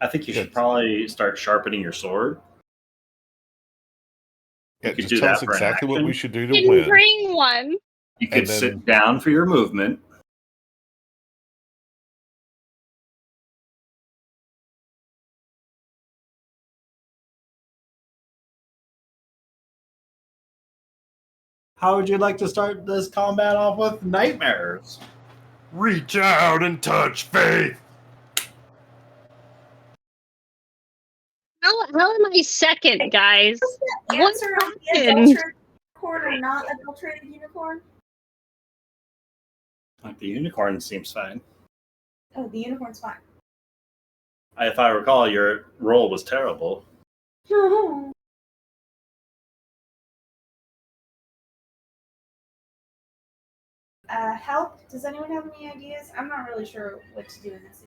I think you should probably start sharpening your sword. Yeah, You could just do tell that us for an exactly what action. we should do to Didn't win. bring one. You could sit down for your movement. How would you like to start this combat off with nightmares? Reach out and touch faith. How am I second, guys? What Answer on the happened? adulterated unicorn or not adulterated unicorn? Like the unicorn seems fine. Oh, the unicorn's fine. If I recall, your roll was terrible. Help? Does anyone have any ideas? I'm not really sure what to do in this.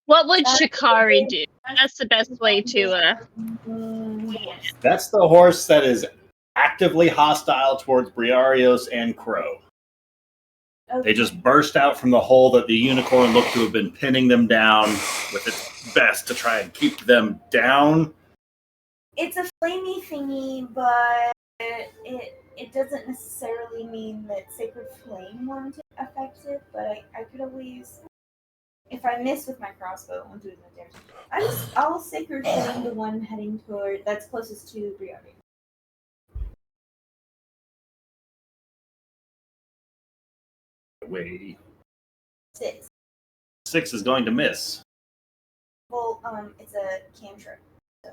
What would Shikari do? That's the best way to. That's the horse that is actively hostile towards Briarios and Crow. Okay. They just burst out from the hole that the unicorn looked to have been pinning them down with its best to try and keep them down. It's a flamey thingy, but it doesn't necessarily mean that Sacred Flame won't affect it, but I could always If I miss with my crossbow, I won't do that damage. I'll sacred flame the one heading toward that's closest to Briari. Wait. 6. 6 is going to miss. Well, it's a cantrip. So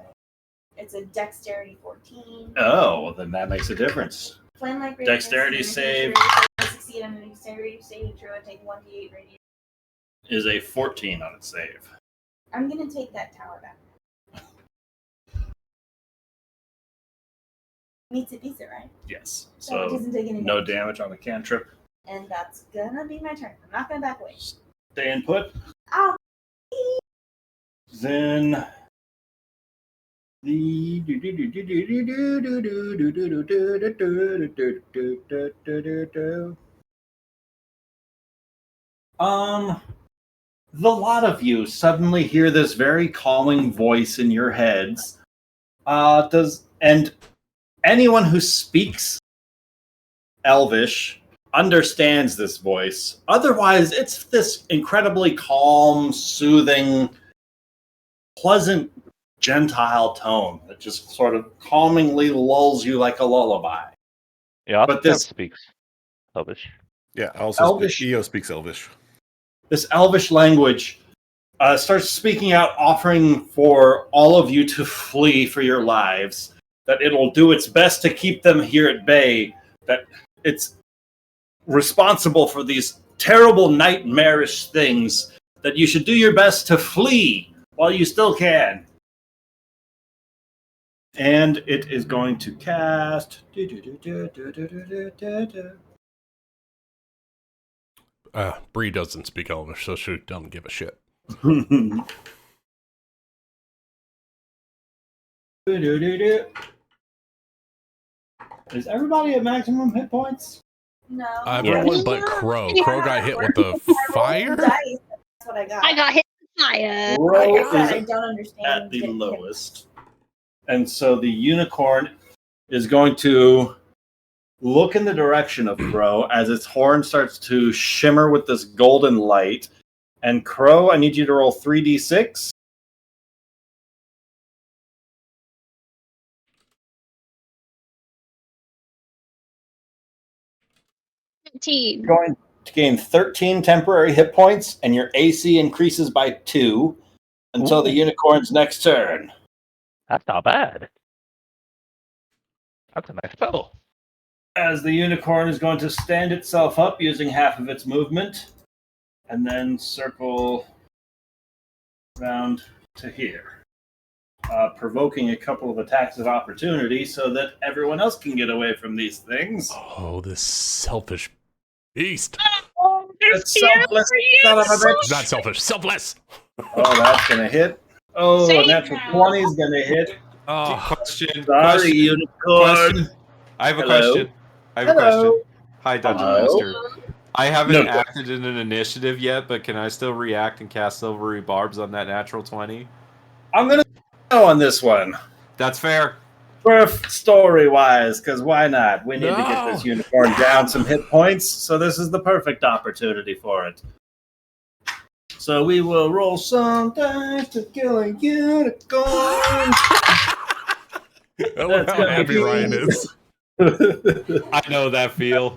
it's a dexterity 14. Oh, well, then that makes a difference. Flame-like Dexterity radius, save. If I succeed on a dexterity saving throw, I take 1d8 radius. Is a 14 on its save. I'm gonna take that tower back. Meets a pizza, right? Yes. So it So doesn't take any no damage. damage on the cantrip. And that's gonna be my turn. I'm not gonna back away. Staying put. Ow! Then the lot of you suddenly hear this very calming voice in your heads. And anyone who speaks Elvish understands this voice. Otherwise, it's this incredibly calm, soothing, pleasant, gentile tone that just sort of calmingly lulls you like a lullaby. Yeah, But this speaks Elvish. Yeah, also Elvish. EO speaks Elvish. This Elvish language starts speaking out, offering for all of you to flee for your lives. That it'll do its best to keep them here at bay. That it's responsible for these terrible nightmarish things. That you should do your best to flee while you still can. And it is going to cast. Bree doesn't speak Elvish, so she don't give a shit. Is everybody at maximum hit points? No. Everyone but Crow. Crow got hit with the fire? Dice, that's what I got. I got hit with fire. Crow Like I said, I is don't understand. at the getting hit. lowest. And so the unicorn is going to look in the direction of Crow as its horn starts to shimmer with this golden light. And Crow, I need you to roll 3d6. You're going to gain 13 temporary hit points, and your AC increases by 2 until the unicorn's next turn. That's not bad. That's a nice spell. As the unicorn is going to stand itself up using half of its movement, and then circle around to here, provoking a couple of attacks of opportunity so that everyone else can get away from these things. Oh, this selfish beast. Oh, That's selfless, son of a bitch. Not selfish, selfless. Oh, that's going to hit. Oh, a natural 20 is going to hit. Oh, question. Sorry, unicorn. I have a Hello? question. I have a Hello? question. Hi, Dungeon Hello? Master. I haven't No. acted in an initiative yet, but can I still react and cast Silvery Barbs on that natural 20? I'm going to go on this one. That's fair. For story-wise, because why not? We need to get this unicorn down some hit points, so this is the perfect opportunity for it. So we will roll some dice to kill a unicorn. I love how happy Ryan is. I know that feel.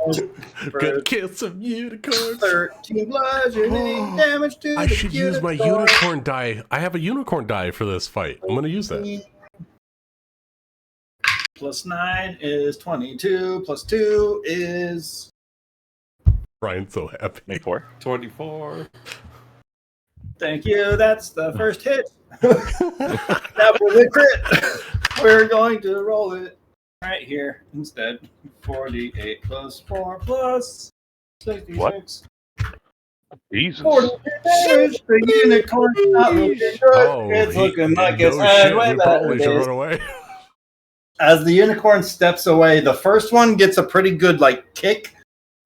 Gonna kill some unicorns. 13 bludgeoning damage to I the should use my unicorn die. I have a unicorn die for this fight. I'm gonna use that. Plus 9 is 22. Plus 2 is... Ryan's so happy. 24. 24. Thank you. That's the first hit. That was a crit. We're going to roll it right here instead. 48 plus 4 plus 66. What? Jesus. 40 damage. The unicorn's not looking good. It's looking like it's had way we better probably should days. run away. As the unicorn steps away, the first one gets a pretty good kick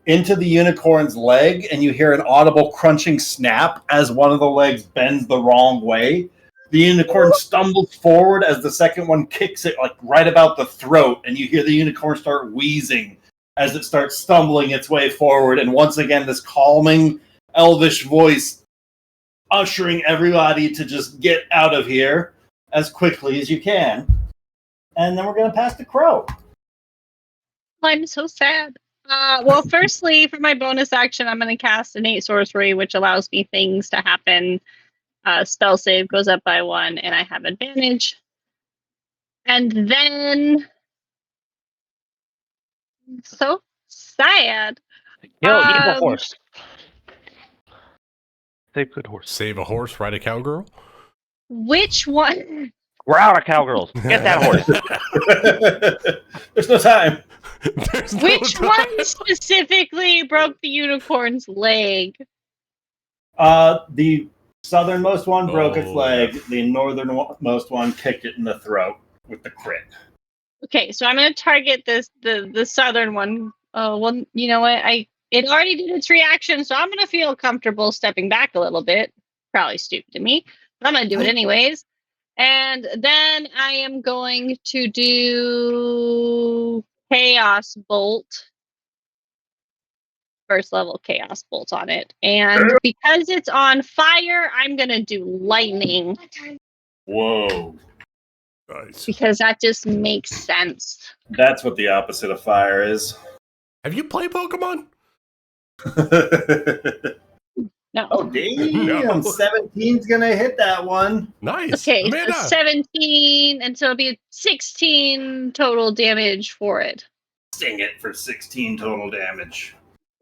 into the unicorn's leg, and you hear an audible crunching snap as one of the legs bends the wrong way. The unicorn stumbles forward as the second one kicks it right about the throat, and you hear the unicorn start wheezing as it starts stumbling its way forward. And once again, this calming elvish voice ushering everybody to just get out of here as quickly as you can. And then we're going to pass the crow. I'm so sad. Well, firstly, for my bonus action, I'm going to cast innate sorcery, which allows me things to happen. Spell save goes up by 1, and I have advantage. And then, so sad. Yo, eat the horse. Save good horse. Save a horse, ride a cowgirl? Which one? We're out of cowgirls. Get that horse. There's no time. Which one specifically broke the unicorn's leg? The southernmost one broke its leg. The northernmost one kicked it in the throat with the crit. Okay, so I'm going to target the southern one. Well, you know what? It already did its reaction, so I'm going to feel comfortable stepping back a little bit. Probably stupid to me, but I'm going to do it anyways. And then I am going to do Chaos Bolt. First level Chaos Bolt on it. And because it's on fire, I'm going to do lightning. Whoa. Nice. Because that just makes sense. That's what the opposite of fire is. Have you played Pokemon? No. Oh, damn. No. 17's going to hit that one. Nice. Okay, Amanda. so 17, and so it'll be 16 total damage for it. Sting it for 16 total damage.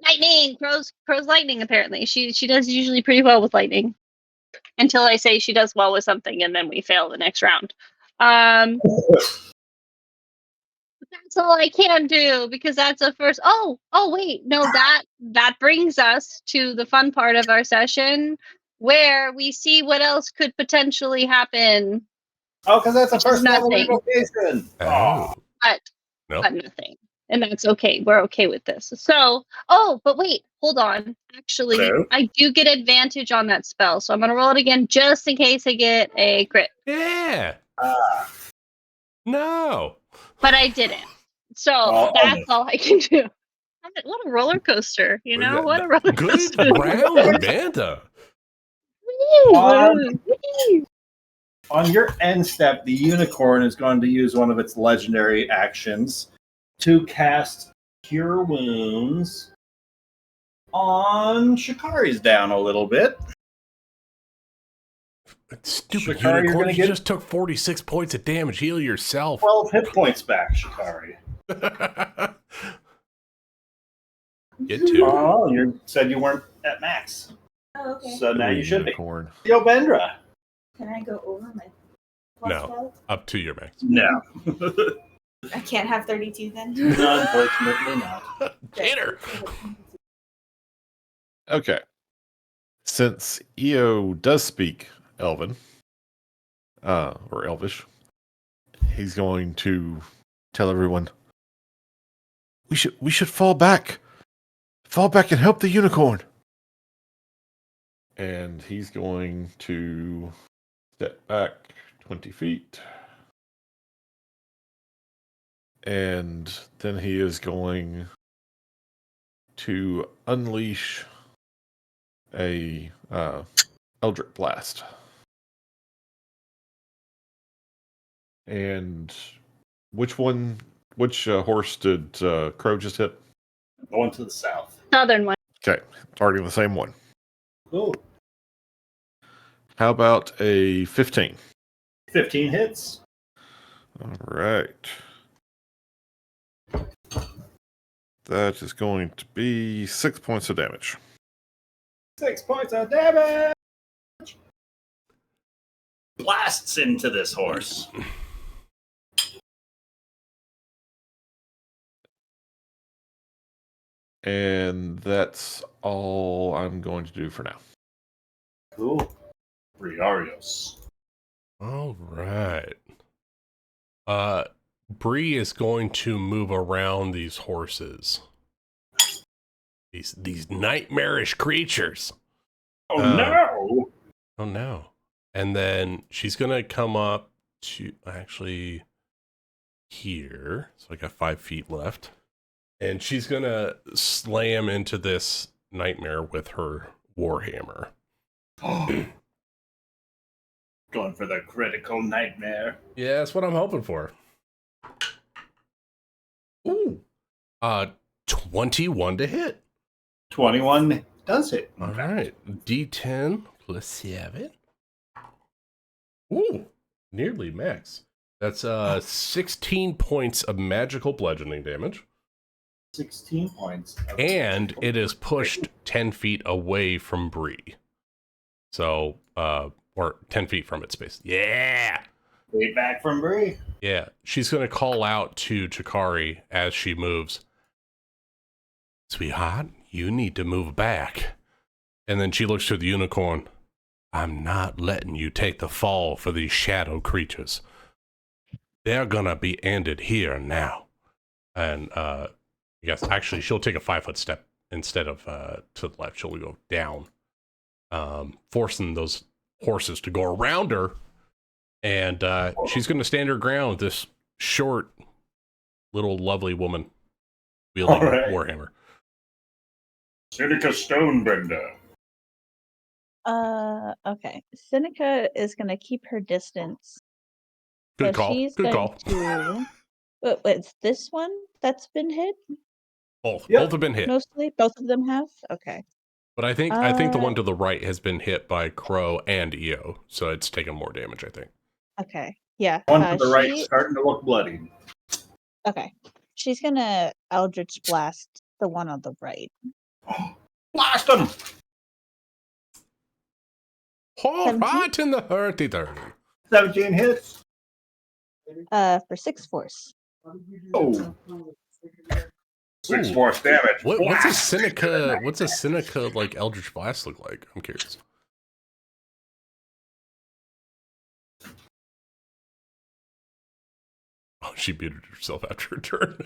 Lightning! Crow's lightning, apparently. She does usually pretty well with lightning. Until I say she does well with something, and then we fail the next round. That's all I can do, because that's a first... Oh, wait. No, that brings us to the fun part of our session, where we see what else could potentially happen. Oh, because that's a first level nothing. invocation. Oh. But nothing. And that's okay. We're okay with this. So, but wait, hold on. Actually, Hello? I do get advantage on that spell. So I'm going to roll it again just in case I get a crit. Yeah. No. But I didn't. So that's all I can do. What a roller coaster, you know? What a roller coaster. Good round, Amanda. On your end step, the unicorn is going to use one of its legendary actions to cast Cure Wounds on Shikari's down a little bit. Stupid Shikari, unicorn, you just took 46 points of damage. Heal yourself. 12 hit points back, Shikari. Get to Oh, you said you weren't at max. Oh, okay. So now you should Unicorn. be. Yo, Bendra. Can I go over my plus No. 12? Up to your max. No. I can't have 32 then? Unfortunately not. Get her. Okay. Since EO does speak Elven, or Elvish, he's going to tell everyone, we should fall back. Fall back and help the unicorn. And he's going to step back 20 feet. And then he is going to unleash a Eldritch Blast. And which horse did Crow just hit? Going to the south. Southern one. Okay, targeting the same one. Cool. How about a 15? 15 hits. All right. That is going to be 6 points of damage. 6 points of damage. Blasts into this horse. And that's all I'm going to do for now. Cool. Briarios. All right. Bree is going to move around these horses. These nightmarish creatures. Oh no! Oh no. And then she's gonna come up to actually here. So I got 5 feet left. And she's gonna slam into this nightmare with her warhammer. Going for the critical nightmare. Yeah, that's what I'm hoping for. Ooh. 21 to hit. 21 does it. All right. D10 plus 7. Ooh. Nearly max. That's 16 points of magical bludgeoning damage. 16 points. And it is pushed 10 feet away from Bree. So, or 10 feet from its space. Yeah! Way back from Bree. Yeah. She's going to call out to Chikari as she moves. Sweetheart, you need to move back. And then she looks to the unicorn. I'm not letting you take the fall for these shadow creatures. They're gonna be ended here and now. And, yes, actually, she'll take a 5-foot step instead of to the left. She'll go down, forcing those horses to go around her. And she's going to stand her ground with this short, little, lovely woman wielding a warhammer. Seneca Stonebender. Okay. Seneca is going to keep her distance. Good So call. she's Good going call. to. It's this one that's been hit? Both. Yep. Both have been hit. Mostly? Both of them have? Okay. But I think the one to the right has been hit by Crow and EO, so it's taken more damage, I think. Okay. Yeah. One to the right starting to look bloody. Okay. She's going to Eldritch Blast the one on the right. Blast him! All right in the 30-30. 17 hits. For 6 force. Oh. 6 force damage. What's a Seneca? What's a Seneca like Eldritch Blast look like? I'm curious. Oh, she muted herself after her turn.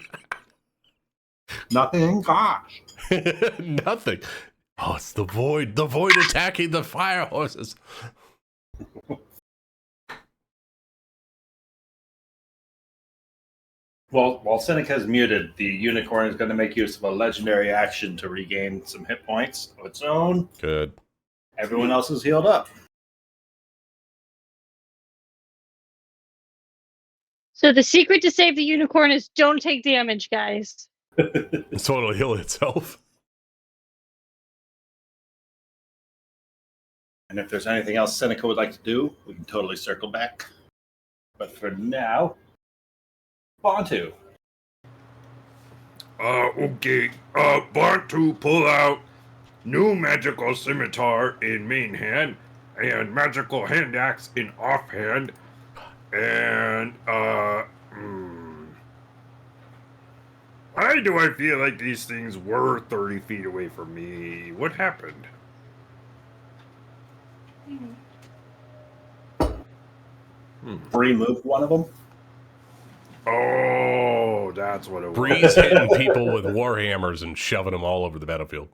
Nothing. Gosh. Nothing. Oh, it's the void. The void attacking the fire horses. Well, while Seneca's muted, the unicorn is going to make use of a legendary action to regain some hit points of its own. Good. Everyone else is healed up. So the secret to save the unicorn is don't take damage, guys. So it'll heal itself. And if there's anything else Seneca would like to do, we can totally circle back. But for now, Bantu. Okay. Bantu pull out new magical scimitar in main hand and magical hand axe in offhand. And, why do I feel like these things were 30 feet away from me? What happened? Bree moved one of them. Oh, that's what it was. Bree's hitting people with warhammers and shoving them all over the battlefield.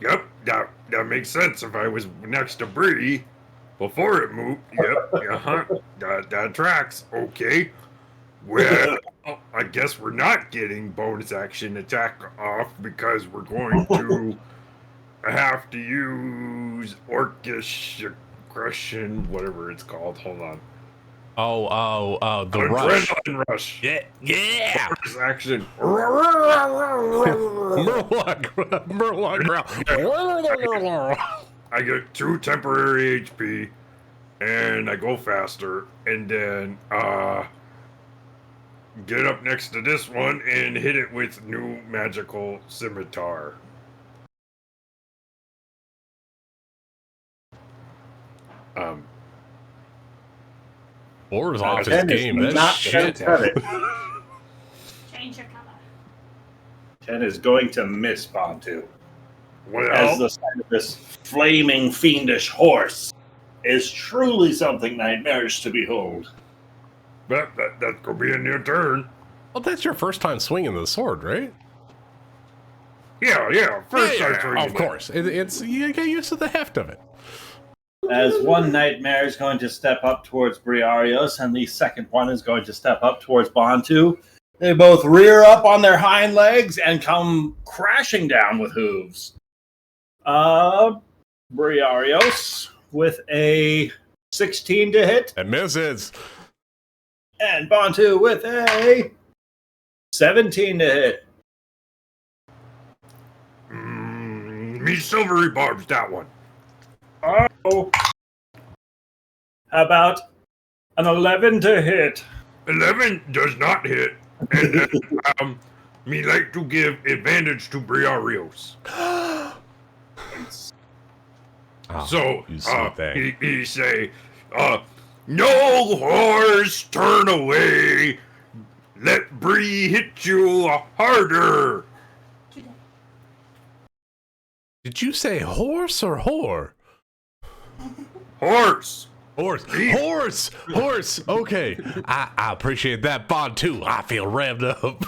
Yep, that makes sense. If I was next to Bree before it moved, yep, that tracks. Okay, well, I guess we're not getting bonus action attack off because we're going to have to use Orcish aggression, whatever it's called. Hold on. The rush. Adrenaline rush. Yeah. Bonus action. Murloc growl. I get 2 temporary HP, and I go faster, and then get up next to this one and hit it with new magical scimitar. Boar's off his game. That's shit. Change your color. 10 is going to miss Bantu. Well, As the sight of this flaming, fiendish horse is truly something nightmarish to behold. that could be a new turn. Well, that's your first time swinging the sword, right? Yeah. First time swinging. Of course. It's you get used to the heft of it. As one nightmare is going to step up towards Briarios, and the second one is going to step up towards Bantu. They both rear up on their hind legs and come crashing down with hooves. Briarios, with a 16 to hit. It misses. And Bantu with a 17 to hit. Me silvery barbs that one. Oh. How about an 11 to hit? 11 does not hit. And then, me like to give advantage to Briarios. Oh, So, you sweet thing. he say, no horse, turn away. Let Bree hit you harder. Did you say horse or whore? Horse. Horse. Horse. Horse. Okay. I appreciate that bond too. I feel revved up.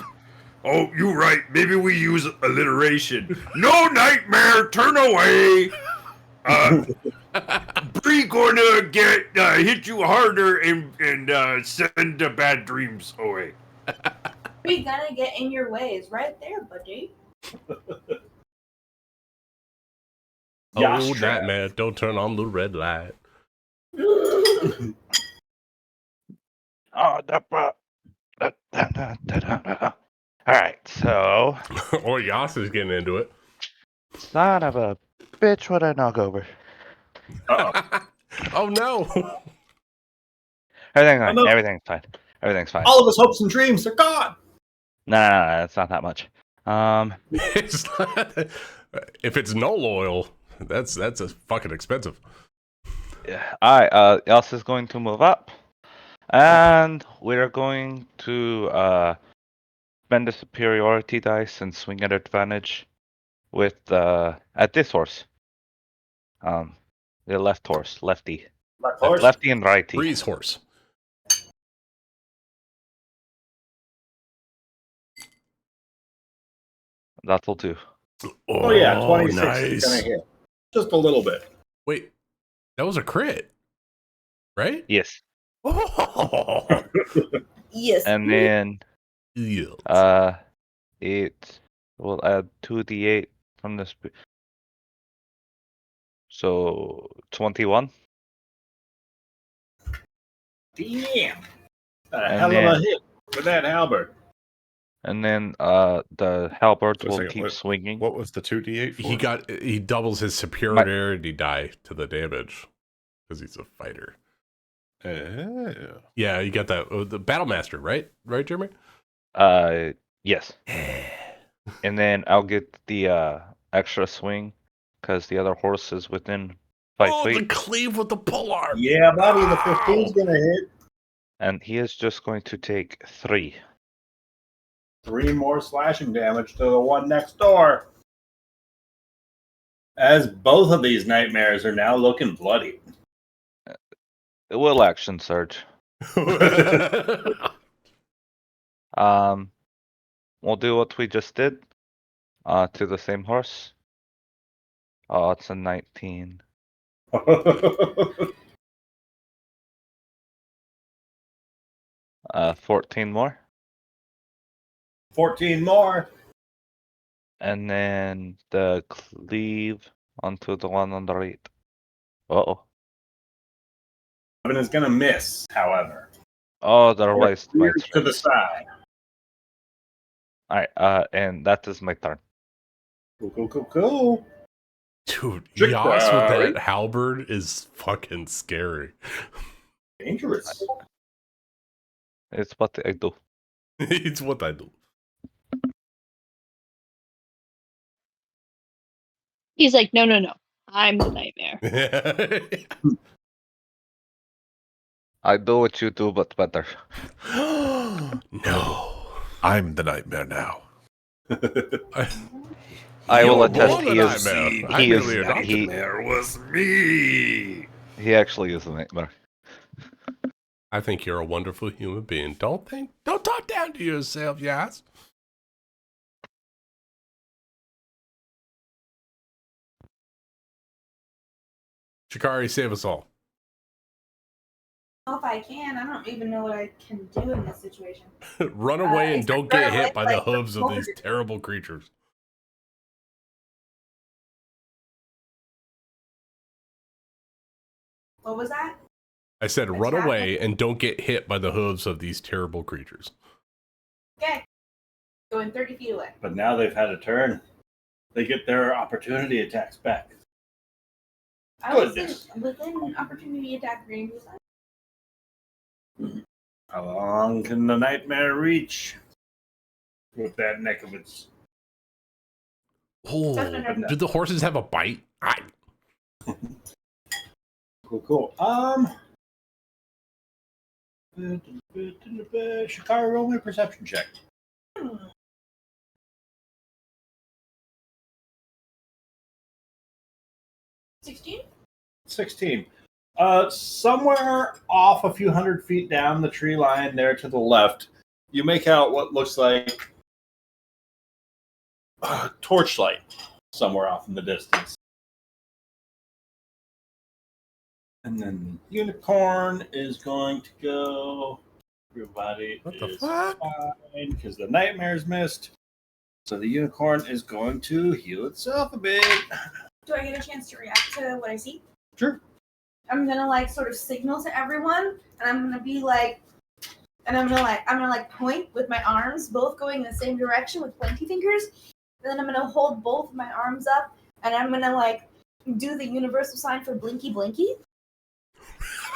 Oh, you right. Maybe we use alliteration. No nightmare, turn away. Bree gonna get hit you harder and send the bad dreams away. We gonna get in your ways right there, buddy. Oh, nightmare. Don't turn on the red light. Oh, all right, so. Or Yas is getting into it. Son of a bitch, what I knock over? Oh no! Everything's fine. Everything's fine. All of his hopes and dreams are gone. No, it's not that much. It's not, if it's no oil, that's a fucking expensive. Yeah. All right. Elsa's going to move up, and we're going to spend the superiority dice and swing at advantage with at this horse. The left horse, lefty. Left horse? Lefty and righty. Breeze horse. That'll do. Oh yeah, 26 nice. is gonna hit. Just a little bit. Wait, that was a crit, right? Yes. Oh. Yes. And then Yes. it will add 2d8 from this. So 21. Damn. A And hell of then- a hit with that halberd. And then the halberd Wait a will second, keep swinging. What was the 2d8 for? He doubles his superiority die to the damage because he's a fighter. Oh. Yeah, you got that. The battle master, right? Right, Jeremy? Yes. And then I'll get the extra swing because the other horse is within 5 The feet, cleave with the polearm. Yeah, buddy, the 15's gonna hit. and he is just going to take 3. 3 more slashing damage to the one next door. As both of these nightmares are now looking bloody. It will action surge. We'll do what we just did. To the same horse. Oh, it's a 19. 14 more. 14 more. And then the cleave onto the one on the right. Uh-oh. 7 is gonna miss, however. Oh, the revised Clear bites. to the side. Alright, and that is my turn. Cool. Dude, Trick Yas with die. that halberd is fucking scary. Dangerous. It's what I do. It's what I do. He's like, no. I'm the nightmare. I do what you do, but better. No. I'm the nightmare now. I will You're attest more he than is. nightmare. I He is. merely adopted He, There was me. he actually is a nightmare. I think you're a wonderful human being. Don't talk down to yourself, Yas. Shikari, save us all. If I can, I don't even know what I can do in this situation. Run away and except don't get run away, hit by the like, hooves of over these your- terrible creatures. What was that? I said run away and don't get hit by the hooves of these terrible creatures. Okay. Going 30 feet away. But now they've had a turn. They get their opportunity attacks back. I was Goodness. within opportunity attack range. Was that? How long can the nightmare reach with that neck of its? Oh, did the horses have a bite? Cool. Shikari, roll me a perception check. 16. Somewhere off a few hundred feet down the tree line there to the left, you make out what looks like torchlight somewhere off in the distance. And then the unicorn is going to go. Everybody is fine because the nightmare's missed. So the unicorn is going to heal itself a bit. Do I get a chance to react to what I see? Sure. I'm gonna sort of signal to everyone, and I'm gonna be like, I'm gonna point with my arms, both going in the same direction with pointy fingers. And then I'm gonna hold both my arms up, and I'm gonna do the universal sign for blinky blinky.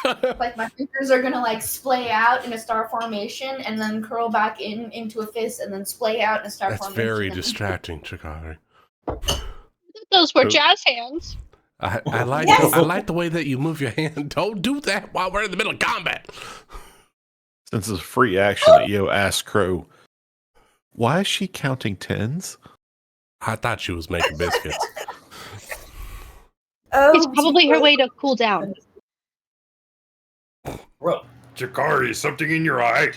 My fingers are gonna splay out in a star formation, and then curl back into a fist, and then splay out in a star formation. That's very distracting, Chikari. Those were jazz hands. I like I like the way that you move your hand. Don't do that while we're in the middle of combat. Since it's a free action, Io asks Crow, why is she counting tens? I thought she was making biscuits. It's probably her way to cool down. Bro. Chikari, something in your eye?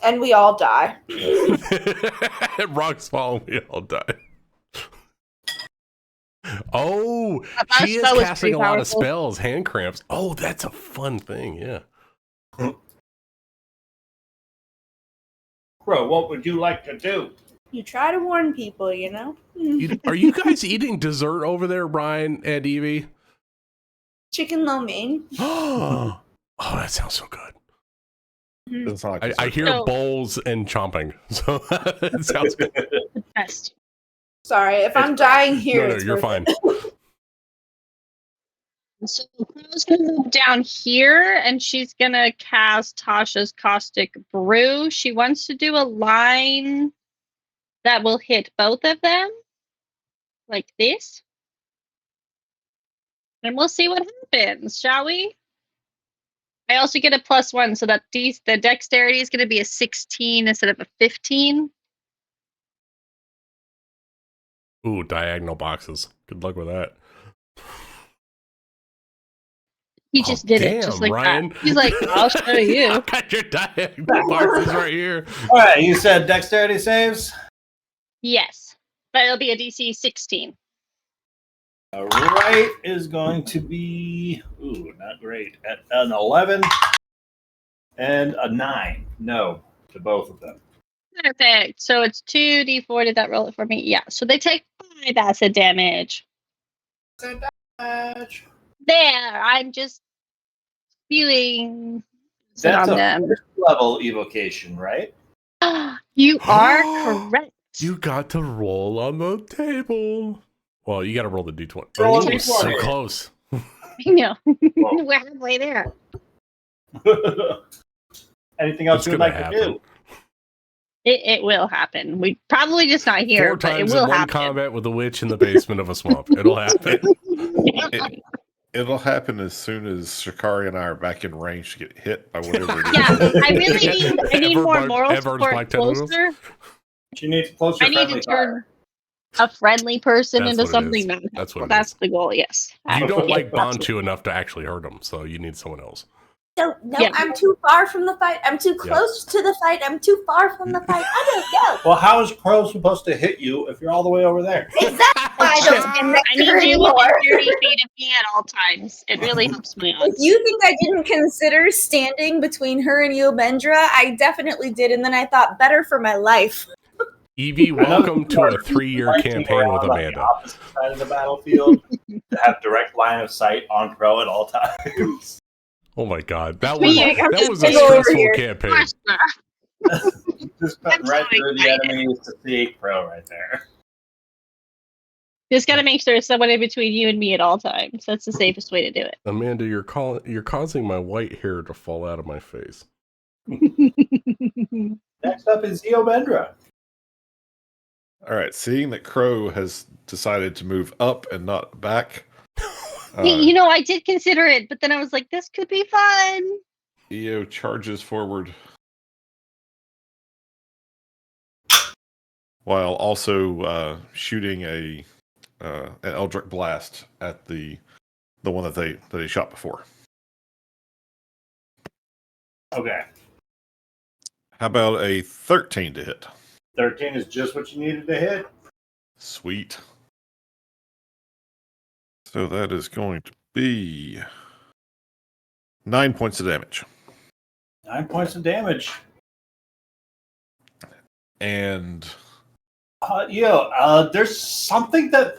And we all die. Rocks fall and we all die. Oh, she is spell was casting a pretty lot of powerful. spells, hand cramps. Oh, that's a fun thing, yeah. Bro, what would you like to do? You try to warn people, you know? Are you guys eating dessert over there, Brian and Evie? Chicken lo mein. Oh, that sounds so good. It's not like I hear bowls and chomping, so it sounds good. Best. Sorry, if I'm dying here, No, it's you're worth fine. it. So Crow's gonna move down here, and she's gonna cast Tasha's Caustic Brew. She wants to do a line that will hit both of them, like this. And we'll see what happens, shall we? I also get a +1, so that the dexterity is going to be a 16 instead of a 15. Ooh, diagonal boxes. Good luck with that. He just did it, just like Ryan. that. He's like, I'll show you. I got your diagonal boxes right here. All right, you said dexterity saves? Yes, but it'll be a DC 16. Right is going to be, not great, at an 11 and a 9. No, to both of them. Perfect. So it's 2d4. Did that roll it for me? Yeah. So they take 5 acid damage. There. I'm just feeling That's on a them. first level evocation, right? You are correct. You got to roll on the table. Well, you got to roll the d20. Roll Oh, a so D20. close. I know. We're halfway there. Anything else It's you would gonna like happen. to do? It will happen. We probably just not here, 4 but it times will in one happen. combat with a witch in the basement of a swamp. It'll happen. It'll happen as soon as Shikari and I are back in range to get hit by whatever it is. Yeah, I really need more moral Ever's support Black Tentacles? closer. She needs closer I need friendly to turn fire. a friendly person That's into what it something is. magical. That's what it That's is. the goal, yes. You don't Yes, like absolutely. Bantu enough to actually hurt him, so you need someone else. No, Yeah. I'm too far from the fight. I'm too close to the fight. I'm too far from the fight. I don't know. Well, how is Crow supposed to hit you if you're all the way over there? Exactly. I don't get next I to need her you anymore. within 30 feet of me at all times. It really helps my If odds. you think I didn't consider standing between her and Yobendra, I definitely did, and then I thought better for my life. Evie, welcome to a 3-year campaign with On the Amanda. opposite side of the battlefield to have direct line of sight on Crow at all times. Oh my god, that Me, was I got that was a this over stressful here. campaign. Just I'm cutting right so through the excited. enemies to see Crow right there. Just gotta make sure there's someone in between you and me at all times. That's the safest way to do it. Amanda, you're causing my white hair to fall out of my face. Next up is Zeobendra. All right, seeing that Crow has decided to move up and not back, Hey, I did consider it, but then I was like, this could be fun. EO charges forward while also shooting an Eldritch Blast at the one that they shot before. Okay. How about a 13 to hit? 13 is just what you needed to hit. Sweet. So that is going to be 9 points of damage. 9 points of damage. And there's something that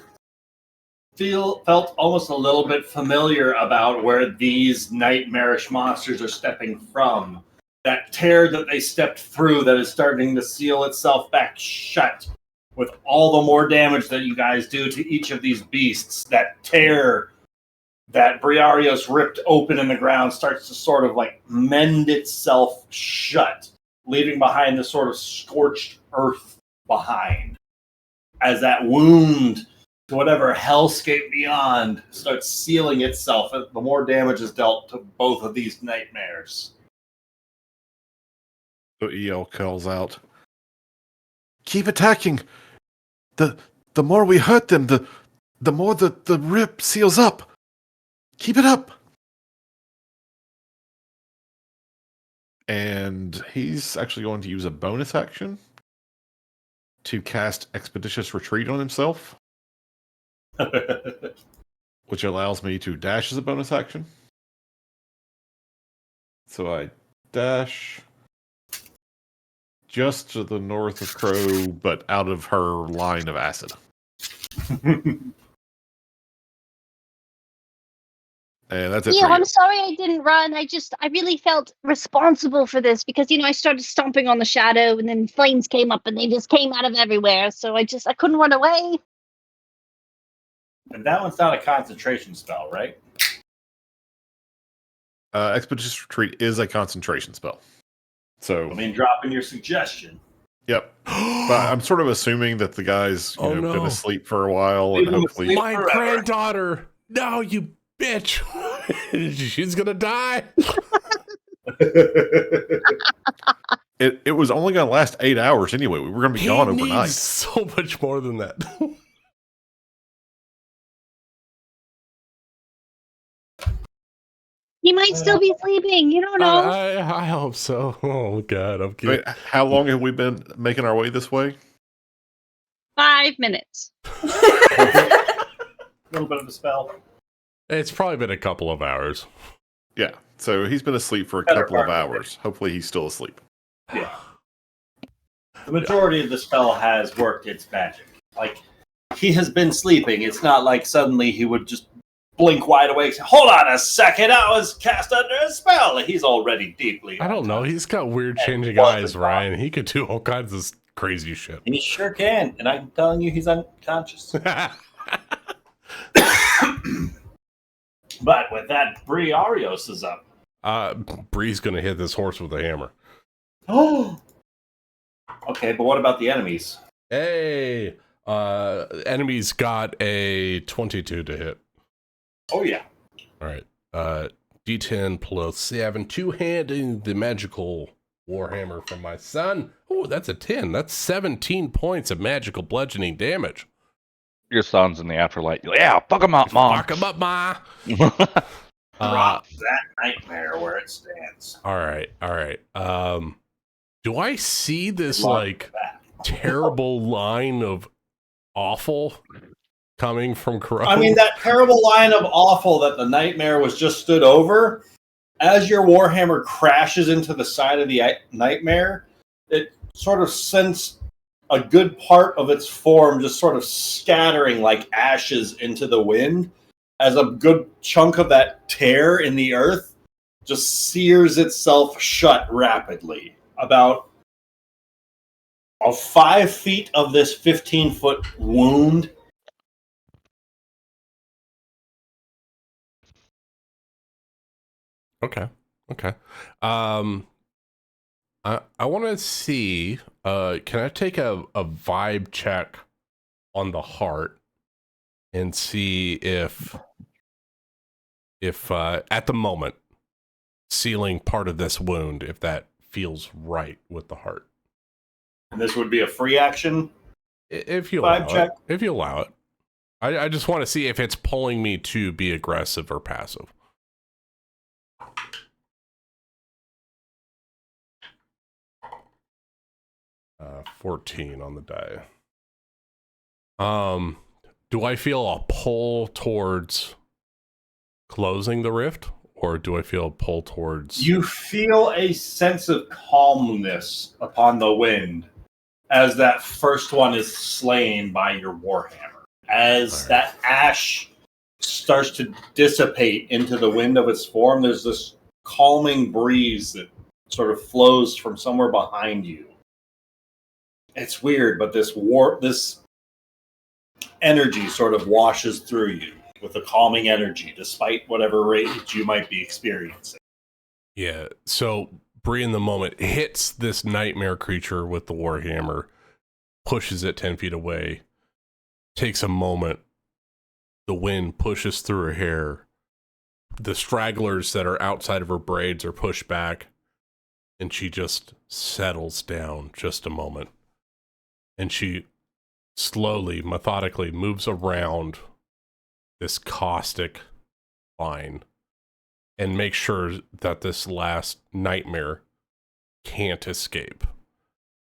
felt almost a little bit familiar about where these nightmarish monsters are stepping from. That tear that they stepped through that is starting to seal itself back shut with all the more damage that you guys do to each of these beasts. That tear that Briarios ripped open in the ground starts to sort of like mend itself shut, leaving behind this sort of scorched earth behind. As that wound to whatever hellscape beyond starts sealing itself, the more damage is dealt to both of these nightmares. so EL calls out, "Keep attacking! The more we hurt them, the more the rip seals up. Keep it up!" And he's actually going to use a bonus action to cast Expeditious Retreat on himself, which allows me to dash as a bonus action. So I dash just to the north of Crow, but out of her line of acid. And that's it. Yeah, for I'm you. sorry I didn't run. I really felt responsible for this because, I started stomping on the shadow and then flames came up and they just came out of everywhere. So I couldn't run away. And that one's not a concentration spell, right? Expeditious Retreat is a concentration spell. So, I mean, dropping your suggestion. Yep. But I'm sort of assuming that the guy's been asleep for a while, and hopefully my granddaughter. No, you bitch. She's gonna die. It was only going to last 8 hours anyway. We were going to be gone overnight. Needs so much more than that. He might still be sleeping. You don't know. I hope so. Oh God, I'm kidding. Wait, how long have we been making our way this way? 5 minutes. A little bit of a spell. It's probably been a couple of hours. Yeah. So he's been asleep for a Better couple of part of it. hours. Hopefully he's still asleep. Yeah. The majority of the spell has worked its magic. Like, he has been sleeping. It's not like suddenly he would just blink wide awake. Say, hold on a second, I was cast under a spell. He's already deeply. I don't know. He's got weird changing wasn't eyes, Ryan. He could do all kinds of crazy shit. He sure can, and I'm telling you, he's unconscious. But with that, Briarios is up. Bree's gonna hit this horse with a hammer. Oh. Okay, but what about the enemies? Hey, enemies got a 22 to hit. Oh yeah. All right. D10 plus 7, two-handing the magical warhammer from my son. Oh, that's a 10. That's 17 points of magical bludgeoning damage. Your son's in the afterlife. Yeah, fuck him up, mom. Fuck him up, ma. Drop that nightmare where it stands. All right. Do I see this like terrible line of awful coming from Crow? I mean, that terrible line of awful that the nightmare was just stood over. As your warhammer crashes into the side of the nightmare, it sort of sends a good part of its form just sort of scattering like ashes into the wind as a good chunk of that tear in the earth just sears itself shut rapidly. About 5 feet of this 15-foot wound. Okay. I want to see. Can I take a vibe check on the heart and see if at the moment sealing part of this wound, if that feels right with the heart. And this would be a free action. If you vibe allow check. it. If you allow it. I just want to see if it's pulling me to be aggressive or passive. Uh, 14 on the die. Do I feel a pull towards closing the rift, or do I feel a pull towards... You feel a sense of calmness upon the wind as that first one is slain by your warhammer. As that ash starts to dissipate into the wind of its form, there's this calming breeze that sort of flows from somewhere behind you. It's weird, but this energy sort of washes through you with a calming energy, despite whatever rage you might be experiencing. Yeah, so Bree in the moment hits this nightmare creature with the warhammer, pushes it 10 feet away, takes a moment, the wind pushes through her hair, the stragglers that are outside of her braids are pushed back, and she just settles down just a moment. And she slowly, methodically moves around this caustic line and makes sure that this last nightmare can't escape.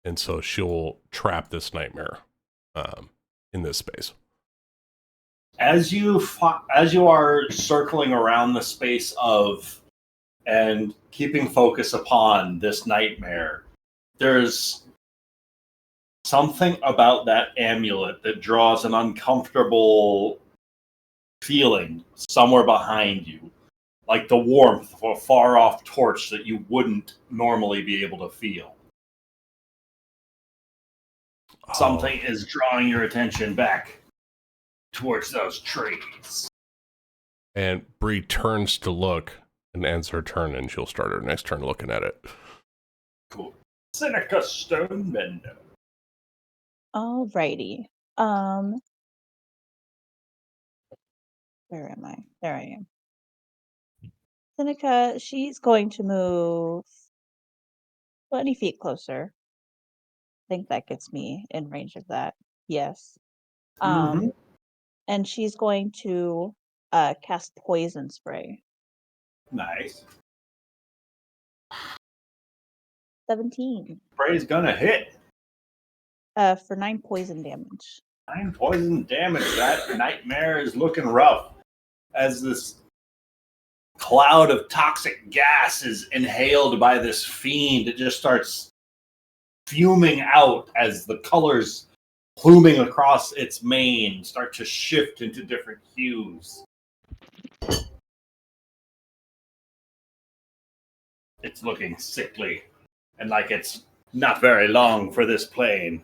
And so she'll trap this nightmare in this space. As you are circling around the space of and keeping focus upon this nightmare, there's something about that amulet that draws an uncomfortable feeling somewhere behind you, like the warmth of a far-off torch that you wouldn't normally be able to feel. Something is drawing your attention back towards those trees. And Bree turns to look and ends her turn, and she'll start her next turn looking at it. Cool. Seneca Stonebender. Alrighty. Where am I? There I am. Seneca, she's going to move 20 feet closer. I think that gets me in range of that. Yes. Mhm. And she's going to cast poison spray. Nice. 17. Spray's gonna hit. For 9 poison damage. 9 poison damage. That nightmare is looking rough. As this cloud of toxic gas is inhaled by this fiend, it just starts fuming out as the colors pluming across its mane start to shift into different hues. It's looking sickly and like it's not very long for this plane.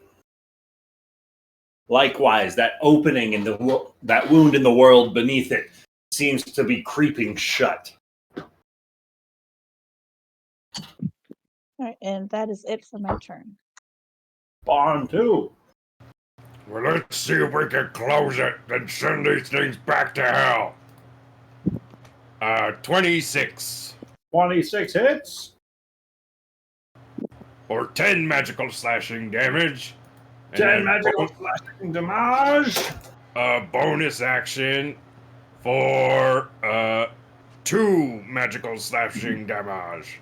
Likewise, that opening in that wound in the world beneath it seems to be creeping shut. Alright, and that is it for my turn. Barn too. Well, let's see if we can close it, then send these things back to hell. 26. 26 hits. Or 10 magical slashing damage. 10 magical slashing damage. Bonus action for 2 magical slashing damage.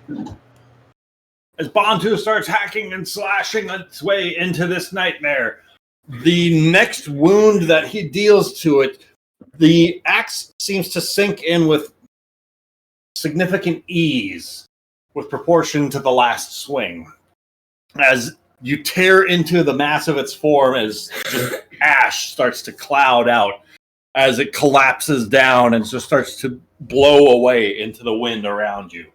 As Bantu starts hacking and slashing its way into this nightmare, the next wound that he deals to it, the axe seems to sink in with significant ease with proportion to the last swing. As You tear into the mass of its form as just ash starts to cloud out as it collapses down and just starts to blow away into the wind around you.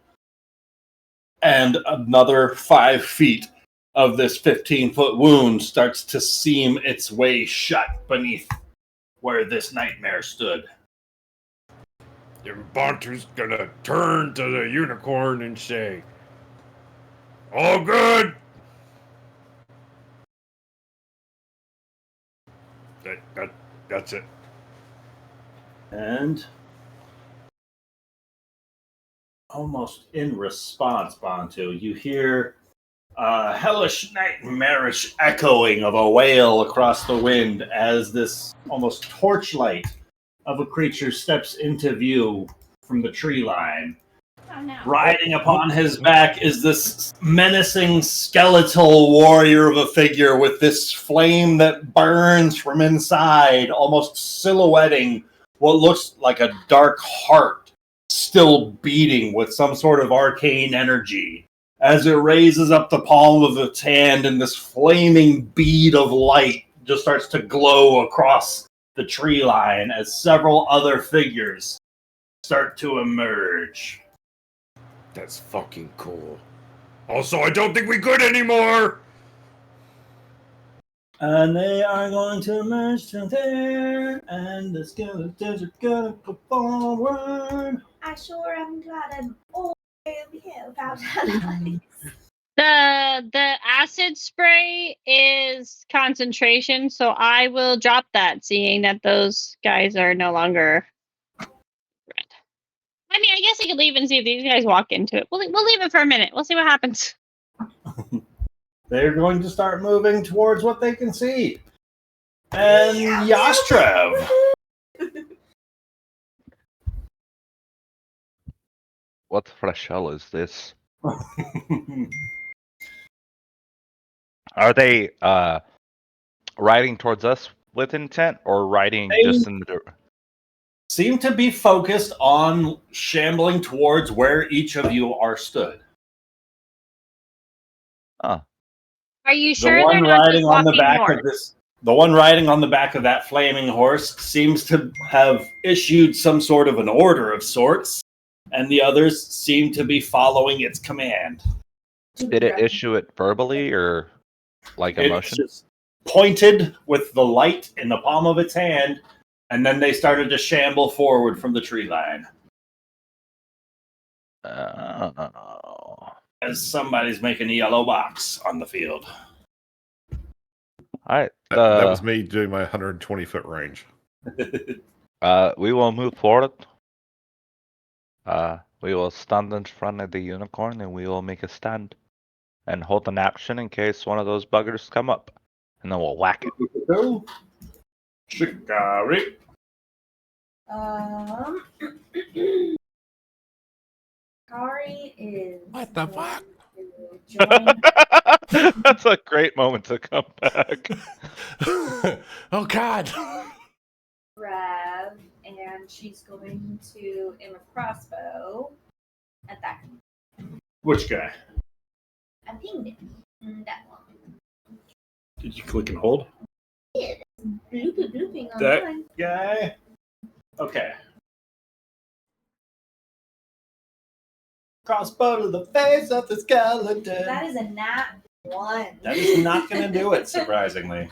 And another 5 feet of this 15-foot wound starts to seam its way shut beneath where this nightmare stood. And Bantu's gonna turn to the unicorn and say, "All good." That's it. And almost in response, Bantu, you hear a hellish, nightmarish echoing of a wail across the wind as this almost torchlight of a creature steps into view from the tree line. Oh, no. Riding upon his back is this menacing skeletal warrior of a figure with this flame that burns from inside, almost silhouetting what looks like a dark heart still beating with some sort of arcane energy. As it raises up the palm of its hand and this flaming bead of light just starts to glow across the tree line as several other figures start to emerge. That's fucking cool. Also, I don't think we could anymore. And they are going to emerge from there, and the skeletons are gonna go forward. I sure am glad I'm all over here without that. The acid spray is concentration, so I will drop that, seeing that those guys are no longer red. I mean, I guess I could leave and see if these guys walk into it. We'll leave it for a minute. We'll see what happens. They're going to start moving towards what they can see. And Yastrev. What fresh hell is this? Are they riding towards us with intent, or riding just in the? Seem to be focused on shambling towards where each of you are stood. Huh. Are you The sure they're one not riding just on the walking back north? of this, the one riding on the back of that flaming horse seems to have issued some sort of an order of sorts, and the others seem to be following its command. Did it issue it verbally or like It's emotion? just pointed with the light in the palm of its hand, and then they started to shamble forward from the tree line. As somebody's making a yellow box on the field. All right. That was me doing my 120-foot range. We will move forward. We will stand in front of the unicorn and we will make a stand and hold an action in case one of those buggers come up. And then we'll whack it. Shikari. Kari is. What the fuck? That's a great moment to come back. Oh God! Rev, and she's going to aim a crossbow at that. Which guy? I pinged it. That one. Did you click and hold? Yeah, blooping on That mine. guy? Okay. Crossbow to the face of the skeleton. That is a nat 1. That is not going to do it, surprisingly.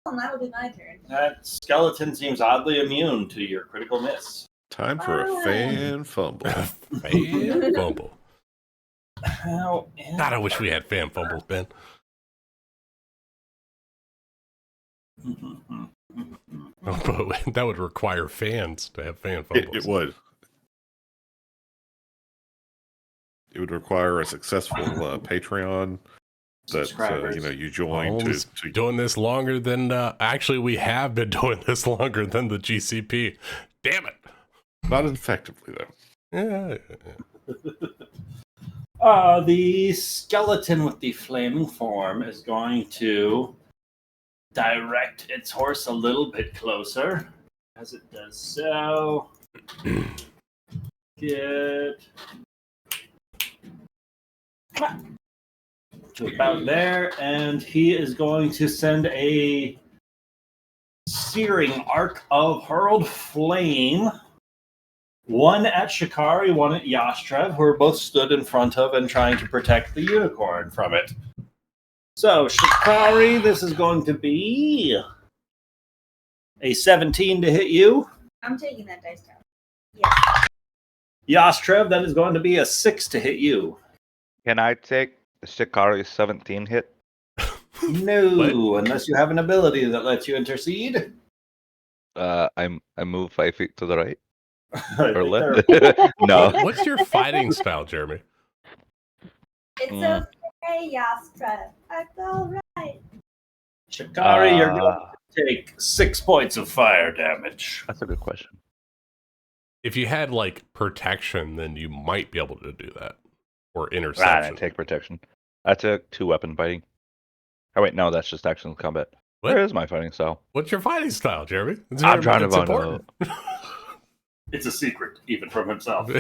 Well, that'll be my turn. That skeleton seems oddly immune to your critical miss. Time for a fan fumble. Fan fumble. How? God, I wish we had fan fumbles, Ben. Oh, but that would require fans to have fan fumbles. It would. It would require a successful Patreon that you join to doing this longer than actually we have been doing this longer than the GCP. Damn it! Not as effectively though. Yeah. The skeleton with the flaming form is going to direct its horse a little bit closer. As it does so, get to about there, and he is going to send a searing arc of hurled flame. One at Shikari, one at Yashtrev, who are both stood in front of and trying to protect the unicorn from it. So, Shikari, this is going to be a 17 to hit you. I'm taking that dice down. Yashtrev, that is going to be a 6 to hit you. Can I take the Shikari's 17 hit? No, unless you have an ability that lets you intercede. I move 5 feet to the right. I Or think left? they're- No. What's your fighting style, Jeremy? It's Mm. okay, Yastra. That's all right. Shikari, you're going to take 6 points of fire damage. That's a good question. If you had like protection, then you might be able to do that. Or I interception. didn't take protection. I took 2 weapon fighting. Oh wait, no, that's just action combat. What? Where is my fighting style? What's your fighting style, Jeremy? I'm trying to it's find important. It's a secret, even from himself.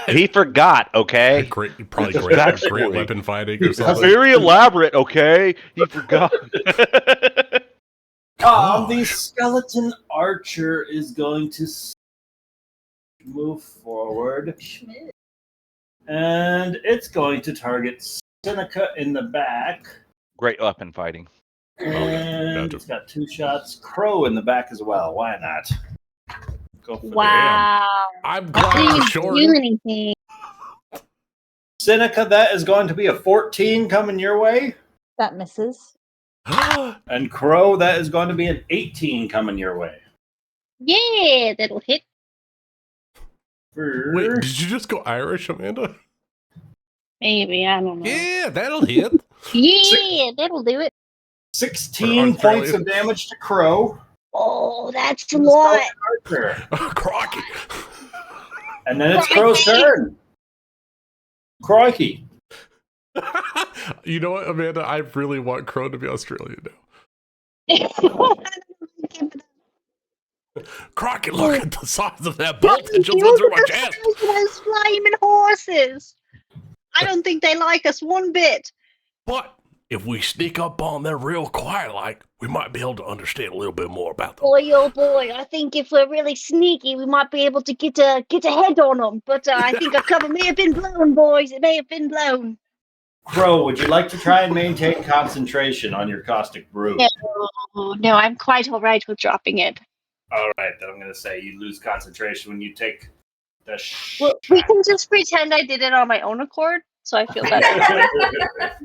He forgot, okay? Probably It's great backstory. weapon fighting or something. Very elaborate, okay? He forgot. The skeleton archer is going to move forward. And it's going to target Seneca in the back. Great weapon fighting. And it's got 2 shots. Crow in the back as well. Why not? Go for Wow. I'm How do you do anything? Seneca, that is going to be a 14 coming your way. That misses. And Crow, that is going to be an 18 coming your way. Yeah, that'll hit. Wait, did you just go Irish, Amanda? Maybe, I don't know. Yeah, that'll hit. Yeah, that'll do it. 16 points of damage to Crow. Oh, that's a lot. Crocky. And then it's Crow's turn. Crikey. You know what, Amanda? I really want Crow to be Australian now. Crocky, look at the size of that bolt that just went through my chest. Those flaming horses. I don't think they like us one bit. But if we sneak up on them real quiet, like, we might be able to understand a little bit more about them. Boy, oh boy, I think if we're really sneaky, we might be able to get a head on them. But I think our cover may have been blown, boys. It may have been blown. Crow, would you like to try and maintain concentration on your caustic brew? No, I'm quite all right with dropping it. All right, then I'm going to say you lose concentration when you take the Well, we can just pretend I did it on my own accord, so I feel better.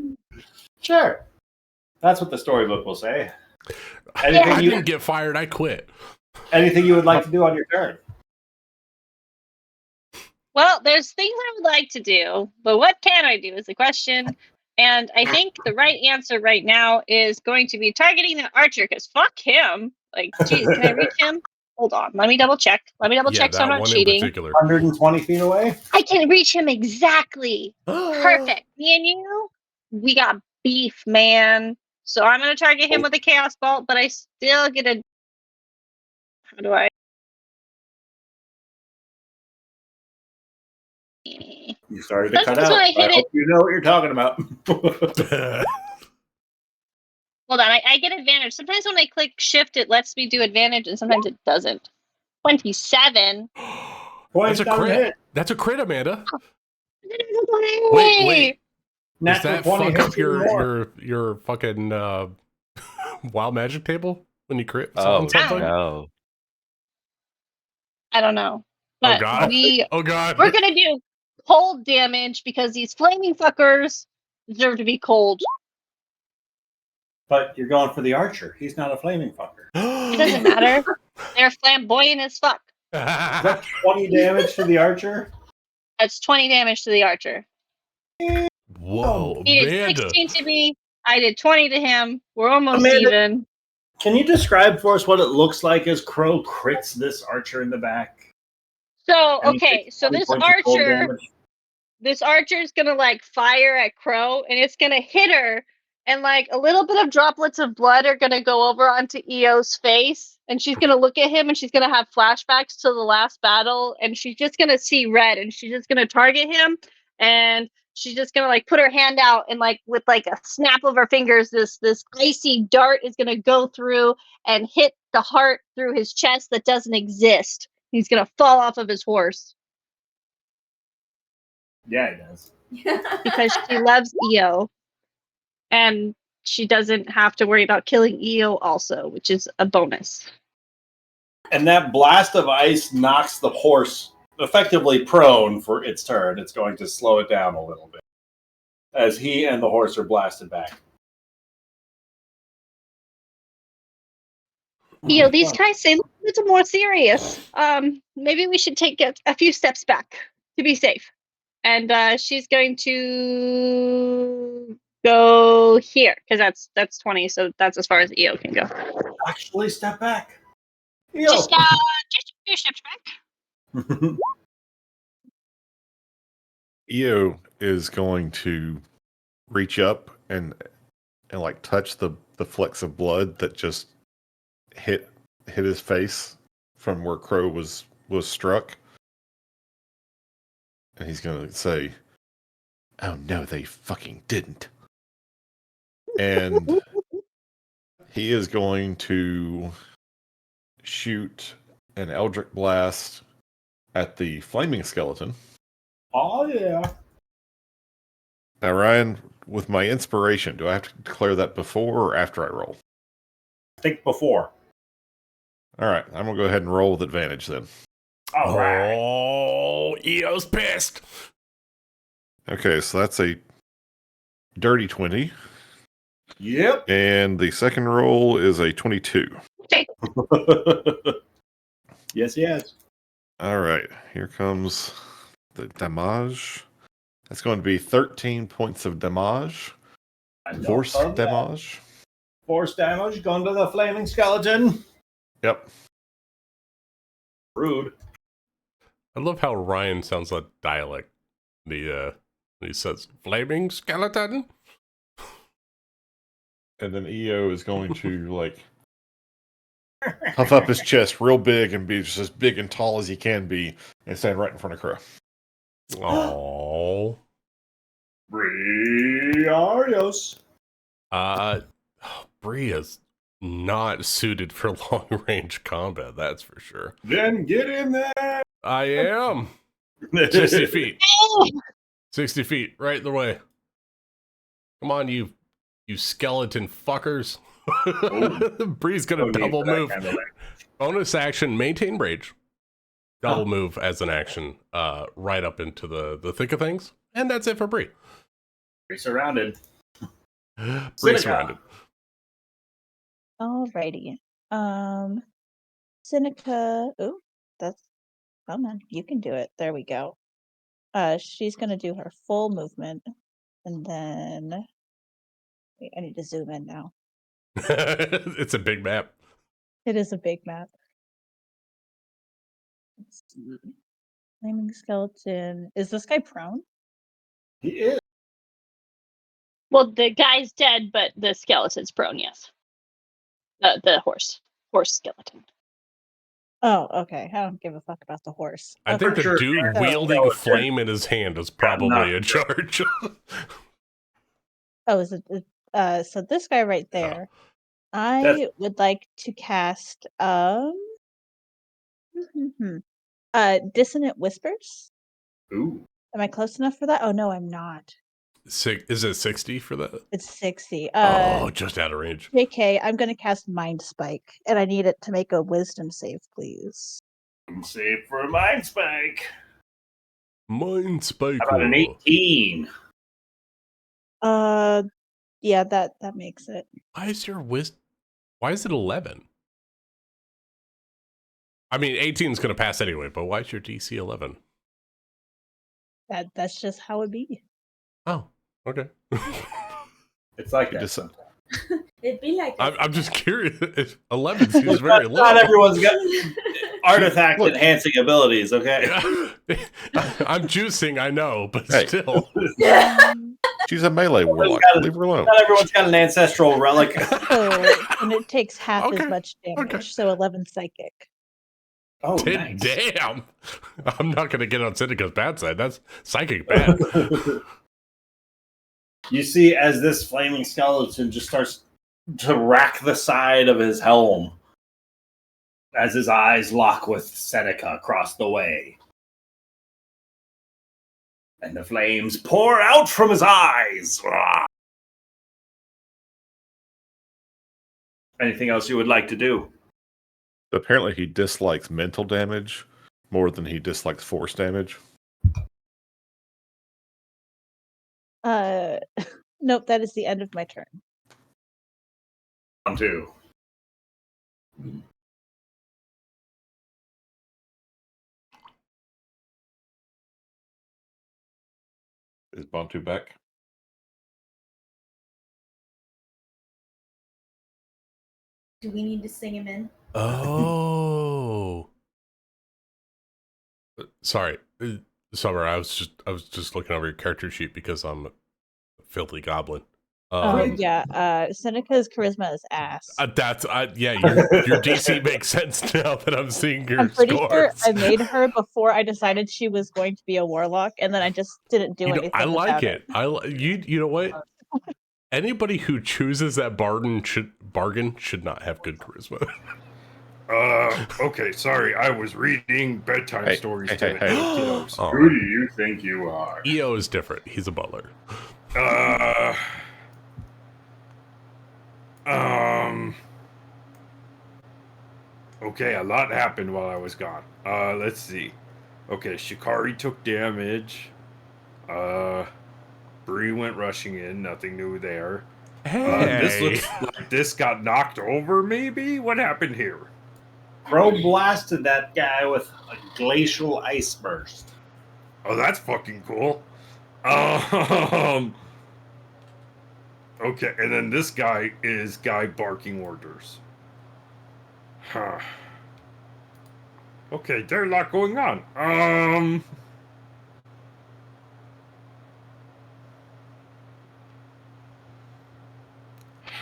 Sure. That's what the storybook will say. I didn't get fired, I quit. Anything you would like to do on your turn? Well, there's things I would like to do, but what can I do is the question. And I think the right answer right now is going to be targeting the archer, because fuck him. Like, geez, can I reach him? Hold on, let me double check. So I'm not cheating. 120 feet away? I can reach him exactly. Perfect. Me and you, we got beef, man. So I'm going to target him with a chaos bolt, but I still get a... How do I... You started to cut out. Sometimes when I hit hope you know what you're talking about. Hold on, I get advantage. Sometimes when I click shift, it lets me do advantage, and sometimes it doesn't. 27. That's a crit. That's a crit, Amanda. Wait. Does that fuck up your fucking wild magic table when you crit something? No. I don't know. But oh god. We're gonna do cold damage because these flaming fuckers deserve to be cold. But you're going for the archer. He's not a flaming fucker. It doesn't matter. They're flamboyant as fuck. Is that 20 damage to the archer? That's 20 damage to the archer. Whoa, He did Amanda. 16 to me. I did 20 to him. We're almost Amanda, even. Can you describe for us what it looks like as Crow crits this archer in the back? So, And okay, so this points of cold archer is gonna like fire at Crow, and it's gonna hit her, and like a little bit of droplets of blood are gonna go over onto EO's face, and she's gonna look at him, and she's gonna have flashbacks to the last battle, and she's just gonna see red, and she's just gonna target him, and she's just gonna like put her hand out and like with like a snap of her fingers, this icy dart is gonna go through and hit the heart through his chest that doesn't exist. He's gonna fall off of his horse Yeah, he does. because she loves Io, and she doesn't have to worry about killing Io also, which is a bonus. And that blast of ice knocks the horse effectively prone for its turn. It's going to slow it down a little bit as he and the horse are blasted back. Io, these guys seem a little more serious. Maybe we should take a few steps back to be safe. And she's going to go here because that's 20, so that's as far as Io can go. Actually, step back. Just a few steps back. Io is going to reach up and like touch the flecks of blood that just hit his face from where Crow was struck. And he's going to say, "Oh no, they fucking didn't." And he is going to shoot an Eldritch Blast at the flaming skeleton. Oh, yeah. Now, Ryan, with my inspiration, do I have to declare that before or after I roll? I think before. All right, I'm going to go ahead and roll with advantage then. All right. Oh, Eo's pissed. Okay, so that's a dirty 20. Yep. And the second roll is a 22. Yes. All right, here comes the damage. That's going to be 13 points of damage. Force damage. Force damage going to the flaming skeleton. Yep. Rude. I love how Ryan sounds like dialect. He says, "Flaming skeleton." And then EO is going to like puff up his chest real big and be just as big and tall as he can be and stand right in front of Crow. Oh. Briarios. Bree is not suited for long range combat, that's for sure. Then get in there. I am. 60 feet. 60 feet, right in the way. Come on, you skeleton fuckers. Bree's gonna double move. Kind of Bonus action, maintain rage. Double move as an action, right up into the thick of things. And that's it for Bree. Bree surrounded. Bree surrounded. Alrighty. Seneca. Oh, come on, you can do it. There we go. She's gonna do her full movement, and then wait, I need to zoom in now. It's a big map. It is a big map. Let's see. Flaming skeleton. Is this guy prone? He is. Well, the guy's dead, but the skeleton's prone. Yes. The horse skeleton. Oh, okay. I don't give a fuck about the horse. I think the dude wielding flame in his hand is probably in charge. Oh, is it? So this guy right there. I would like to cast Dissonant Whispers. Ooh. Am I close enough for that? Oh no, I'm not. Is it 60 for that? It's 60. Just out of range. JK, I'm going to cast Mind Spike, and I need it to make a Wisdom save, please. Save for a Mind Spike. Mind Spike. How about an 18? Yeah, that makes it. Why is your wisdom? Why is it 11? I mean, 18 is going to pass anyway, but why is your DC 11? That's just how it be. Oh, okay. It's like that. It'd be like that. I'm just curious. 11 seems very low. Not everyone's got artifact enhancing abilities, okay? I'm juicing, I know, but Hey. still. She's a melee warlock. Leave her alone. Not everyone's got an ancestral relic. And it takes half Okay, as much damage, okay. so 11 psychic. Oh, nice. Damn. I'm not going to get on Seneca's bad side. That's psychic bad. You see, as this flaming skeleton just starts to rack the side of his helm, as his eyes lock with Seneca across the way. And the flames pour out from his eyes. Anything else you would like to do? Apparently, he dislikes mental damage more than he dislikes force damage. Nope, that is the end of my turn. On two. Is Bantu back? Do we need to sing him in? Oh. Sorry. Summer, I was just looking over your character sheet because I'm a filthy goblin. Yeah, Seneca's charisma is ass. Yeah, your DC makes sense now that I'm seeing your I'm pretty scores. sure I made her before I decided she was going to be a warlock, and then I just didn't do anything I like about it. You know what? Anybody who chooses that bargain should not have good charisma. Okay, sorry, I was reading bedtime stories to the kiddos. Who do you think you are? EO is different. He's a butler. Okay, a lot happened while I was gone. Let's see. Okay, Shikari took damage. Bree went rushing in, nothing new there. This looks like this got knocked over, maybe? What happened here? Crow blasted that guy with a glacial ice burst. Oh, that's fucking cool. Okay, and then this guy is guy barking orders. Huh. Okay, there's a lot going on.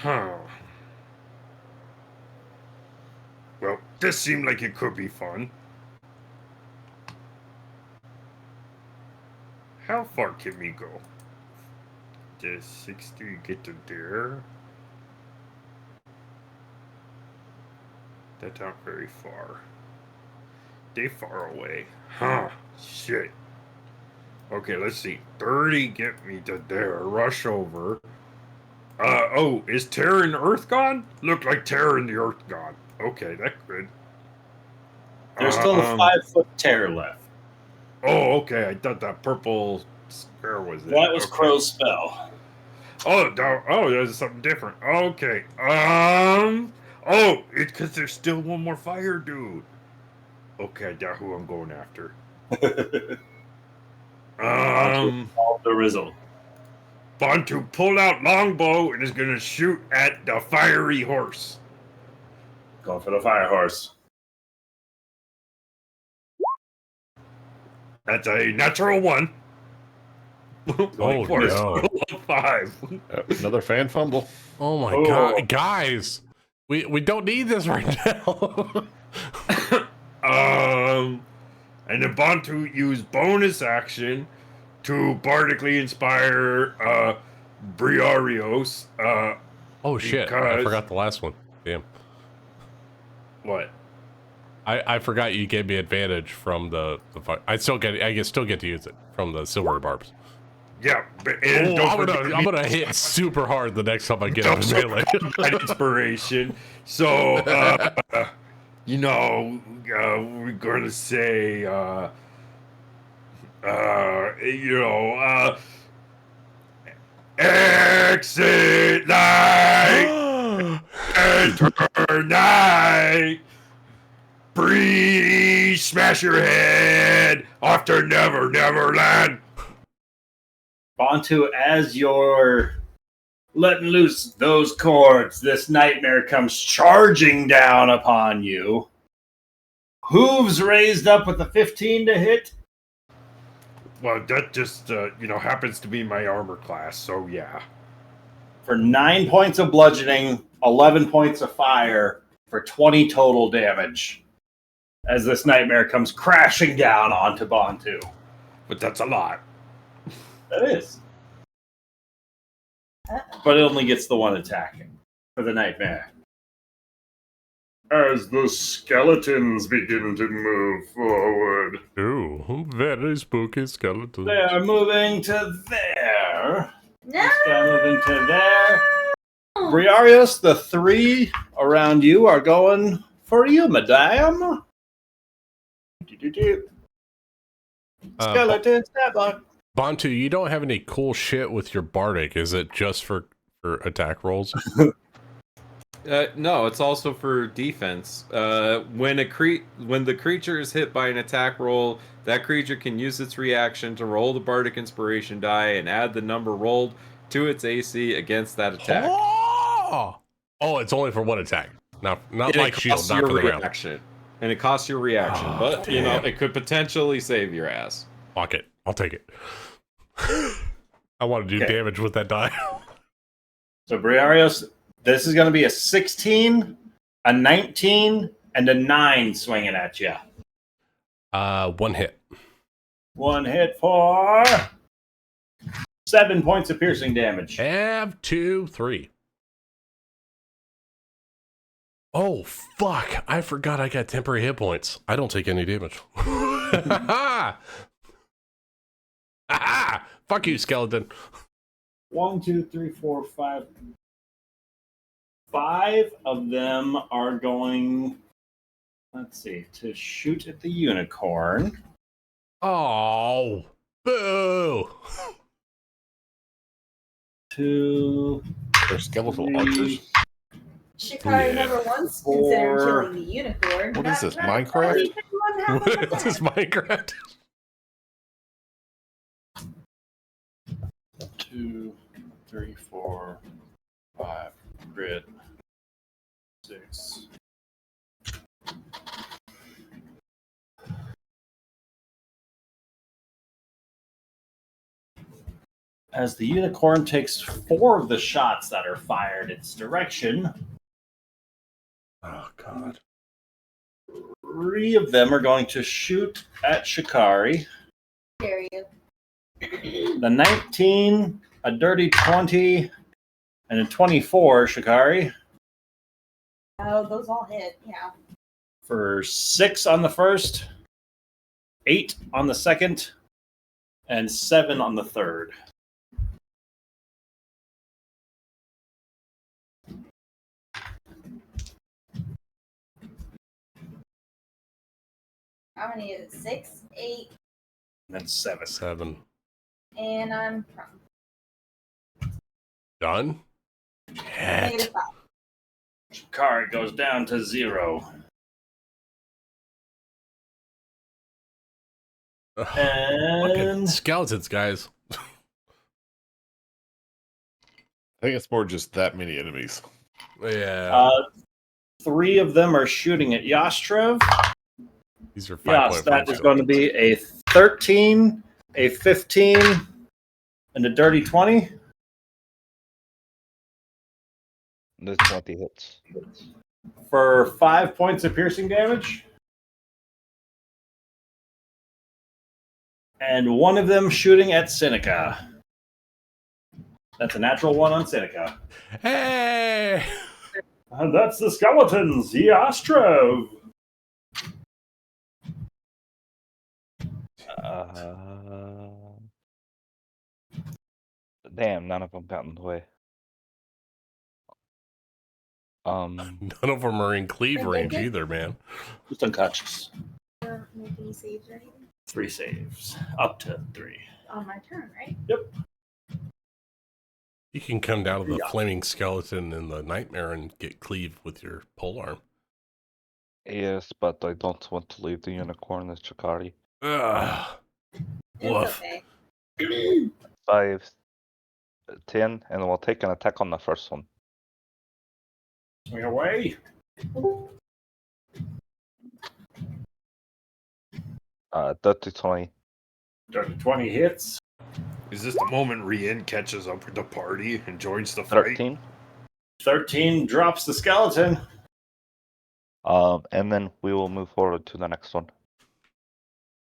Huh. Well, this seemed like it could be fun. How far can we go? Does 60 get to there? That's not very far. They far away. Huh. Shit. Okay, let's see. 30 get me to there. Rush over. Oh, is Terra and Earth gone? Look like Terra and the Earth gone. Okay, that's good. There's still a 5-foot tear left. Oh, okay. I thought that purple square was it. That was Okay. Crow's spell. Oh, there's something different. Okay. Oh, it's because there's still one more fire dude. Okay, I got who I'm going after. The Rizzle. Bantu pulled out longbow and is gonna shoot at the fiery horse. Going for the fire horse. That's a natural 1. Oh no! 5. Another fan fumble. Oh my god, guys! We don't need this right now. And then Bantu used bonus action to bardically inspire Briarios. Oh shit! I forgot the last one. Damn. What? I forgot you gave me advantage from the I still get to use it from the silver barbs. Yeah, but I'm gonna hit super hard the next time I get out of melee. Inspiration. So we're gonna say exit light, enter night. Bree, smash your head off to Never Never Land. Bantu, as you're letting loose those cords, this nightmare comes charging down upon you. Hooves raised up with a 15 to hit. Well, that just happens to be my armor class, so yeah. For 9 points of bludgeoning, 11 points of fire, for 20 total damage. As this nightmare comes crashing down onto Bantu. But that's a lot. That is. but it only gets the one attacking for the nightmare. As the skeletons begin to move forward. Ooh, very spooky skeletons. They are moving to there. No! This guy moving to there. Briarius, the three around you are going for you, madame. Skeleton stablock. Bantu, you don't have any cool shit with your bardic. Is it just for attack rolls? No, it's also for defense. When the creature is hit by an attack roll, that creature can use its reaction to roll the Bardic Inspiration die and add the number rolled to its AC against that attack. Oh, it's only for one attack. Not And like it shield, costs not your for the round. reaction. And it costs your reaction, Oh, but you know damn. it could potentially save your ass. Fuck it. I'll take it. I want to do Okay. damage with that die. So Briarius, this is going to be a 16, a 19, and a 9 swinging at you. One hit. One hit for 7 points of piercing damage. Have 2, 3. Oh, fuck. I forgot I got temporary hit points. I don't take any damage. Fuck you, skeleton. 1, 2, 3, 4, 5. 5 of them are going, let's see, to shoot at the unicorn. Oh, boo. 2. They're skeletal archers. Shikari Yeah. never once Four. considered killing the unicorn. What is this, Not Minecraft? even one half of What that. is Minecraft? 2, 3, 4, 5, grid, 6. As the unicorn takes 4 of the shots that are fired its direction, Oh, God. 3 of them are going to shoot at Shikari. Scare you. The 19, a dirty 20, and a 24, Shikari, Oh, those all hit. Yeah. for 6 on the first, 8 on the second, and 7 on the third. How many is it? 6, 8, And then 7. 7. and I'm prone. Done? Negative Shit. 5. Shikari goes down to 0. Fucking And skeletons, guys. I think it's more just that many enemies. Yeah. 3 of them are shooting at Yastrev. These are 5.5. Yes, that is going to be a 13, a 15, and a dirty 20. The 20 hits. For 5 points of piercing damage. And 1 of them shooting at Seneca. That's a natural 1 on Seneca. Hey! And that's the skeletons, Yastrev. Damn, none of them got in the way. None of them are in cleave range either, man. Just unconscious. Make any saves or anything? 3 saves. Up to 3. On my turn, right? You can come down to the Yeah. flaming skeleton in the nightmare and get cleave with your polearm. Yes, but I don't want to leave the unicorn as Chikari. Ugh. It's Woof. okay. 5, 10, and we'll take an attack on the first one. Swing away. Dirty 20. Dirty 20 hits. Is this the moment Rien catches up with the party and joins the fight? 13. 13 drops the skeleton. And then we will move forward to the next one.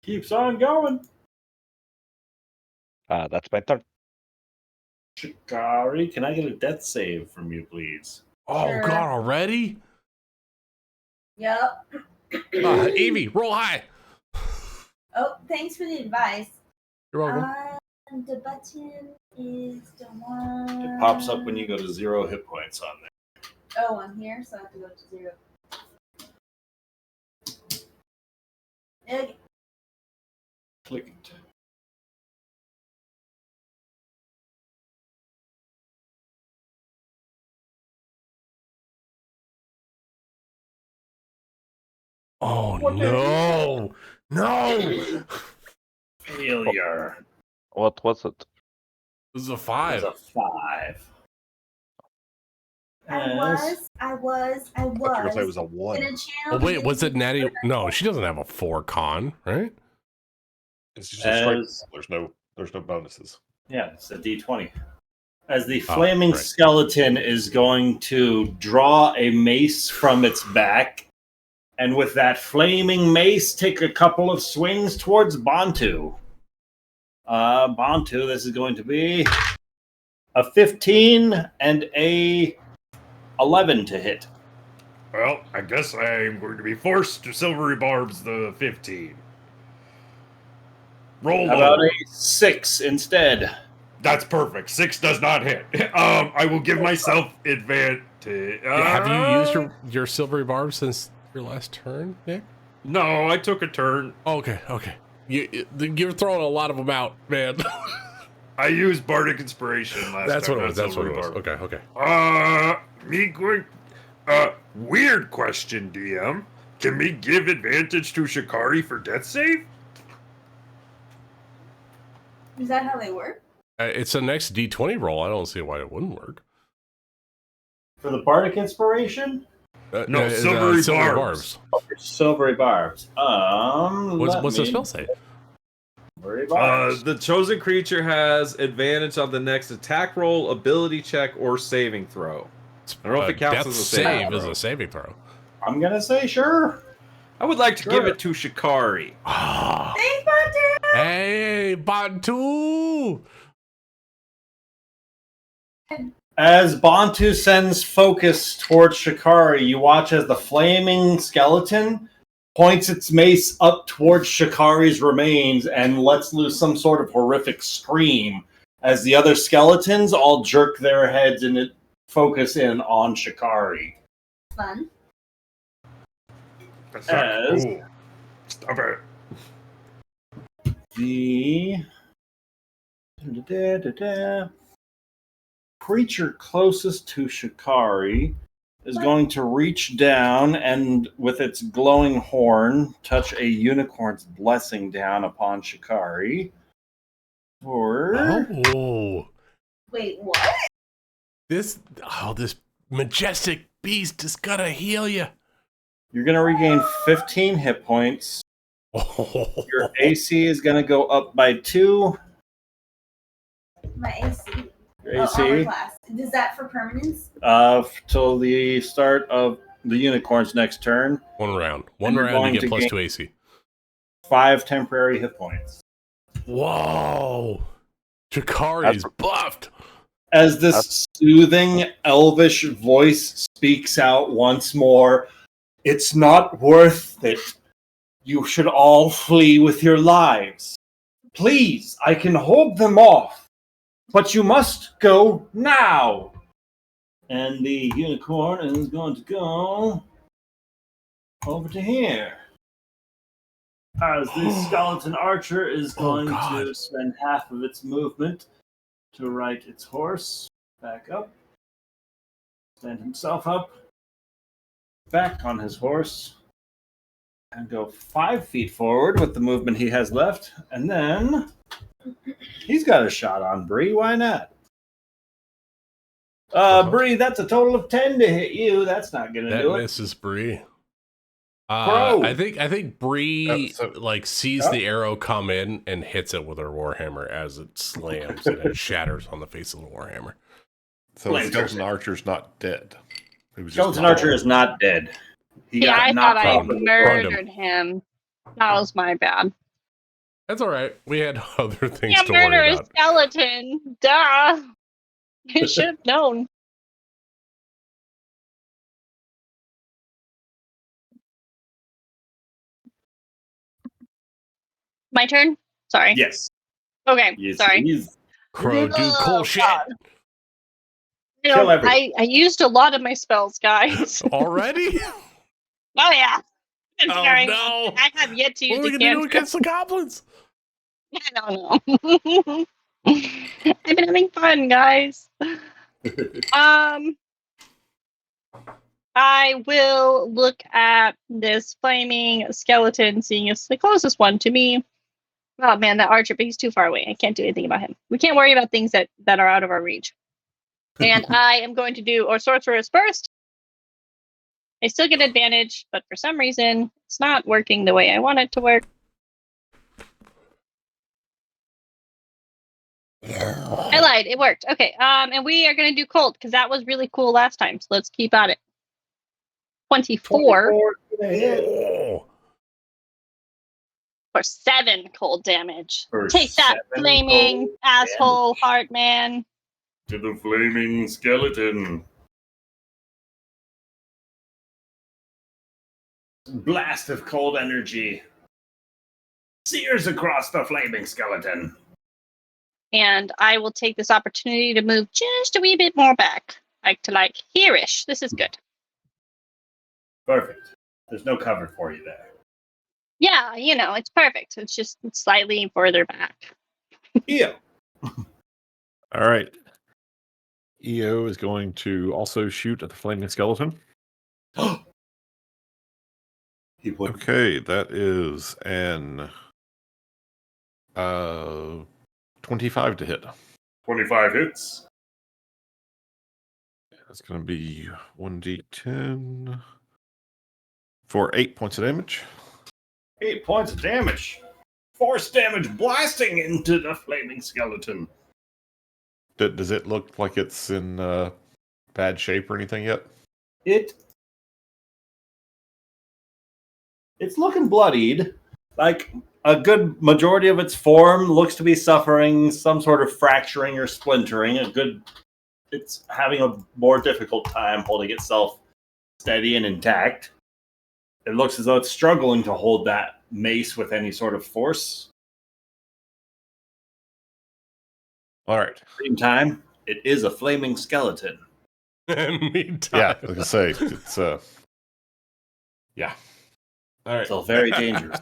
Keeps on going. That's my turn. Shikari, can I get a death save from you, please? Oh Sure. God, already? Yep. Evie, roll high. Oh, thanks for the advice. You're welcome. The button is the one. It pops up when you go to 0 hit points on there. Oh, on here, so I have to go to 0. Okay. Click it. Oh no, no! Failure. What was it? This is a It 5. was a 5. I As- was I thought you were gonna say it was a gonna 1. channel. Oh wait, the was it Natty? Discord. No, she doesn't have a 4 con, right? It's just a straight. As- There's no bonuses. Yeah, it's a D20. As the Oh, flaming right. skeleton is going to draw a mace from its back, and with that flaming mace, take a couple of swings towards Bantu. Bantu, this is going to be a 15 and a 11 to hit. Well, I guess I'm going to be forced to silvery barbs the 15. Roll How about low. a 6 instead? That's perfect. 6 does not hit. I will give myself advantage. Have you used your silvery barb since your last turn, Nick? No, I took a turn. Okay. You're throwing a lot of them out, man. I used Bardic Inspiration last That's time. what it was. That's what Silvery it was. Barb. Okay. Me going. Weird question, DM. Can me give advantage to Shikari for death save? Is that how they work? It's a next D20 roll. I don't see why it wouldn't work. For the Bardic Inspiration? No, silvery silvery barbs. Silvery barbs. What's the spell say? Silvery barbs. The chosen creature has advantage on the next attack roll, ability check, or saving throw. I don't know if it counts Death as a saving save is throw. a saving throw. I'm gonna say sure. I would like to give it to Shikari. Thanks, Bantu! Hey, Bantu! As Bantu sends focus towards Shikari, you watch as the flaming skeleton points its mace up towards Shikari's remains and lets loose some sort of horrific scream as the other skeletons all jerk their heads and focus in on Shikari. Fun. That's not As- cool. Stop it. The creature closest to Shikari is going to reach down and, with its glowing horn, touch a unicorn's blessing down upon Shikari. Or Oh, Wait, what? this majestic beast is gonna heal you. you're going to regain 15 hit points. Your AC is going to go up by 2. My AC. Your Oh, armor AC class. Is that for permanence? till the start of the unicorn's next turn. One round And you're to going get to plus gain- 2 AC. 5 temporary hit points. Whoa, Shikari's buffed. As this soothing elvish voice speaks out once more, it's not worth it. You should all flee with your lives. Please, I can hold them off, but you must go now. And the unicorn is going to go over to here. As the skeleton archer is going to spend half of its movement to right its horse back up, stand himself up, back on his horse, and go 5 feet forward with the movement he has left. And then he's got a shot on Bree. Why not? Bree, that's a total of 10 to hit you. That's not going to That do it. misses Bree. Bro. I think Bree sees Oh. the arrow come in and hits it with her warhammer as it slams and it shatters on the face of the warhammer. So the skeleton archer's not dead. He was just Skeleton Archer is not dead. He Yeah, got I knocked thought I off. murdered him. That was my bad. That's all right. We had other things Yeah, to worry murder a about. skeleton. Duh. You should have known. My turn? Sorry. Yes. Okay, Yes, sorry. please. Crow do Oh, cool shit. God. You Kill know, everything. I used a lot of my spells, guys. Already? Oh, yeah. Oh, Considering no. I have yet to use What are we a going to do cantrip. against the goblins? I don't know. I've been having fun, guys. I will look at this flaming skeleton, seeing it's the closest one to me. Oh man, that archer, but he's too far away. I can't do anything about him. We can't worry about things that are out of our reach. And I am going to do or sorcerer's burst. I still get advantage, but for some reason, it's not working the way I want it to work. I lied. It worked. Okay. And we are going to do cold because that was really cool last time. So let's keep at it. 24 Oh. for 7 cold damage. For Take that, 7 flaming cold asshole damage. heart man. To the flaming skeleton. Blast of cold energy sears across the flaming skeleton. And I will take this opportunity to move just a wee bit more back. Like here-ish. This is good. Perfect. There's no cover for you there. Yeah, you know, it's perfect. It's just slightly further back. Yeah. All right. EO is going to also shoot at the flaming skeleton. He would. Okay, that is an 25 to hit. 25 hits. That's going to be 1d10 for 8 points of damage. 8 points of damage. Force damage blasting into the flaming skeleton. Does it look like it's in bad shape or anything yet? It's looking bloodied. Like a good majority of its form looks to be suffering some sort of fracturing or splintering. It's having a more difficult time holding itself steady and intact. It looks as though it's struggling to hold that mace with any sort of force. All right. Meantime, it is a flaming skeleton. Meantime. Yeah, I was going to say, it's yeah. All right. So very dangerous.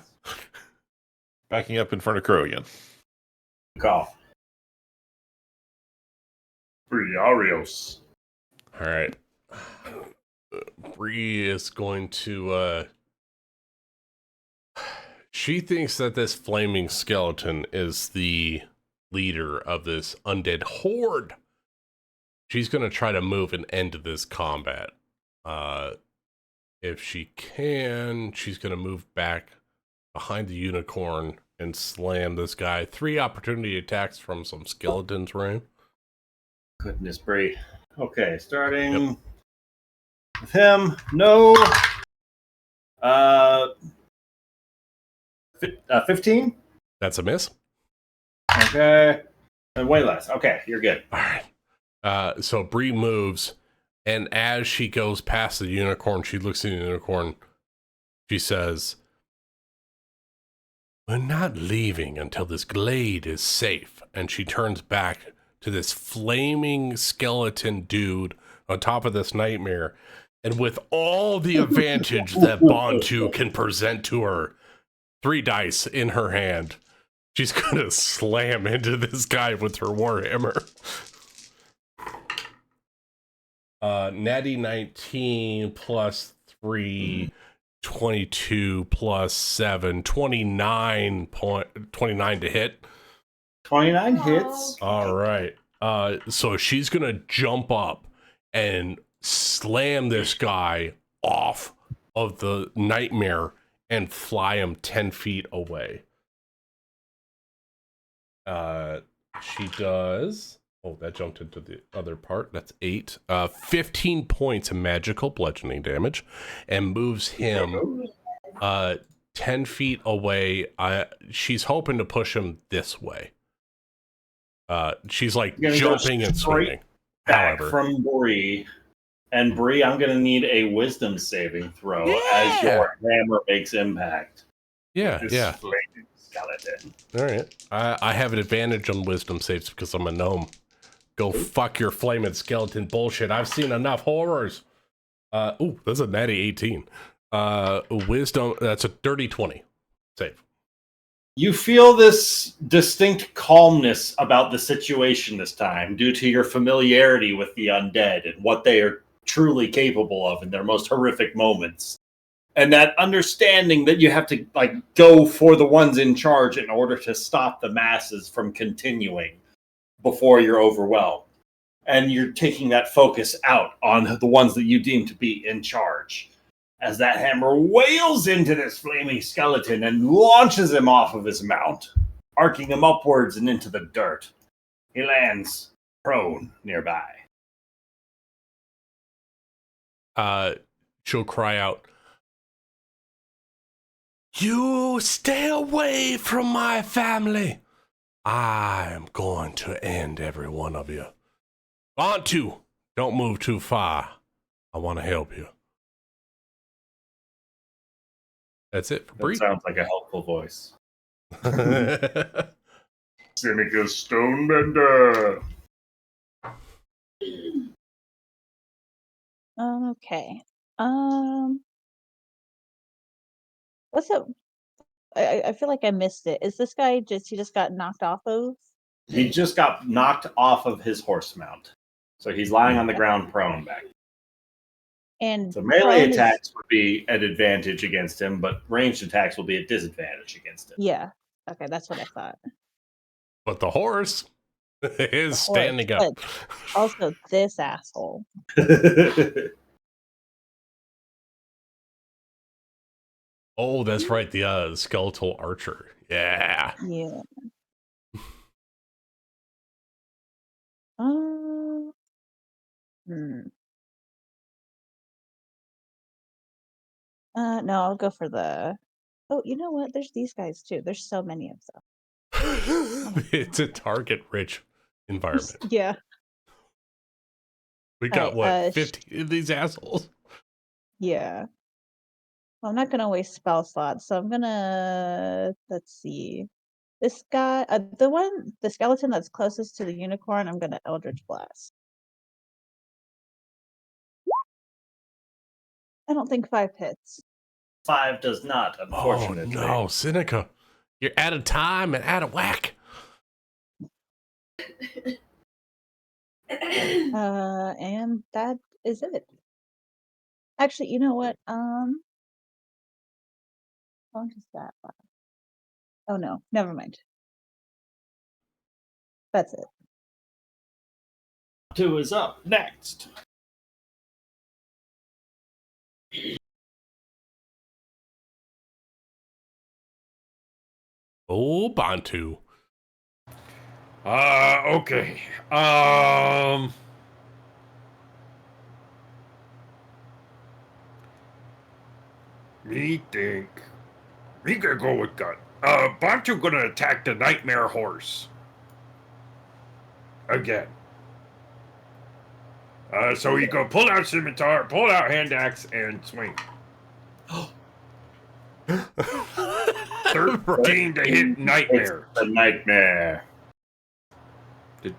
Backing up in front of Crow again. Call. Briarios. All right. Bree is going to she thinks that this flaming skeleton is the leader of this undead horde. She's going to try to move and end this combat. If she can, she's going to move back behind the unicorn and slam this guy. 3 opportunity attacks from some skeletons room. Goodness, Bree. Okay, starting with him. No. 15? That's a miss. Okay. And way less. Okay, you're good. All right. So Bree moves, and as she goes past the unicorn, she looks at the unicorn. She says, "We're not leaving until this glade is safe." And she turns back to this flaming skeleton dude on top of this nightmare. And with all the advantage that Bontu can present to her, 3 dice in her hand, she's gonna slam into this guy with her warhammer. Natty 19 plus 3, 22 plus 7, 29 to hit. 29 hits. All right. So she's gonna jump up and slam this guy off of the nightmare and fly him 10 feet away. She does. Oh, that jumped into the other part. That's 8. 15 points of magical bludgeoning damage, and moves him 10 feet away. She's hoping to push him this way. She's like jumping and swinging. back However. from Bree. And Bree, I'm going to need a wisdom saving throw as your hammer makes impact. Yeah, This yeah. flaming skeleton. All right. I have an advantage on wisdom saves because I'm a gnome. Go fuck your flaming skeleton bullshit. I've seen enough horrors. Ooh, that's a natty 18. Wisdom, that's a dirty 20. Save. You feel this distinct calmness about the situation this time due to your familiarity with the undead and what they are truly capable of in their most horrific moments. And that understanding that you have to go for the ones in charge in order to stop the masses from continuing before you're overwhelmed. And you're taking that focus out on the ones that you deem to be in charge. As that hammer wails into this flaming skeleton and launches him off of his mount, arcing him upwards and into the dirt. He lands prone nearby. She'll cry out, "You stay away from my family. I am going to end every one of you. Bantu, don't move too far. I want to help you." That's it for Bree. That sounds like a helpful voice. Seneca's Stonebender. Okay. What's up? I feel like I missed it. Is this guy he just got knocked off of? He just got knocked off of his horse mount. So he's lying on the ground prone back. And So melee prone attacks would be an advantage against him, but ranged attacks will be a disadvantage against him. Yeah. Okay, that's what I thought. But the horse is standing up. Also, this asshole. Oh, that's right. The skeletal archer. Yeah. Yeah. No, I'll go for the. Oh, you know what? There's these guys too. There's so many of them. It's a target-rich environment. Yeah. We got, what, 50 of these assholes? Yeah. Well, I'm not going to waste spell slots, so I'm going to, let's see. This guy, the skeleton that's closest to the unicorn, I'm going to Eldritch Blast. I don't think 5 hits. 5 does not, unfortunately. Oh, no, Seneca. You're out of time and out of whack. And that is it. Actually, you know what? How long does that last? Oh no, never mind. That's it. 2 is up next. Oh, Bantu. Okay. Me think. Me gonna go with that. Bantu gonna attack the nightmare horse. Again. So he go pull out scimitar, pull out hand axe, and swing. 13 to hit nightmare. It's the nightmare.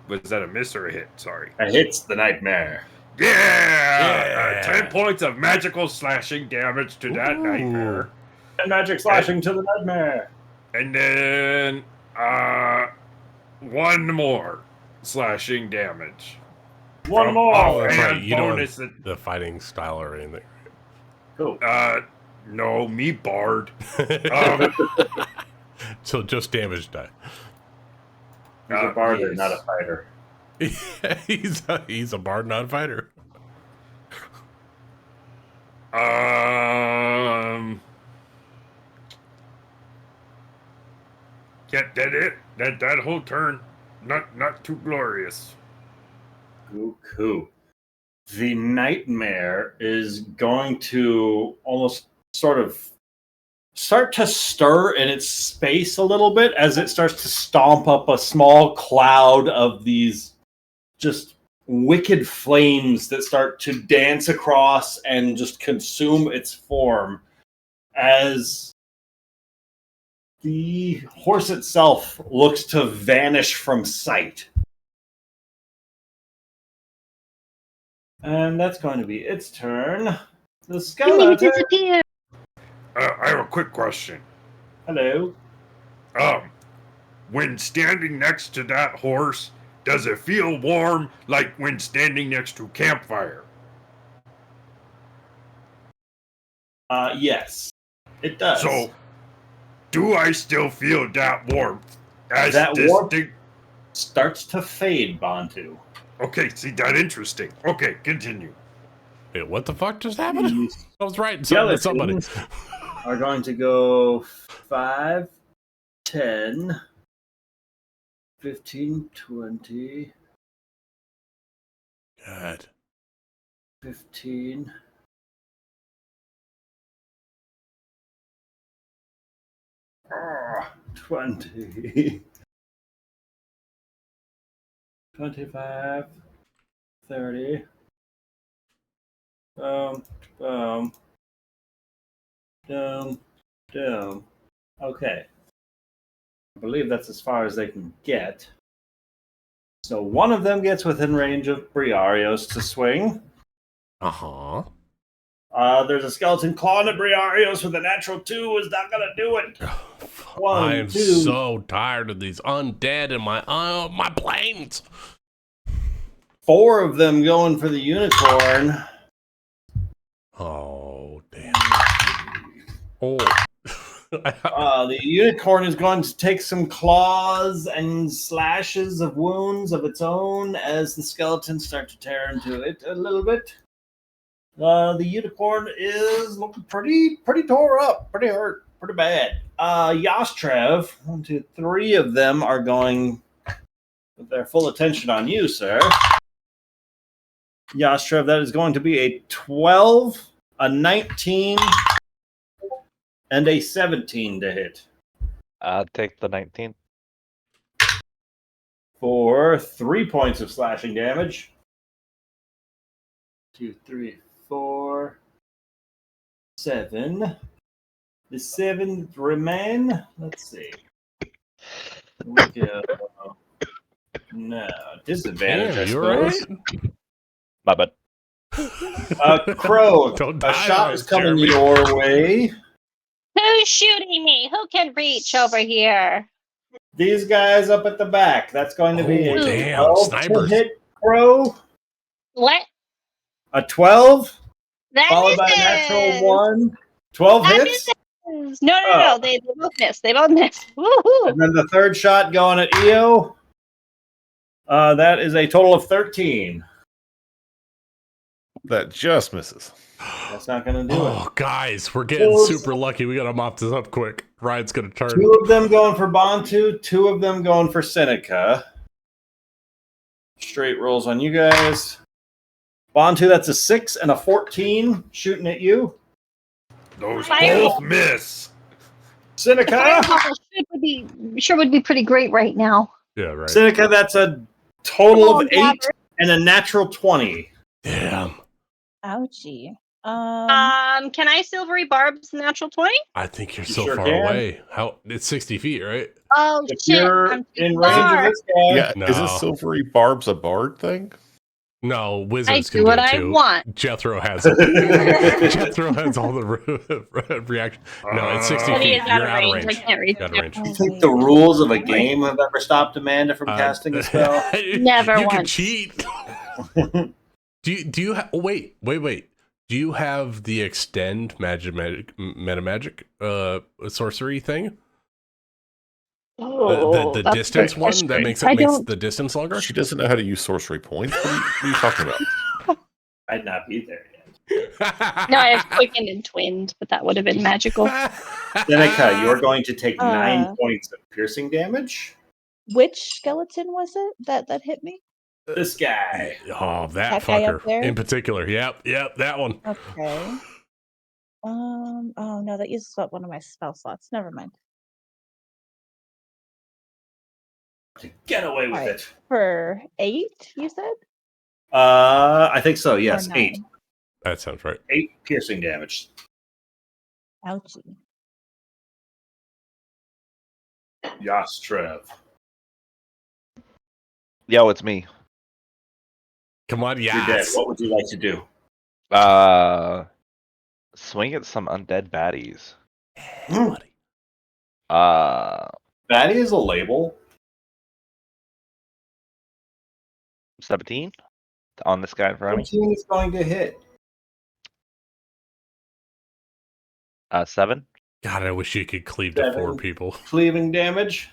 Was that a miss or a hit? Sorry. It hits the nightmare. Yeah! 10 points of magical slashing damage to that nightmare. And magic slashing to the nightmare. And then 1 more slashing damage. One more. Oh, that's right. And You don't bonus have the fighting style or anything. Cool. No, me bard. So just damage die. He's a bard, not a fighter. He's a bard, not a fighter. Yeah, that it. That whole turn, not too glorious. Cool. The nightmare is going to almost sort of start to stir in its space a little bit as it starts to stomp up a small cloud of these just wicked flames that start to dance across and just consume its form as the horse itself looks to vanish from sight. And that's going to be its turn. The You may skeleton. disappear. I have a quick question. Hello. When standing next to that horse, does it feel warm like when standing next to campfire? Yes, it does. So, do I still feel that warmth? As that this warmth thing... starts to fade, Bantu. Okay, see, that interesting. Okay, continue. Wait, what the fuck just happened? These I was writing something to somebody. skeletons are going to go 5, 10, 15, 20, God. 15. Ah, 20. 25, 30. Boom, boom. Down, down. Okay. I believe that's as far as they can get. So one of them gets within range of Briario's to swing. Uh-huh. There's a skeleton clawing at Briario's with a natural 2 is not going to do it. I 1, am 2. so tired of these undead in my planes. 4 of them going for the unicorn. Oh, damn. Oh. The unicorn is going to take some claws and slashes of wounds of its own as the skeletons start to tear into it a little bit. The unicorn is looking pretty tore up, pretty hurt, pretty bad. Yostrev, 1, 2, 3 of them are going with their full attention on you, sir. Yostrev, that is going to be a 12, a 19, and a 17 to hit. I'll take the 19. For 3 points of slashing damage. 2, 3, 4, 7. The 7 remain. Let's see. Here we go. No, disadvantage, I Damn, you alright? suppose. My bad. Crow, Don't a die shot on is us, coming Jeremy. your way. Who's shooting me? Who can reach over here? These guys up at the back. That's going to be Oh, a damn, 12 snipers. to hit Crow. What? A 12, That followed by a natural misses. 1. 12 That hits. misses. No. Oh. They both miss. They both miss. Woohoo! And then the third shot going at Io. That is a total of 13. That just misses. That's not going to do it. Oh, guys, we're getting super lucky. We gotta mop this up quick. Ryan's gonna turn. 2 of them going for Bantu, 2 of them going for Seneca. Straight rolls on you guys. Bantu, that's a 6 and a 14 shooting at you. Those Fireball. both miss. Seneca, Fireball would be pretty great right now. Yeah, right. Seneca, that's a total Come on, of 8 Gabber. and a natural 20. Damn. Ouchie. Can I silvery barbs natural 20? I think you're You so sure far can. away. How? It's 60 feet, right? Oh If shit! you're I'm too in range far. of this guy, Yeah, No. is this silvery barbs a bard thing? No, I wizards do can do what it I too. want. Jethro has it. Jethro has all the reaction. No, it's 60 But he feet. is You're out of range. I can't reach Out of him. range. you think the rules of a game have ever stopped Amanda from casting a spell? Never You can once. cheat. Do you wait? Do you have the extend magic sorcery thing? Oh, The that's a distance good one that question. makes I it makes don't. the distance longer? She doesn't know how to use sorcery points. What are you talking about? I'd not be there yet. No, I have quickened and twinned, but that would have been magical. Seneca, you're going to take 9 Uh. points of piercing damage. Which skeleton was it that hit me? This guy. Oh, that That guy up fucker there? in particular. Yep, that one. Okay. Oh no, that uses up one of my spell slots. Never mind. Get away with Alright. it. For 8, you said? I think so. Yes, Or 8. 9? That sounds right. 8 piercing damage. Ouchie. Yas, Trev. Yo, it's me. Come on, You're dead. yes. What would you like to do? Swing at some undead baddies. Yeah, buddy. Batty is a label. 17 on this guy in front of me. 14 is going to hit. 7. God, I wish you could cleave to 4 7 people. cleaving damage.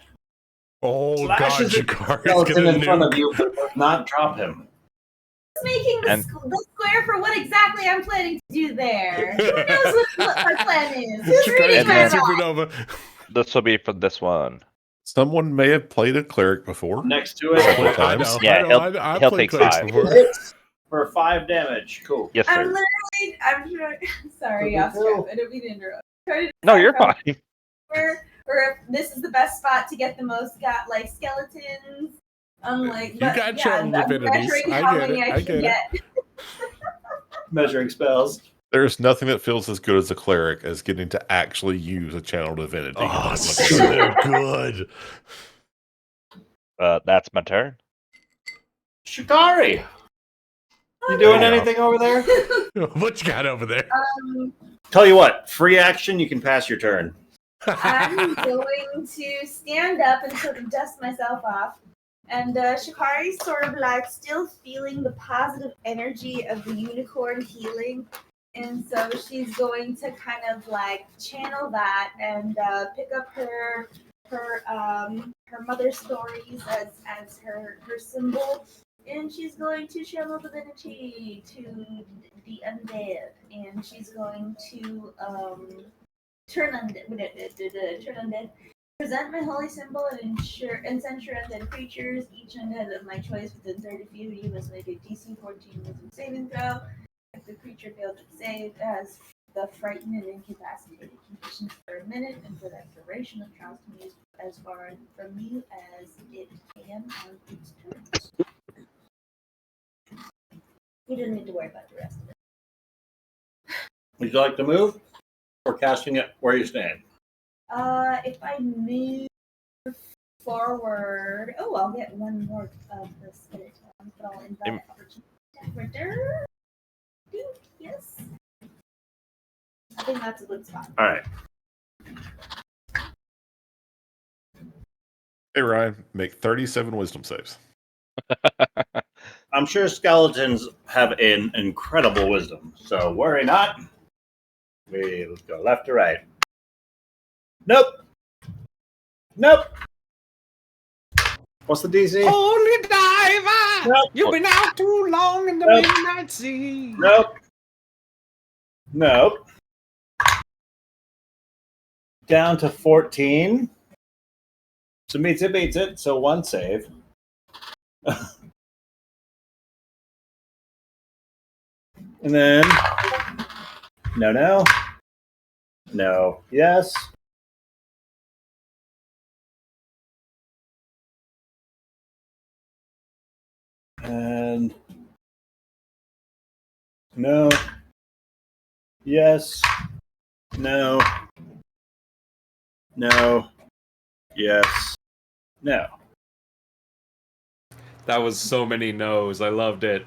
Oh, God, Slashes at the Jakari's skeleton gonna in front of nuke. you, but does not drop him. Making the, And- the square for what exactly I'm planning to do there. Who knows what my plan is? Who's Jakari's reading my then- mind? supernova. This will be for this one. Someone may have played a cleric before. Next to it. Several I times. know. Yeah, I know. I he'll played take clerics 5. before. Hits for 5 damage. Cool. Yes, I'm sir. literally, I'm sure, sorry, Ostrov, I don't mean to interrupt. Trying to No, decide you're how- fine. or if this is the best spot to get the most skeletons. Like, You but, got yeah, channel I'm divinities. measuring I how get many it. I I can get it. get. Measuring spells. There's nothing that feels as good as a cleric as getting to actually use a channel divinity. Oh, so good. That's my turn. Shikari! You doing anything over there? What you got over there? Tell you what, free action, you can pass your turn. I'm going to stand up and sort of dust myself off. And Shikari's sort of like still feeling the positive energy of the unicorn healing. And so she's going to kind of like channel that and pick up her mother's stories as her symbol. And she's going to channel divinity to the undead. And she's going to turn undead. Present my holy symbol and censure undead creatures. Each undead of my choice within 30 feet of you must make a DC 14 wisdom saving throw. If the creature failed to save, it has the frightened and incapacitated conditions for a minute, and for that duration, the trials can be used as far from you as it can on its turns. You don't need to worry about the rest of it. Would you like to move? Or casting it where you stand? If I move forward, I'll get one more of the spirit tones, but I'll invite opportunity. Yes. I think that's a good spot. Alright. Hey, Ryan, make 37 wisdom saves. I'm sure skeletons have an incredible wisdom, so worry not. Let's go left to right. Nope. What's the DC? Holy diver! Nope. You've been out too long in the Nope. midnight sea. Nope. Down to 14. So beats it. So 1 save. And then no, yes. And no, yes, no, yes, no. That was so many no's. I loved it.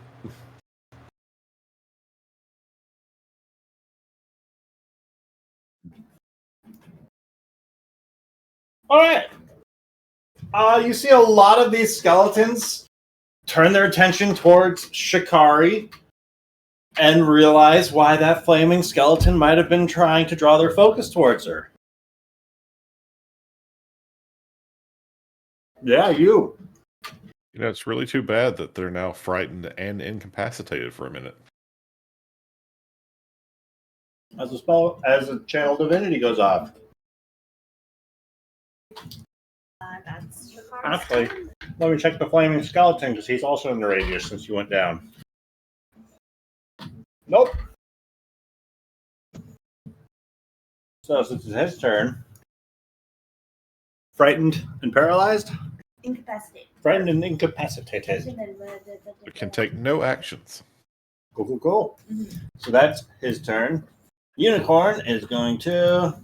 All right. You see a lot of these skeletons turn their attention towards Shikari and realize why that flaming skeleton might have been trying to draw their focus towards her. Yeah, you. You know, it's really too bad that they're now frightened and incapacitated for a minute. As a channel divinity goes off. That's Shikari's Actually, turn. let me check the flaming skeleton because he's also in the radius since you went down. Nope. So since it's his turn, frightened and paralyzed. Incapacitated. Frightened and incapacitated. It can take no actions. Cool. So that's his turn. Unicorn is going to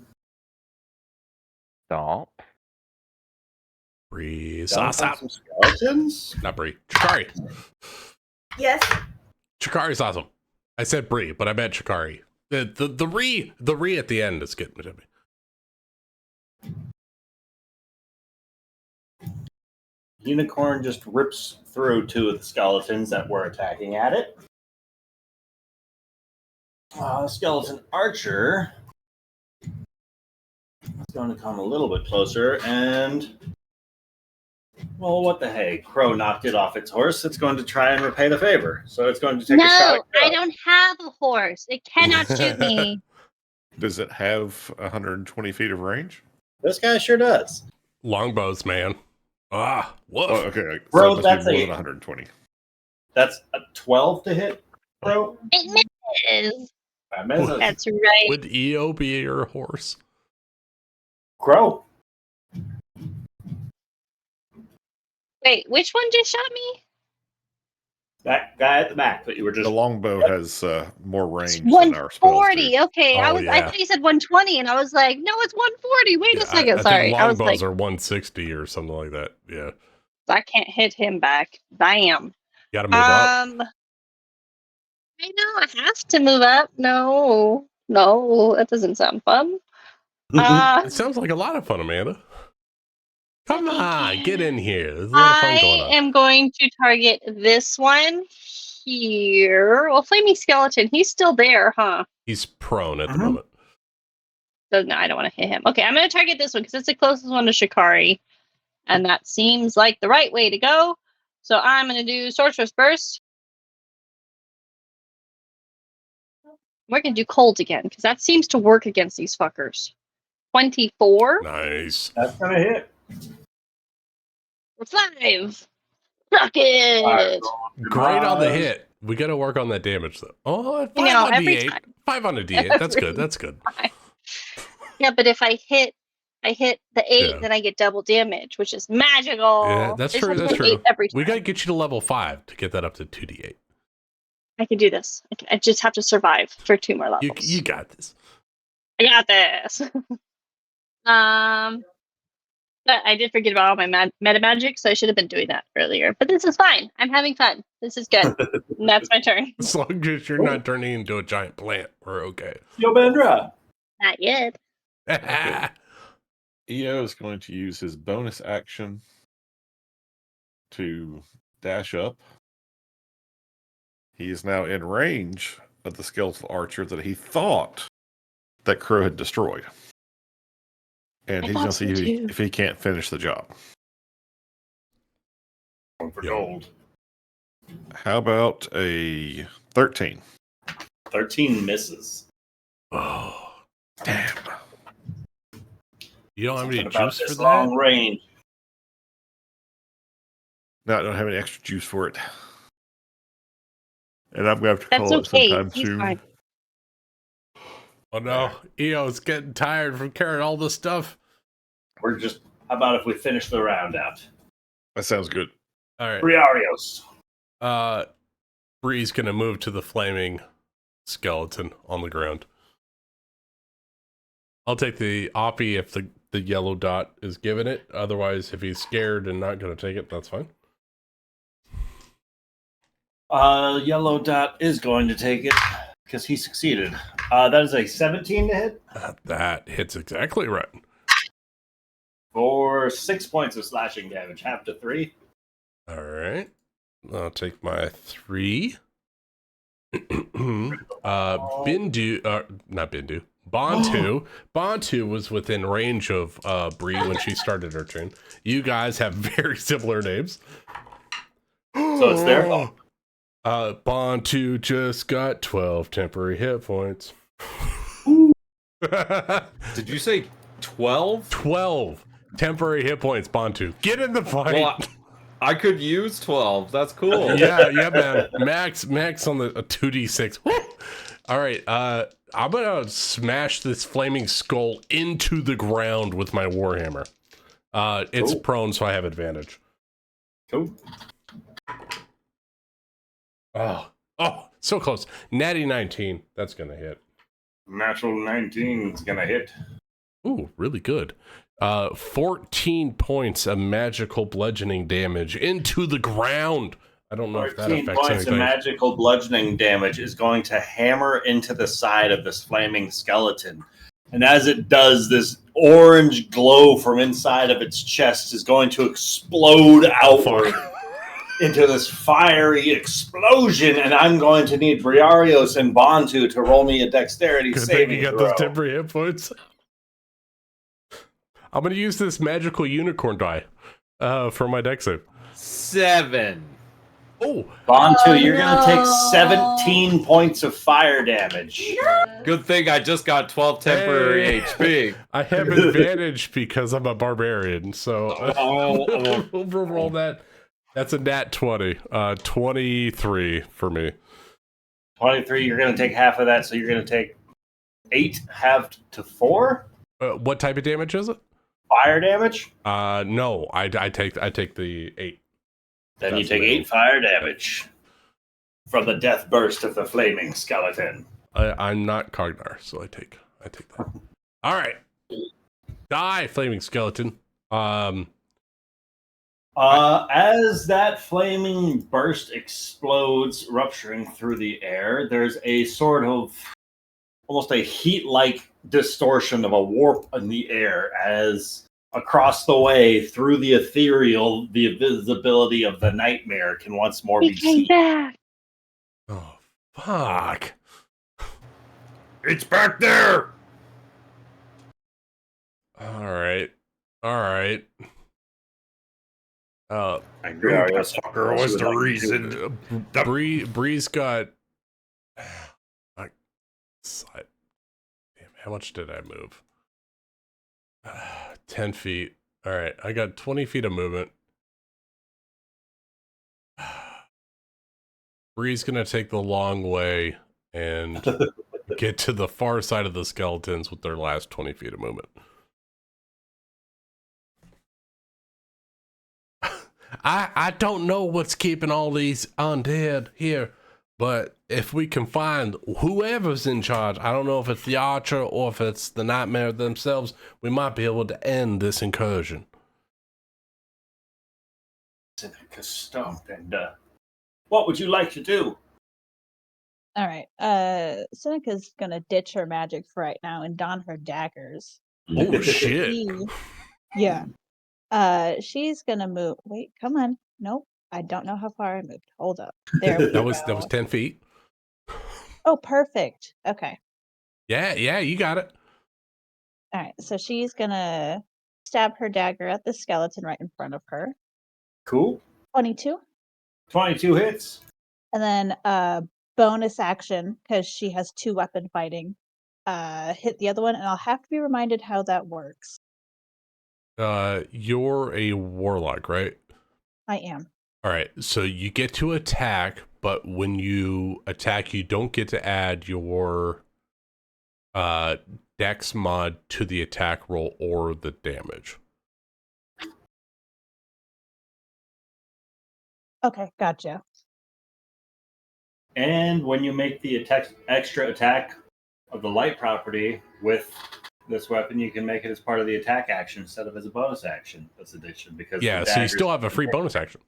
Stomp. Bree, dump sauce on up. some skeletons. Not Bree. Chikari. Yes. Chikari's awesome. I said Bree, but I meant Chikari. The re at the end is getting to me. Unicorn just rips through two of the skeletons that were attacking at it. Skeleton Archer is going to come a little bit closer and, well, what the hey? Crow knocked it off its horse. It's going to try and repay the favor. So it's going to take a shot No, at Crow. I don't have a horse. It cannot shoot me. Does it have 120 feet of range? This guy sure does. Longbows, man. Ah, woof. Oh, okay. So Bro, it must that's be more a- than 120. That's a 12 to hit, Crow. It misses. That misses. That's right. Would EO be your horse? Crow. Wait, which one just shot me? That guy at the back that you were just. The longbow has more range than our spells 140. do. Okay, I Oh, I thought you said 120, and I was like, no, it's 140. Wait Yeah, a second. I Sorry, think I was longbows like, are 160 or something like that. Yeah. I can't hit him back. Bam. Got to move up. I know I have to move up. No, that doesn't sound fun. It sounds like a lot of fun, Amanda. Come on, get in here. There's a lot of fun going I on. am going to target this one here. Well, Flaming Skeleton, he's still there, huh? He's prone at the moment. So no, I don't want to hit him. Okay, I'm going to target this one because it's the closest one to Shikari. And that seems like the right way to go. So I'm going to do Sorcerer's Burst. We're going to do Cold again because that seems to work against these fuckers. 24. Nice. That's going to hit. For 5. Suck it. Great on the hit. We got to work on that damage, though. Oh, 5 You know, on every D8. time. 5 on a D8. That's good. That's good. Yeah, but if I hit the 8, Yeah. then I get double damage, which is magical. Yeah, that's It's true. just That's an true. 8 every We time. got to get you to level 5 to get that up to 2D8. I can do this. I just have to survive for 2 more levels. You got this. I got this. But I did forget about all my meta magic, so I should have been doing that earlier. But this is fine. I'm having fun. This is good. And that's my turn. As long as you're not turning into a giant plant, we're okay. Yo, Bandra. Not yet. EO is going to use his bonus action to dash up. He is now in range of the skeletal archer that he thought that Crow had destroyed. And he's going to see if he can't finish the job. Going for gold. How about a 13? 13 misses. Oh, damn. You don't have any Something about juice for this that? long range. No, I don't have any extra juice for it. And I'm going to have to That's call okay. it sometime He's soon. fine. Oh no, EO's getting tired from carrying all this stuff. We're just, how about if we finish the round out? That sounds good. All right. Briarios. Bree's gonna move to the flaming skeleton on the ground. I'll take the Oppie if the yellow dot is given it. Otherwise, if he's scared and not gonna take it, that's fine. Yellow dot is going to take it because he succeeded. That is a 17 to hit. That hits exactly right. For 6 points of slashing damage, half to 3. All right. I'll take my 3. Bindu, not Bindu. Bantu was within range of Bree when she started her turn. You guys have very similar names. So it's their fault. Bantu just got 12 temporary hit points. Did you say 12? 12 temporary hit points, Bantu. Get in the fight. Well, I could use 12. That's cool. yeah, man. Max on the 2d6. Woo! All right, I'm gonna smash this flaming skull into the ground with my warhammer. It's prone, so I have advantage. Cool. Oh, so close. Natty 19. That's gonna hit. Natural 19 is gonna hit. Ooh, really good. 14 points of magical bludgeoning damage into the ground. I don't know if that 14 affects points of anything. magical bludgeoning damage is going to hammer into the side of this flaming skeleton. And as it does, this orange glow from inside of its chest is going to explode outward into this fiery explosion. And I'm going to need Briarios and Bantu to roll me a dexterity Good thing saving you got throw. those temporary hit points. I'm going to use this magical unicorn die for my dex save. 7. Oh, Bantu, you're going to take 17 points of fire damage. Good thing I just got 12 temporary HP. I have advantage because I'm a barbarian, so overall that's a nat 20. 23 for me. 23, you're going to take half of that, so you're going to take 8 halved to 4? What type of damage is it? Fire damage? No, I take the 8. Then you That's take amazing. 8 fire damage from the death burst of the flaming skeleton. I'm not Cognar, so I take that. All right, die, flaming skeleton. As that flaming burst explodes, rupturing through the air, there's a sort of almost a heat-like distortion of a warp in the air as across the way, through the ethereal, the visibility of the nightmare can once more be seen. back. Oh, fuck. It's back there. All right. I knew that fucker was the reason. Bree's got. Damn, how much did I move? 10 feet. All right, I got 20 feet of movement. Bree's gonna take the long way and get to the far side of the skeletons with their last 20 feet of movement. I don't know what's keeping all these undead here, but if we can find whoever's in charge, I don't know if it's the archer or if it's the nightmare themselves, we might be able to end this incursion. Seneca stumped, and what would you like to do? All right. Seneca's gonna ditch her magic for right now and don her daggers. Oh shit! Yeah. She's gonna move. Wait, come on. Nope. I don't know how far I moved. Hold up. There we That go. was 10 feet. Oh, perfect. Okay. Yeah, you got it. All right. So she's gonna stab her dagger at the skeleton right in front of her. Cool. 22. 22 hits. And then bonus action, because she has 2 weapon fighting, hit the other one, and I'll have to be reminded how that works. You're a warlock, right? I am. All right, so you get to attack, but when you attack, you don't get to add your dex mod to the attack roll or the damage. Okay, gotcha. And when you make the extra attack of the light property with this weapon, you can make it as part of the attack action instead of as a bonus action. That's addition because Yeah, so you still have a free bonus action.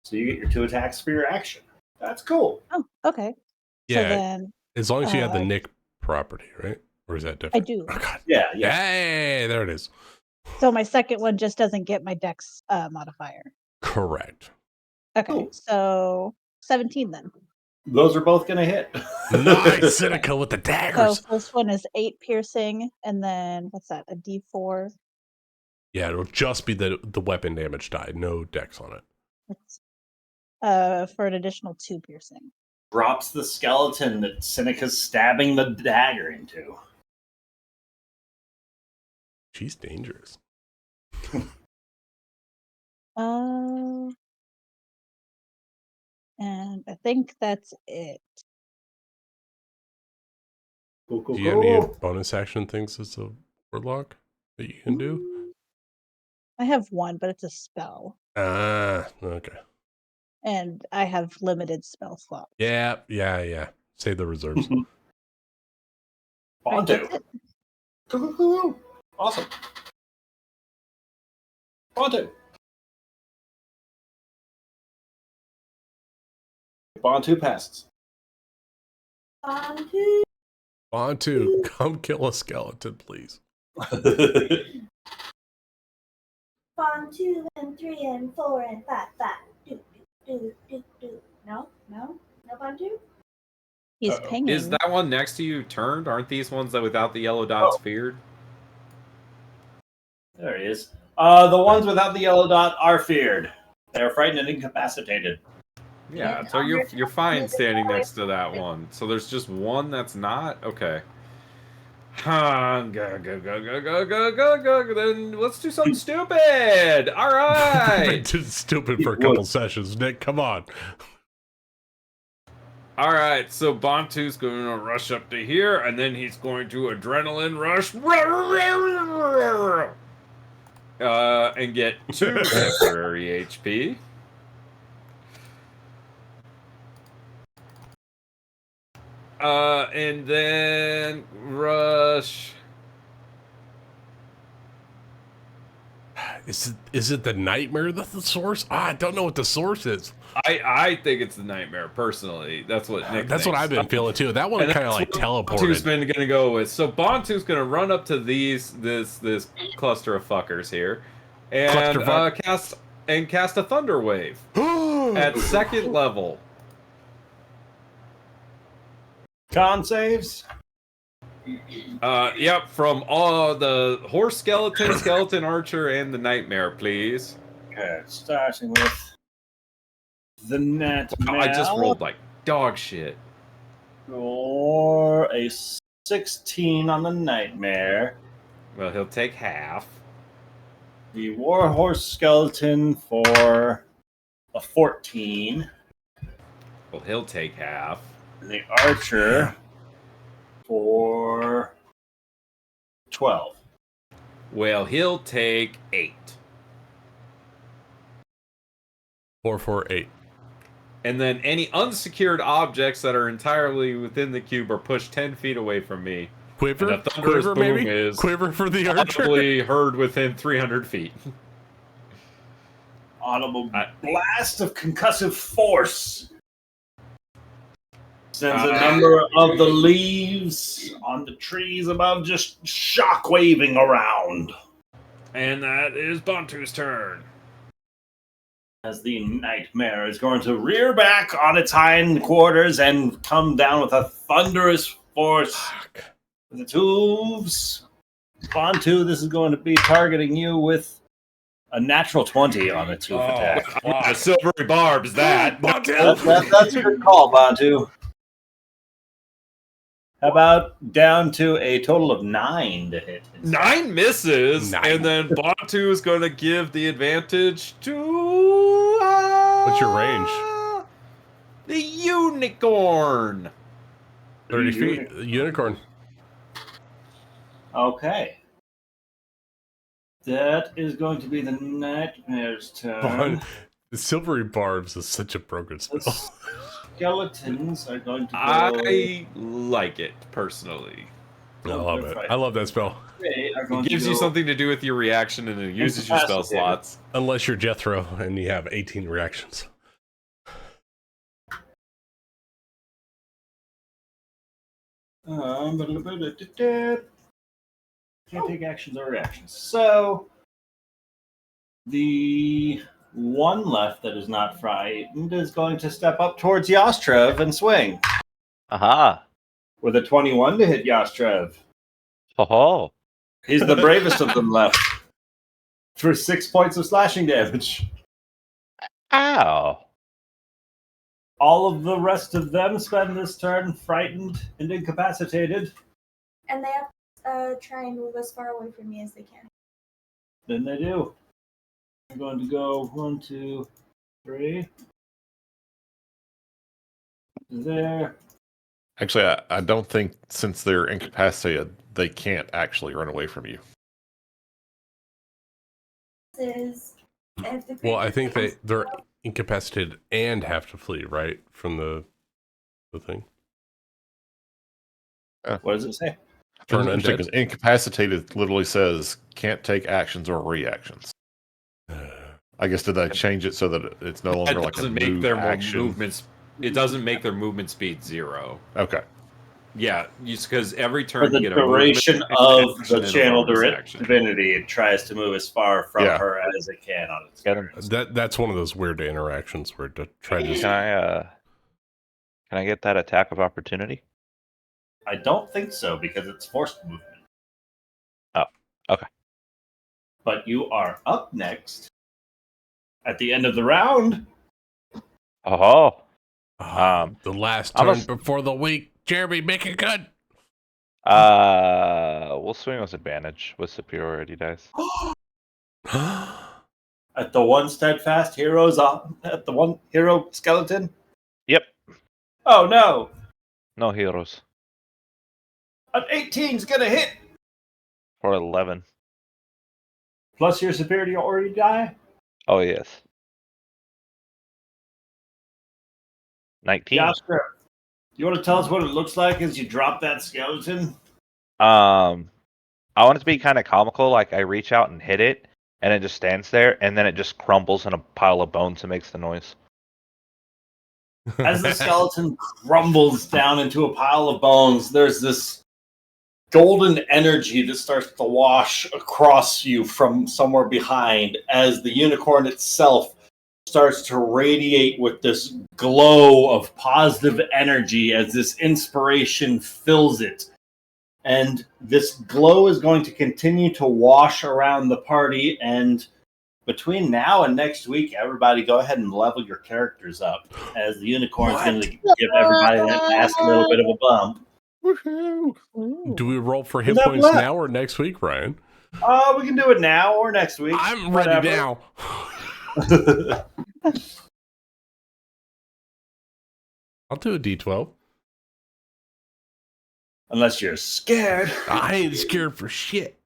So you get your 2 attacks for your action. That's cool. Oh, okay. Yeah, So then, as long as you have the nick property, right? Or is that different? I do. Oh, God. Yeah. Hey, there it is. So my second one just doesn't get my dex modifier. Correct. Okay, Cool. So 17 then. Those are both going to hit. Nice, Seneca with the So daggers. this one is 8 piercing, and then what's that? A D4. Yeah, it'll just be the weapon damage die, no dex on it. For an additional 2 piercing. Drops the skeleton that Seneca's stabbing the dagger into. She's dangerous. And I think that's it. Cool. Do you have any bonus action things as a warlock that you can do? I have one, but it's a spell. Okay. And I have limited spell slots. Yeah. Save the reserves. Right, Bontu. that's it. Awesome. Bontu. Bontu passes. Bontu, come kill a skeleton, please. 1, 2, and 3, and 4, and 5, 5. Do. No, Bantu. He's Uh-oh. pinging. Is that one next to you turned? Aren't these ones that without the yellow dots feared? There he is. The ones without the yellow dot are feared. They're frightened and incapacitated. Yeah, so you're fine standing next to that one. So there's just one that's not? Okay. Go. Then let's do something stupid. All Been right. too stupid for a couple sessions, Nick. Come on. All right, so Bantu's going to rush up to here, and then he's going to adrenaline rush. And get 2 temporary HP. And then rush. Is it the nightmare that's the source? I don't know what the source is. I think it's the nightmare personally. That's what Nick. That's thinks. what I've been feeling too. That one kind of like teleported. Bantu's been gonna go with. So Bantu's gonna run up to this cluster of fuckers here, and cast a thunder wave at 2nd level. Con saves. Yep, from all the horse skeleton, skeleton archer, and the nightmare, please. Okay, starting with the net. I just rolled like dog shit. Or a 16 on the nightmare. Well, he'll take half. The warhorse skeleton for a 14. Well, he'll take half. And the archer for 12. Well, he'll take 8. 4, 4, 8. And then any unsecured objects that are entirely within the cube are pushed 10 feet away from me. Quiver? And the thunderous Quiver, boom maybe? is Quiver for the archer? audibly heard within 300 feet. Audible blast of concussive force sends a number of the leaves on the trees above just shock waving around. And that is Bantu's turn. As the nightmare is going to rear back on its hind quarters and come down with a thunderous force with its hooves. Bantu, this is going to be targeting you with a natural 20 on its hoof attack. A silvery barbs, that. That's a good call, Bantu. How about down to a total of 9 to hit? 9 misses, and then Bantu is going to give the advantage to... What's your range? The unicorn. 30 feet. Unicorn. Okay. That is going to be the nightmare's turn. The silvery barbs is such a broken spell. Skeletons are going to go... I like it, personally. I love it. I love that spell. It gives you something to do with your reaction, and it uses your spell slots. Unless you're Jethro and you have 18 reactions. Can't take actions or reactions. So, the one left that is not frightened is going to step up towards Yostrev and swing. Aha. With a 21 to hit Yostrev. Oh. He's the bravest of them left. For 6 points of slashing damage. Ow. All of the rest of them spend this turn frightened and incapacitated. And they have to try and move as far away from me as they can. Then they do. I'm going to go 1, 2, 3. There. Actually, I don't think since they're incapacitated, they can't actually run away from you. This is And if the Well, I creature think is- they're incapacitated and have to flee, right? From the thing. What does it say? Turn Interesting, undead. because incapacitated literally says can't take actions or reactions. I guess did I change it so that it's no longer It like a doesn't make move their action? movements. It doesn't make their movement speed 0. Okay. Yeah, because every For turn the you get a duration movement, of action, the and a channel bonus action. divinity, it tries to move as far from Yeah. her as it can on its Get him. turn. That's one of those weird interactions where to try to. Can I get that attack of opportunity? I don't think so because it's forced movement. Oh, okay. But you are up next at the end of the round. Oh. The last I'm turn a- before the week. Jeremy, make it good. We'll swing with advantage with superiority dice. At the one steadfast heroes at the one hero skeleton. Yep. Oh no! No heroes. An 18's gonna hit. For 11. Plus your superiority die. Oh, yes. 19. Yasker, you want to tell us what it looks like as you drop that skeleton? I want it to be kind of comical, like I reach out and hit it, and it just stands there, and then it just crumbles in a pile of bones and makes the noise. As the skeleton crumbles down into a pile of bones, there's this golden energy that starts to wash across you from somewhere behind as the unicorn itself starts to radiate with this glow of positive energy as this inspiration fills it. And this glow is going to continue to wash around the party. And between now and next week, everybody go ahead and level your characters up as the unicorn's going to give everybody that last little bit of a bump. Woohoo! Do we roll for hit Who's up points left? now or next week, Ryan? We can do it now or next week. I'm whatever. ready now. I'll do a D12. Unless you're scared. I ain't scared for shit.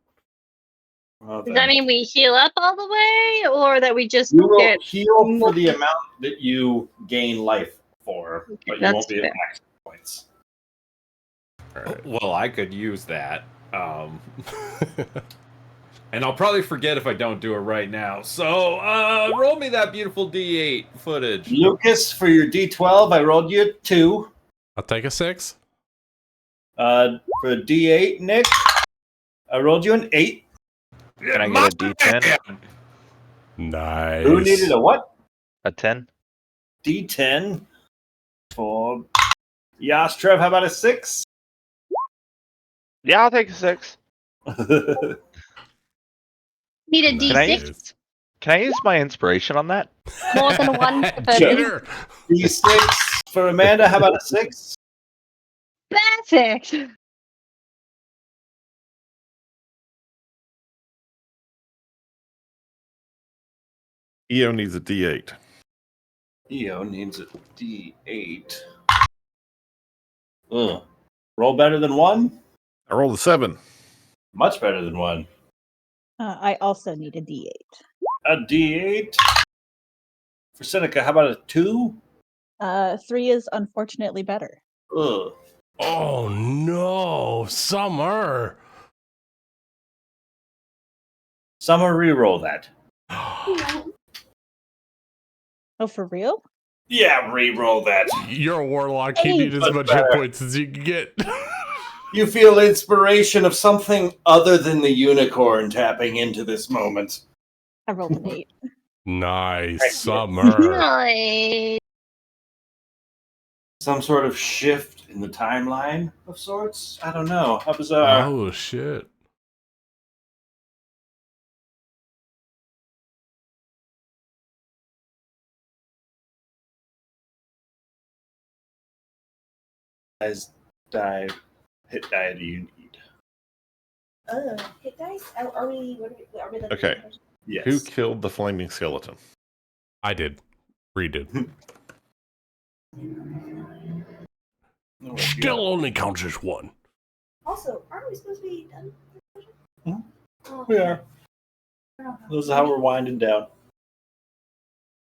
Well, Does that mean we heal up all the way, or that we just you will get heal for the amount that you gain life for, but you that's won't be at fair. max points. Well, I could use that. And I'll probably forget if I don't do it right now. So, roll me that beautiful D8 footage. Lucas, for your D12, I rolled you a 2. I'll take a 6. For D8, Nick, I rolled you an 8. Can I get a D10? Nice. Who needed a what? A 10? D10. For Yastrev, how about a 6? Yeah, I'll take a 6. Need a Nice. D6? Can I use my inspiration on that? More than one for Cheater. D6 for Amanda, how about a 6? Perfect. EO needs a D8. EO needs a D8. Ugh. Roll better than 1? I rolled a 7. Much better than 1. I also need a D8. A D8. For Seneca, how about a 2? 3 is unfortunately better. Ugh. Oh no, Summer. Summer, re-roll that. Oh, for real? Yeah, re-roll that. You're a warlock. You need as Much much better. hit points as you can get. You feel inspiration of something other than the unicorn tapping into this moment. I rolled an 8. Nice, Summer. Nice. Some sort of shift in the timeline of sorts? I don't know. How bizarre. Oh shit. Guys, die. Hit die do you need? Hit dice? Are we the Okay. Yes. Who killed the flaming skeleton? I did. Bree did. Oh, Still only counts as 1. Also, aren't we supposed to be done? We are. This is how we're winding down.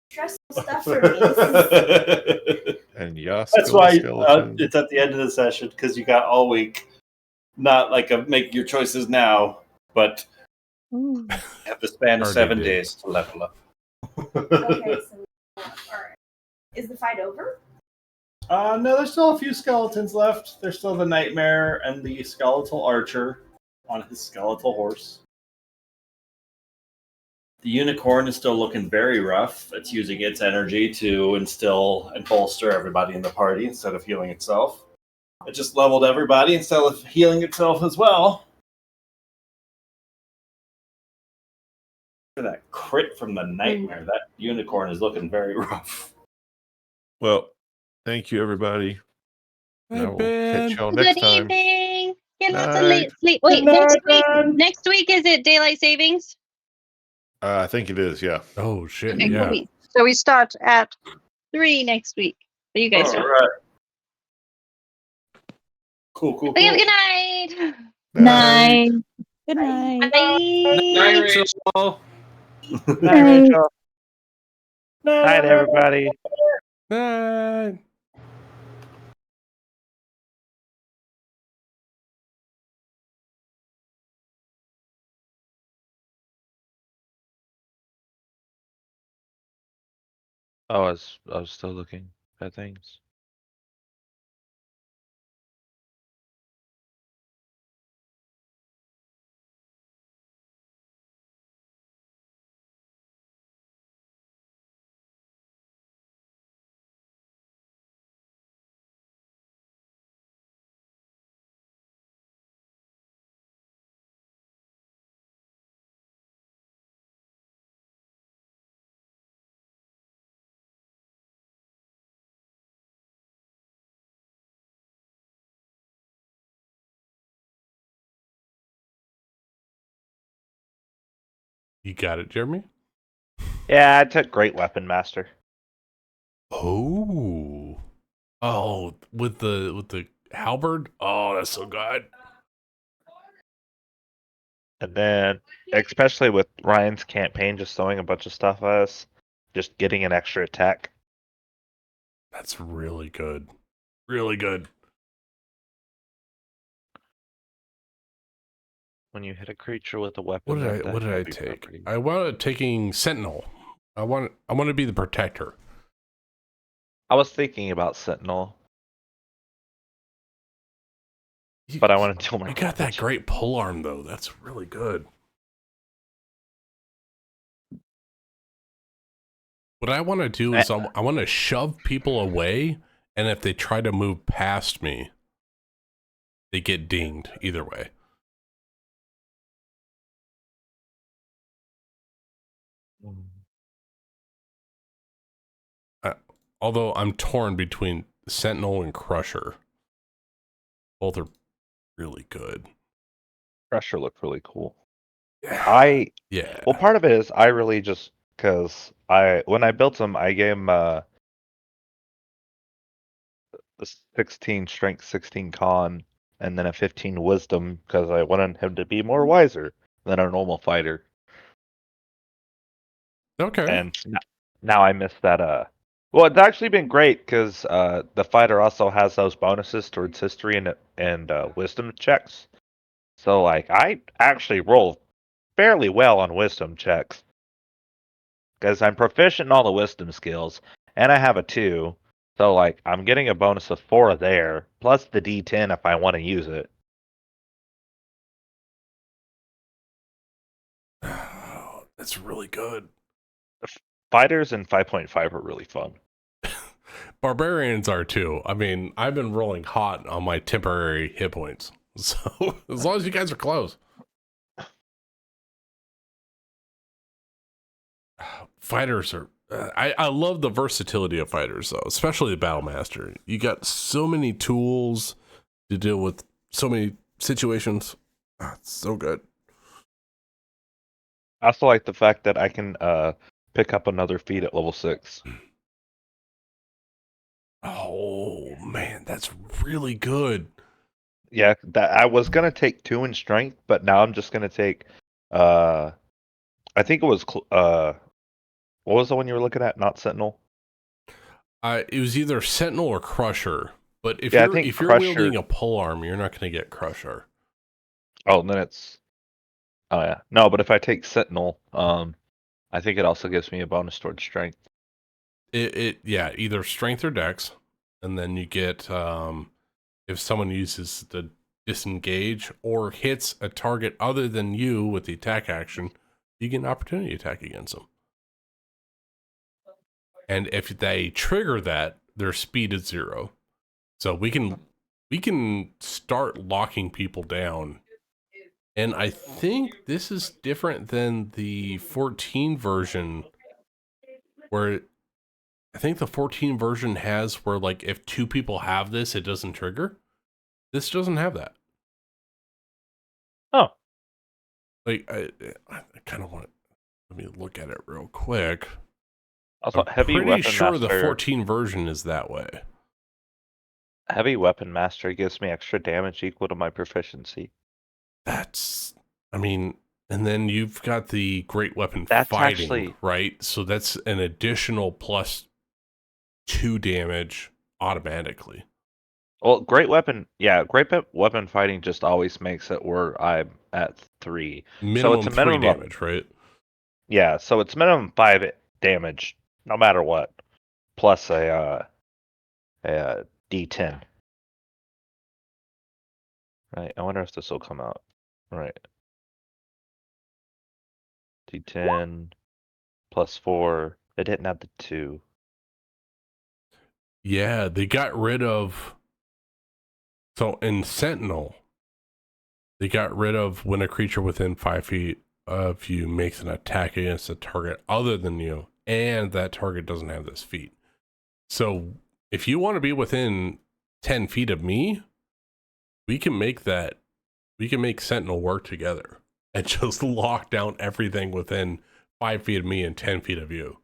stressful stuff for me. This is And yes, That's kill the why skeleton. it's at the end of the session, because you got all week. Not like a make your choices now, but Ooh. have the span of Already 7 did. days to level up. okay. So, all right. Is the fight over? No, there's still a few skeletons left. There's still the Nightmare and the Skeletal Archer on his skeletal horse. The Unicorn is still looking very rough. It's using its energy to instill and bolster everybody in the party instead of healing itself. It just leveled everybody instead of healing itself as well. Look at that crit from the Nightmare. That Unicorn is looking very rough. Well, thank you, everybody. Hey, I will Ben. catch y'all Good next time. evening. Get lots of Night. late sleep. Wait, next week is it daylight savings? I think it is, yeah. Oh shit! Okay, Yeah. so we start at 3 next week. So you guys All know. right. Cool. Okay, have a good night. Night. Good night. Night, Bye. Rachel. Night, Rachel. Night, everybody. Night. Oh, I was still looking at things. You got it, Jeremy. Yeah, I took Great Weapon Master. Oh. Oh, with the halberd. Oh, that's so good. And then, especially with Ryan's campaign just throwing a bunch of stuff at us, just getting an extra attack. That's really good. Really good. When you hit a creature with a weapon, What did that I heavy take? property. I wanted taking Sentinel. I want to be the protector. I was thinking about Sentinel, but I want to deal my You got that damage. great polearm though. That's really good. What I want to do is I want to shove people away, and if they try to move past me, they get dinged either way. Although I'm torn between Sentinel and Crusher. Both are really good. Crusher looked really cool. Yeah. Well, part of it is I really just because when I built him, I gave him the 16 strength, 16 con, and then a 15 wisdom because I wanted him to be more wiser than a normal fighter. Okay. And now I miss that. Well, it's actually been great because the fighter also has those bonuses towards history and wisdom checks. So like I actually roll fairly well on wisdom checks because I'm proficient in all the wisdom skills, and I have a 2. So like I'm getting a bonus of 4 there, plus the D10 if I want to use it. That's really good. Fighters in 5.5 are really fun. Barbarians are too. I mean, I've been rolling hot on my temporary hit points. So as long as you guys are close. Fighters are I love the versatility of fighters though, especially the Battlemaster. You got so many tools to deal with so many situations. It's so good. I also like the fact that I can pick up another feat at level 6. Oh man, that's really good. Yeah, that I was gonna take 2 in strength, but now I'm just gonna take I think it was What was the one you were looking at? Not Sentinel. It was either Sentinel or Crusher. But if Yeah, I you're think if you're Crusher- wielding a polearm, you're not going to get Crusher. Oh, then it's. Oh yeah, no. But if I take Sentinel, I think it also gives me a bonus towards strength. Yeah, either strength or dex, and then you get if someone uses the disengage or hits a target other than you with the attack action, you get an opportunity attack against them. And if they trigger that, their speed is 0. So we can start locking people down. And I think this is different than the 14 version, where I think the 14 version has where, like, if 2 people have this, it doesn't trigger. This doesn't have that. Oh. Like, I kind of want to, let me look at it real quick. Also, I'm heavy pretty weapon sure the master. 14 version is that way. Heavy weapon master gives me extra damage equal to my proficiency. That's, I mean, and then you've got the great weapon That's fighting, actually- right? So that's an additional +2 damage automatically. Well, great weapon weapon fighting just always makes it where I'm at 3. So Minimum it's a 3 minimum damage, right? Yeah, so it's minimum 5 damage, no matter what, plus a D10. Right. I wonder if this will come out. Right. D10 plus 4. It didn't have the 2. Yeah, they got rid of, so in Sentinel, they got rid of when a creature within 5 feet of you makes an attack against a target other than you, and that target doesn't have this feat. So if you want to be within 10 feet of me, we can make Sentinel work together and just lock down everything within 5 feet of me and 10 feet of you.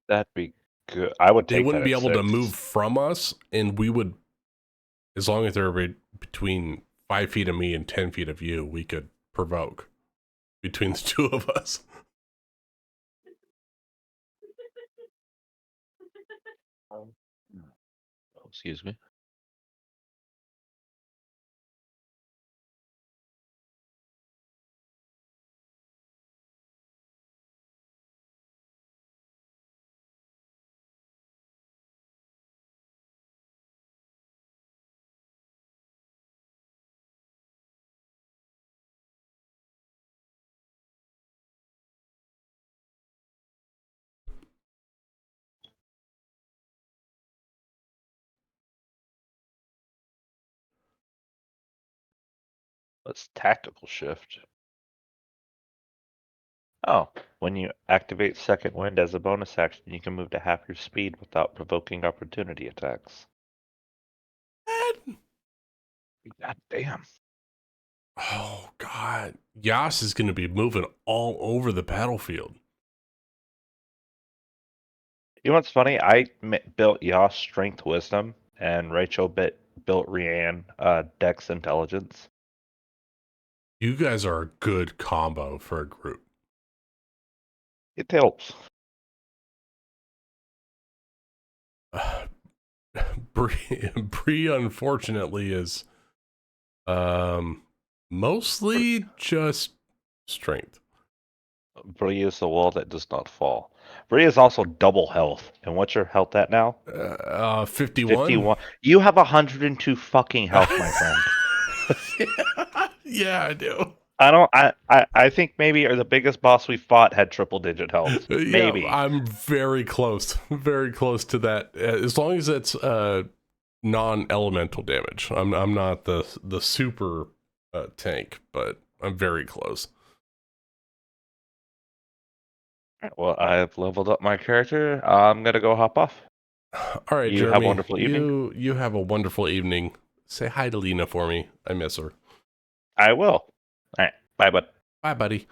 That'd be good. I would take They wouldn't that be at able to 6. move from us, and we would, as long as they're between 5 feet of me and 10 feet of you, we could provoke between the 2 of us. Oh, excuse me. Let's tactical shift. Oh, when you activate Second Wind as a bonus action, you can move to half your speed without provoking opportunity attacks. God damn. Oh, God. Yas is going to be moving all over the battlefield. You know what's funny? I built Yas Strength Wisdom, and Rachel built Rianne Dex Intelligence. You guys are a good combo for a group. It helps. Bree, unfortunately, is mostly just strength. Bree is the wall that does not fall. Bree is also double health. And what's your health at now? 51. 51. You have 102 fucking health, my friend. Yeah, I do. I think maybe the biggest boss we fought had triple digit health. Maybe. Yeah, I'm very close to that. As long as it's non-elemental damage. I'm not the super tank, but I'm very close. Well, I've leveled up my character. I'm gonna go hop off. All right, You Jeremy, have a wonderful evening. You have a wonderful evening. Say hi to Lena for me. I miss her. I will. All right. Bye, bud. Bye, buddy.